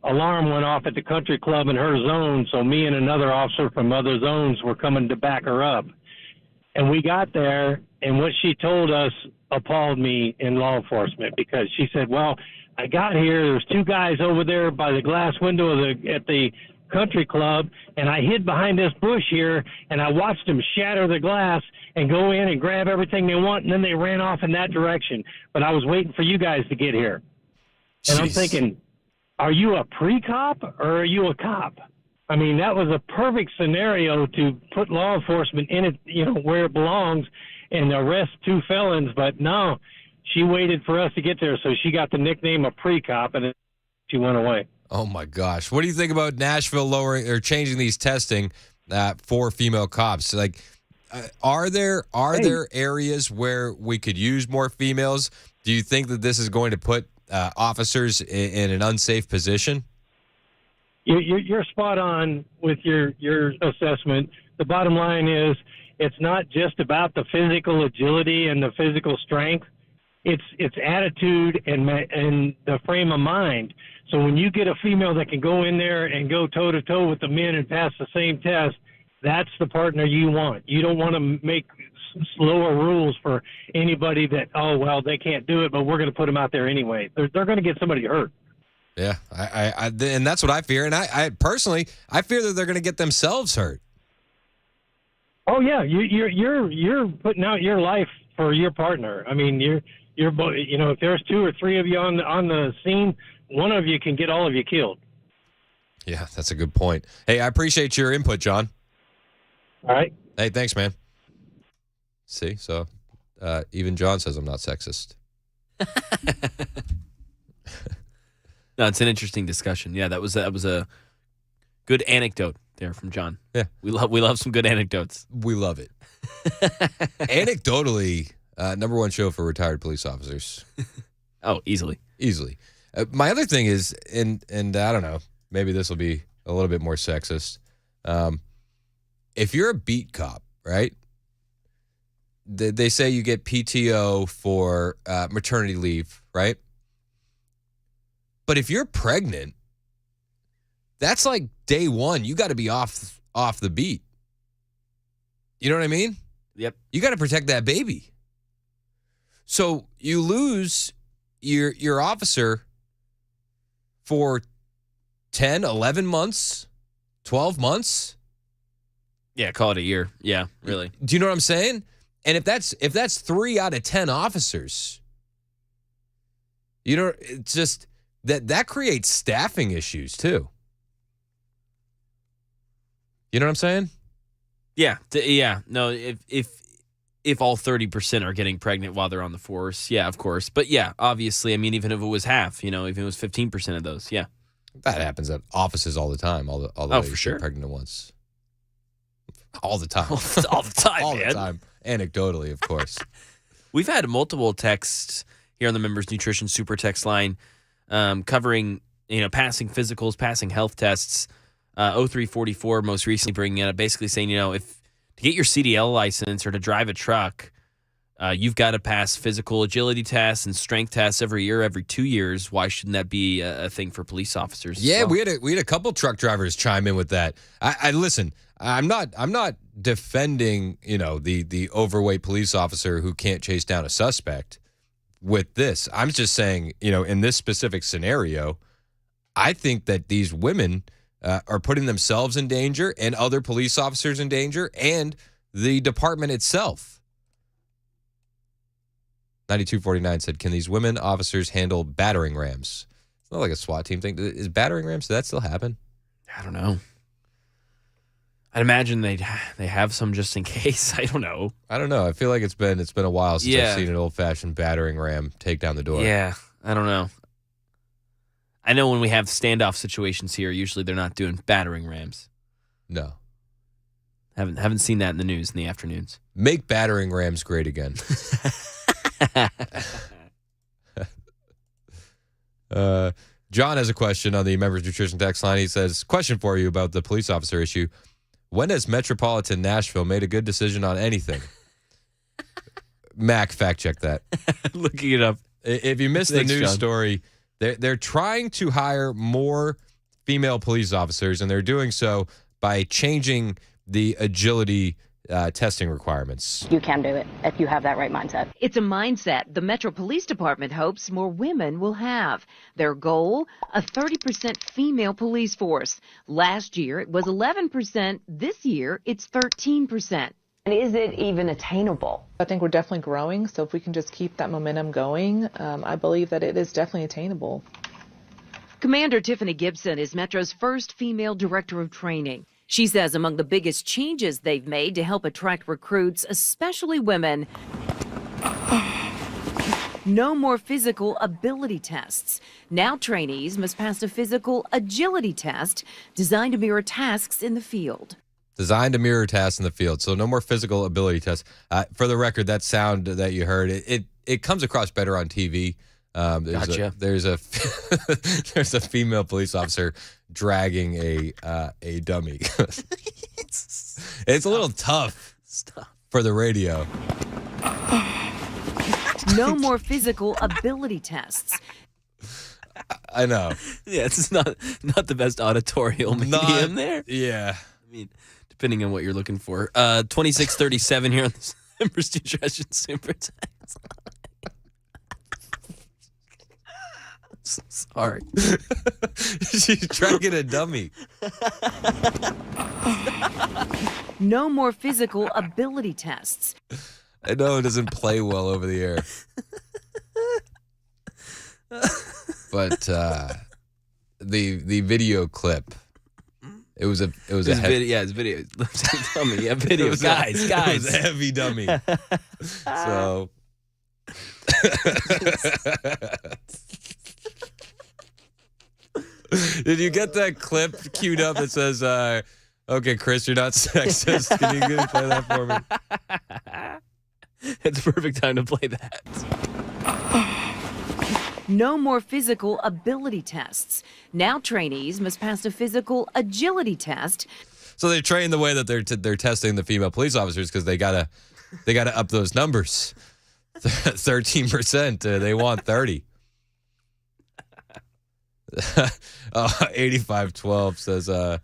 alarm went off at the country club in her zone. So me and another officer from other zones were coming to back her up. And we got there, and what she told us appalled me in law enforcement, because she said, well, I got here, there's 2 guys over there by the glass window at the country club, and I hid behind this bush here, and I watched them shatter the glass and go in and grab everything they want, and then they ran off in that direction. But I was waiting for you guys to get here. And I'm thinking, are you a pre-cop or are you a cop? I mean, that was a perfect scenario to put law enforcement in it, where it belongs, and arrest 2 felons. But no, she waited for us to get there, so she got the nickname of pre-cop, and then she went away. Oh my gosh! What do you think about Nashville lowering or changing these testing for female cops? Like, are there areas where we could use more females? Do you think that this is going to put officers in an unsafe position? You're spot on with your assessment. The bottom line is, it's not just about the physical agility and the physical strength. It's attitude and the frame of mind. So when you get a female that can go in there and go toe-to-toe with the men and pass the same test, that's the partner you want. You don't want to make slower rules for anybody that, they can't do it, but we're going to put them out there anyway. They're going to get somebody hurt. Yeah, and that's what I fear. And I personally, I fear that they're going to get themselves hurt. Oh yeah, you're putting out your life for your partner. I mean, you're if there's 2 or 3 of you on the scene, one of you can get all of you killed. Yeah, that's a good point. Hey, I appreciate your input, John. All right. Hey, thanks, man. See, so even John says I'm not sexist. No, it's an interesting discussion. Yeah, that was a good anecdote there from John. Yeah, we love some good anecdotes. We love it. Anecdotally, number 1 show for retired police officers. Oh, easily. My other thing is, and I don't know, maybe this will be a little bit more sexist. if you're a beat cop, right? They say you get PTO for maternity leave, right? But if you're pregnant, that's like day one. You got to be off the beat. You know what I mean? Yep. You got to protect that baby. So you lose your officer for 10, 11 months, 12 months. Yeah, call it a year. Yeah, really. Do you know what I'm saying? And if that's 3 out of 10 officers, you know, it's just that creates staffing issues too. You know what I'm saying? Yeah. Yeah. No, if all 30% are getting pregnant while they're on the force, yeah, of course. But yeah, obviously, I mean, even if it was half, even if it was 15% of those, yeah. That happens at offices all the time. All the ladies for sure. get pregnant at once. All the time. All the time, all man. the time. Anecdotally, of course. We've had multiple texts here on the Members Nutrition Super Text line covering, passing physicals, passing health tests. 0344 most recently bringing it up, basically saying, if to get your CDL license or to drive a truck, you've got to pass physical agility tests and strength tests every year, every 2 years. Why shouldn't that be a thing for police officers? Yeah, as well? we had a couple truck drivers chime in with that. I listen. I'm not defending the overweight police officer who can't chase down a suspect with this. I'm just saying in this specific scenario, I think that these women are putting themselves in danger and other police officers in danger and the department itself. 9249 said, can these women officers handle battering rams? It's not like a SWAT team thing. Is battering rams, does that still happen? I don't know. I'd imagine they have some just in case. I don't know. I feel like it's been a while since I've seen an old-fashioned battering ram take down the door. Yeah, I don't know. I know when we have standoff situations here, usually they're not doing battering rams. No. Haven't seen that in the news in the afternoons. Make battering rams great again. John has a question on the Members Nutrition text line. He says, question for you about the police officer issue. When has Metropolitan Nashville made a good decision on anything? Mac, fact check that. Looking it up. If you missed the news story, they're trying to hire more female police officers, and they're doing so by changing the agility testing requirements. You can do it if you have that right mindset. It's a mindset the Metro Police Department hopes more women will have. Their goal, a 30% female police force. Last year, it was 11%. This year, it's 13%. And is it even attainable? I think we're definitely growing, so if we can just keep that momentum going, I believe that it is definitely attainable. Commander Tiffany Gibson is Metro's first female director of training. She says among the biggest changes they've made to help attract recruits, especially women, no more physical ability tests. Now trainees must pass a physical agility test designed to mirror tasks in the field. Designed to mirror tasks in the field. So no more physical ability tests. For the record, that sound that you heard, it comes across better on TV. Gotcha. There's a female police officer dragging a dummy. It's a little tough for the radio. No more physical ability tests. I know. Yeah, it's not the best auditorial medium there. Yeah. I mean, depending on what you're looking for. 2637 here on the Members Nutrition Super Text. Sorry. She's dragging a dummy. No more physical ability tests. I know it doesn't play well over the air. But the video clip, it was a video. Dummy. Yeah, video. Guys. It was a heavy dummy. So did you get that clip queued up that says, okay, Chris, you're not sexist. Can you play that for me? It's the perfect time to play that. No more physical ability tests. Now trainees must pass a physical agility test. So they train the way that they're testing the female police officers because they gotta up those numbers. 13%. They want 30. 8512 says, "Are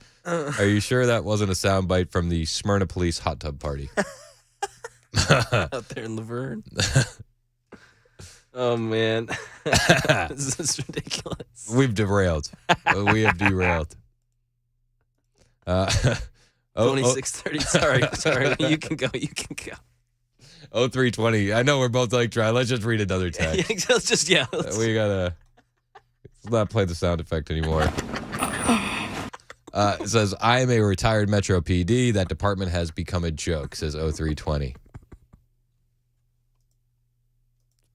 you sure that wasn't a soundbite from the Smyrna Police hot tub party?" Out there in Laverne. Oh man, this is ridiculous. We've derailed. We have derailed. 2630. Sorry. You can go. 0320. I know we're both like trying. Let's just read another text. Let's just Let's not play the sound effect anymore. It says, "I am a retired Metro PD. That department has become a joke," says 0320.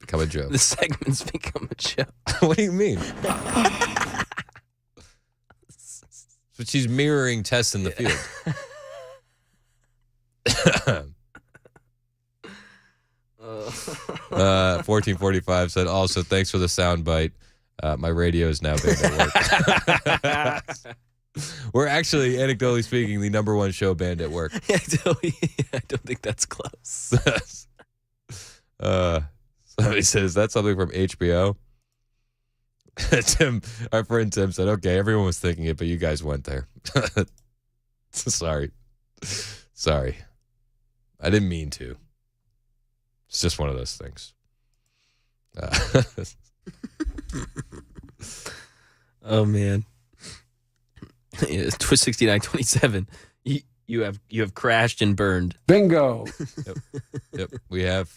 Become a joke. The segment's become a joke. What do you mean? But she's mirroring tests in the field. 1445 said, "Also, thanks for the sound bite. My radio is now banned at work." We're actually, anecdotally speaking, the number one show banned at work. I don't think that's close. Somebody says, "That's something from HBO." Tim, our friend Tim said, "Okay, everyone was thinking it, but you guys went there." Sorry. I didn't mean to. It's just one of those things. Oh man. Twist 6927. You have crashed and burned. Bingo. Yep. We have.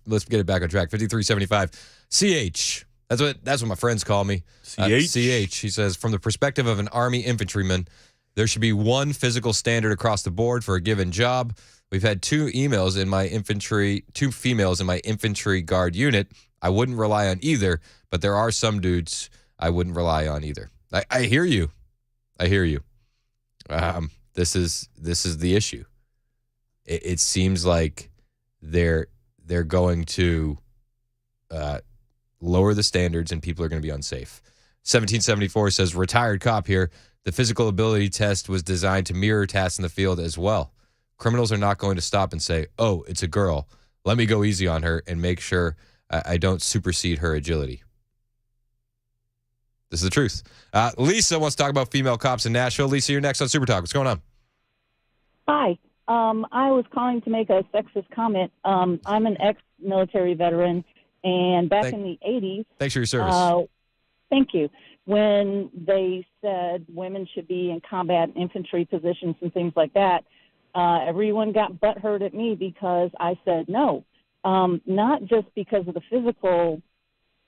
Let's get it back on track. 5375. CH. That's what my friends call me. CH. He says, "From the perspective of an Army infantryman, there should be one physical standard across the board for a given job. We've had two females in my infantry guard unit. I wouldn't rely on either, but there are some dudes I wouldn't rely on either." I hear you. This is the issue. It seems like they're going to lower the standards and people are going to be unsafe. 1774 says, "Retired cop here. The physical ability test was designed to mirror tasks in the field as well. Criminals are not going to stop and say, 'Oh, it's a girl. Let me go easy on her and make sure I don't supersede her agility.'" This is the truth. Lisa wants to talk about female cops in Nashville. Lisa, you're next on Super Talk. What's going on? Hi. I was calling to make a sexist comment. I'm an ex-military veteran, and back in the 80s... Thanks for your service. Thank you. When they said women should be in combat infantry positions and things like that, everyone got butthurt at me because I said no. Not just because of the physical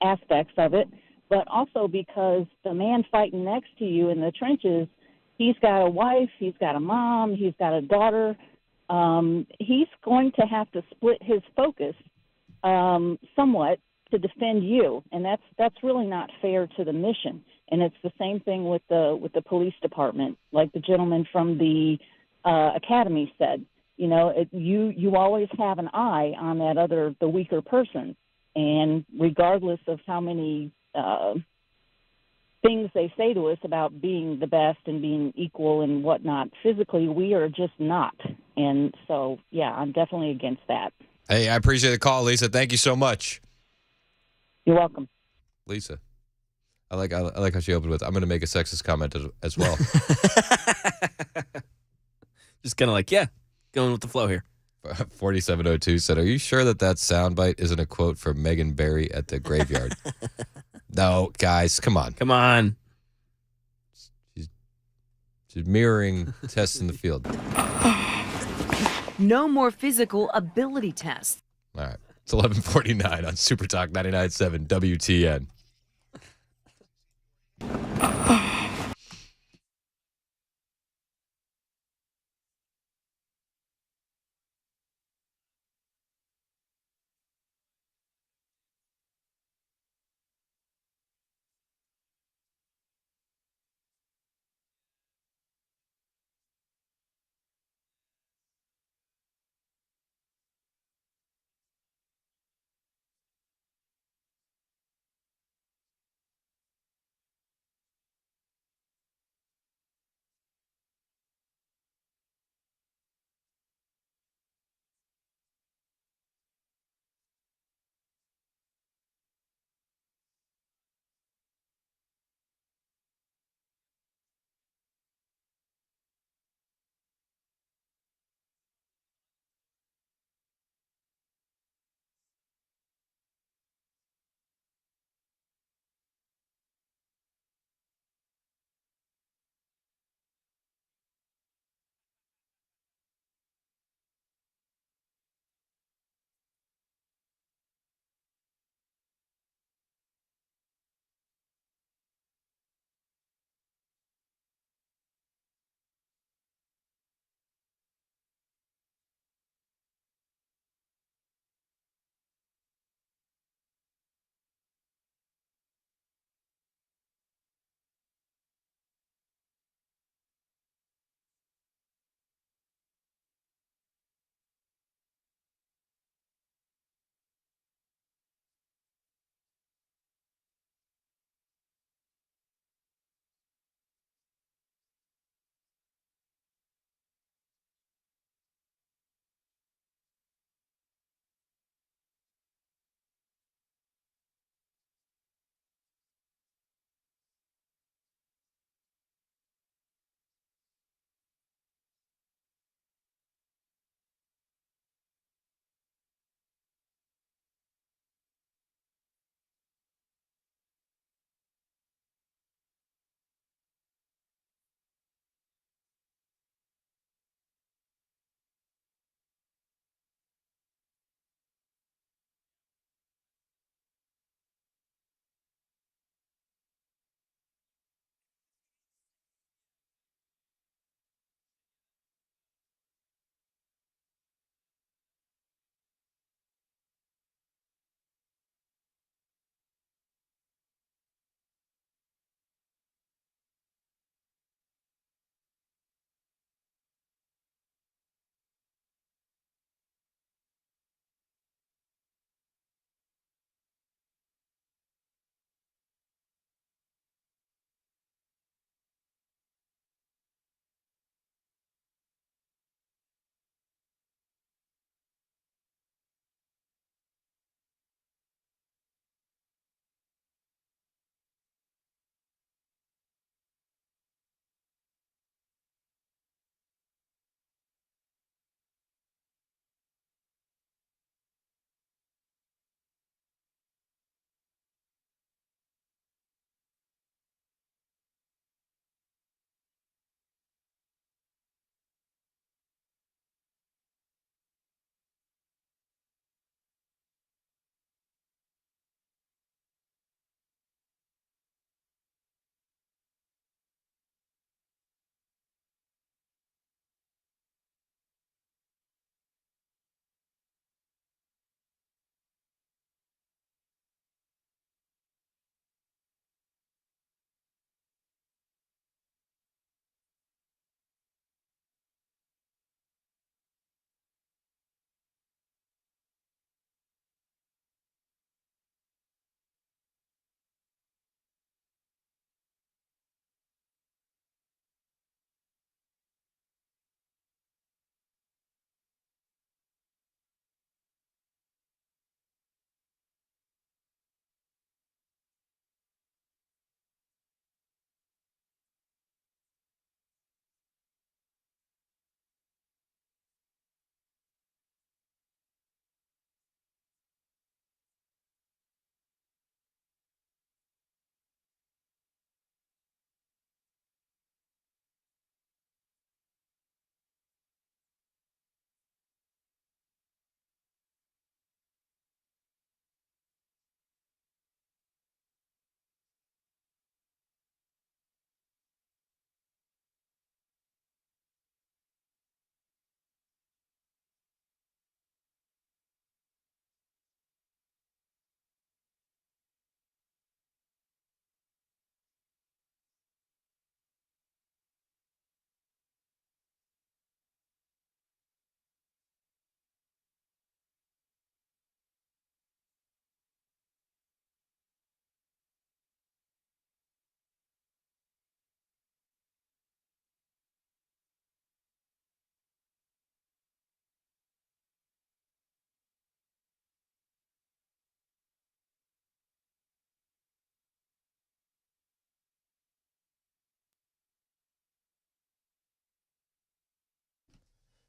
aspects of it, but also because the man fighting next to you in the trenches, he's got a wife, he's got a mom, he's got a daughter. He's going to have to split his focus somewhat to defend you, and that's really not fair to the mission. And it's the same thing with the police department, like the gentleman from the academy said. You know, you always have an eye on the weaker person, and regardless of how many things they say to us about being the best and being equal and whatnot, physically we are just not. And so, yeah, I'm definitely against that. Hey, I appreciate the call, Lisa. Thank you so much. You're welcome. Lisa. I like how she opened with, "I'm going to make a sexist comment as well." Just kind of like, yeah, going with the flow here. 4702 said, "Are you sure that soundbite isn't a quote from Megan Barry at the graveyard?" No, guys, come on. Come on. She's mirroring tests in the field. No more physical ability tests. All right. It's 11:49 on Super Talk 99.7 WTN.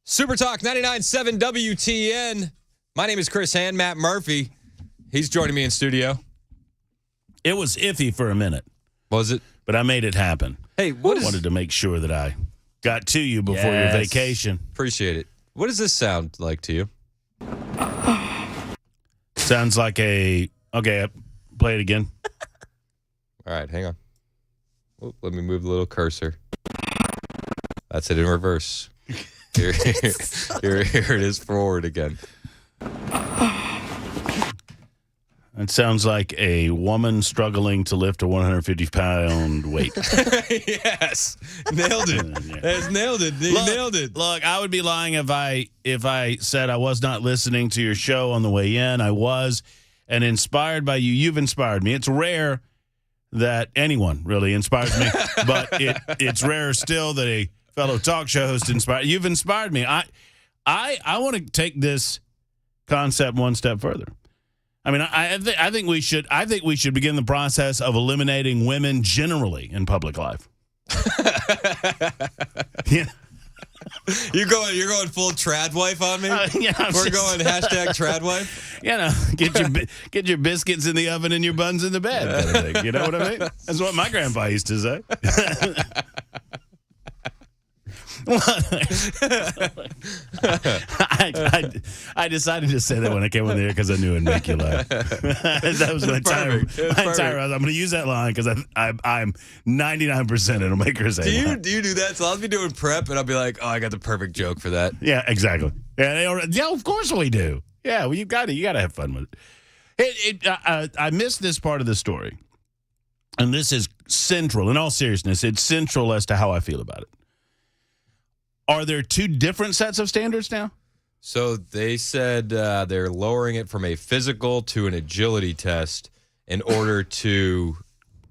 Super Talk 99.7 WTN. My name is Chris Hand. Matt Murphy. He's joining me in studio. It was iffy for a minute. Was it? But I made it happen. Hey, what wanted to make sure that I got to you before your vacation. Appreciate it. What does this sound like to you? Sounds like a... Okay, play it again. All right, hang on. Oh, let me move the little cursor. That's it in reverse. Here it is forward again. It sounds like a woman struggling to lift a 150-pound weight. Yes. Nailed it. That's nailed it. Nailed it. Look, I would be lying if I said I was not listening to your show on the way in. I was, and inspired by you. You've inspired me. It's rare that anyone really inspires me, but it's rare still that a fellow talk show host inspired. You've inspired me. I want to take this concept one step further. I mean, I think we should begin the process of eliminating women generally in public life. Yeah. You're going full trad wife on me? We're going hashtag trad wife? You know, get your biscuits in the oven and your buns in the bed kind of thing. You know what I mean? That's what my grandpa used to say. I decided to say that when I came in there because I knew it'd make you laugh. That was my entire. I'm going to use that line because I'm 99% it'll make her say. Do you do that? So I'll be doing prep and I'll be like, oh, I got the perfect joke for that. Yeah, exactly. Yeah, of course we do. Yeah, well, you got to have fun with it. I missed this part of the story, and this is central. In all seriousness, it's central as to how I feel about it. Are there two different sets of standards now? So they said they're lowering it from a physical to an agility test in order to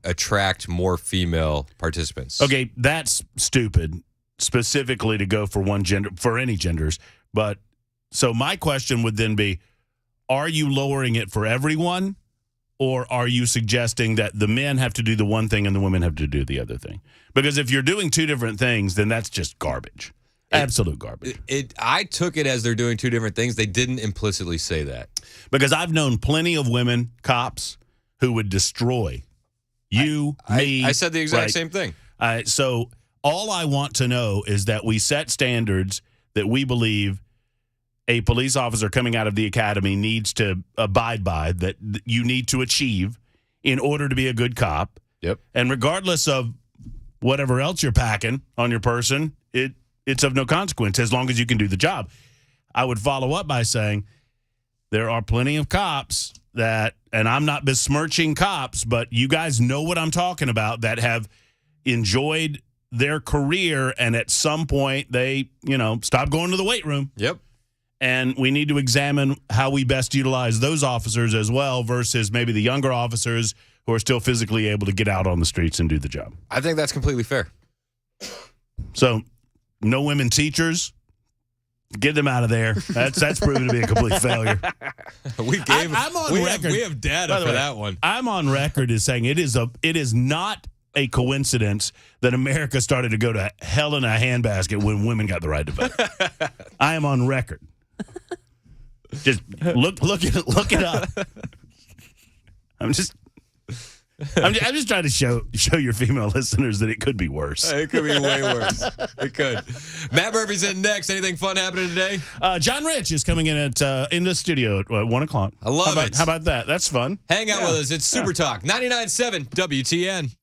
attract more female participants. Okay, that's stupid, specifically to go for one gender, for any genders. But so my question would then be, are you lowering it for everyone, or are you suggesting that the men have to do the one thing and the women have to do the other thing? Because if you're doing two different things, then that's just garbage. Absolute garbage. I took it as they're doing two different things. They didn't implicitly say that. Because I've known plenty of women cops who would destroy you, me. I said the exact same thing. So all I want to know is that we set standards that we believe a police officer coming out of the academy needs to abide by, that you need to achieve in order to be a good cop. Yep. And regardless of whatever else you're packing on your person, it's of no consequence as long as you can do the job. I would follow up by saying there are plenty of cops that, and I'm not besmirching cops, but you guys know what I'm talking about, that have enjoyed their career and at some point they, stop going to the weight room. Yep. And we need to examine how we best utilize those officers as well versus maybe the younger officers who are still physically able to get out on the streets and do the job. I think that's completely fair. So, no women teachers, get them out of there. That's proven to be a complete failure. I'm on record. We have data for that one. I'm on record as saying it is not a coincidence that America started to go to hell in a handbasket when women got the right to vote. I am on record. Just look it up. I'm just trying to show your female listeners that it could be worse. It could be way worse. It could. Matt Murphy's in next. Anything fun happening today? John Rich is coming in in the studio at 1 o'clock. I love it. How about that? That's fun. Hang out with us. It's Super Talk 99.7 WTN.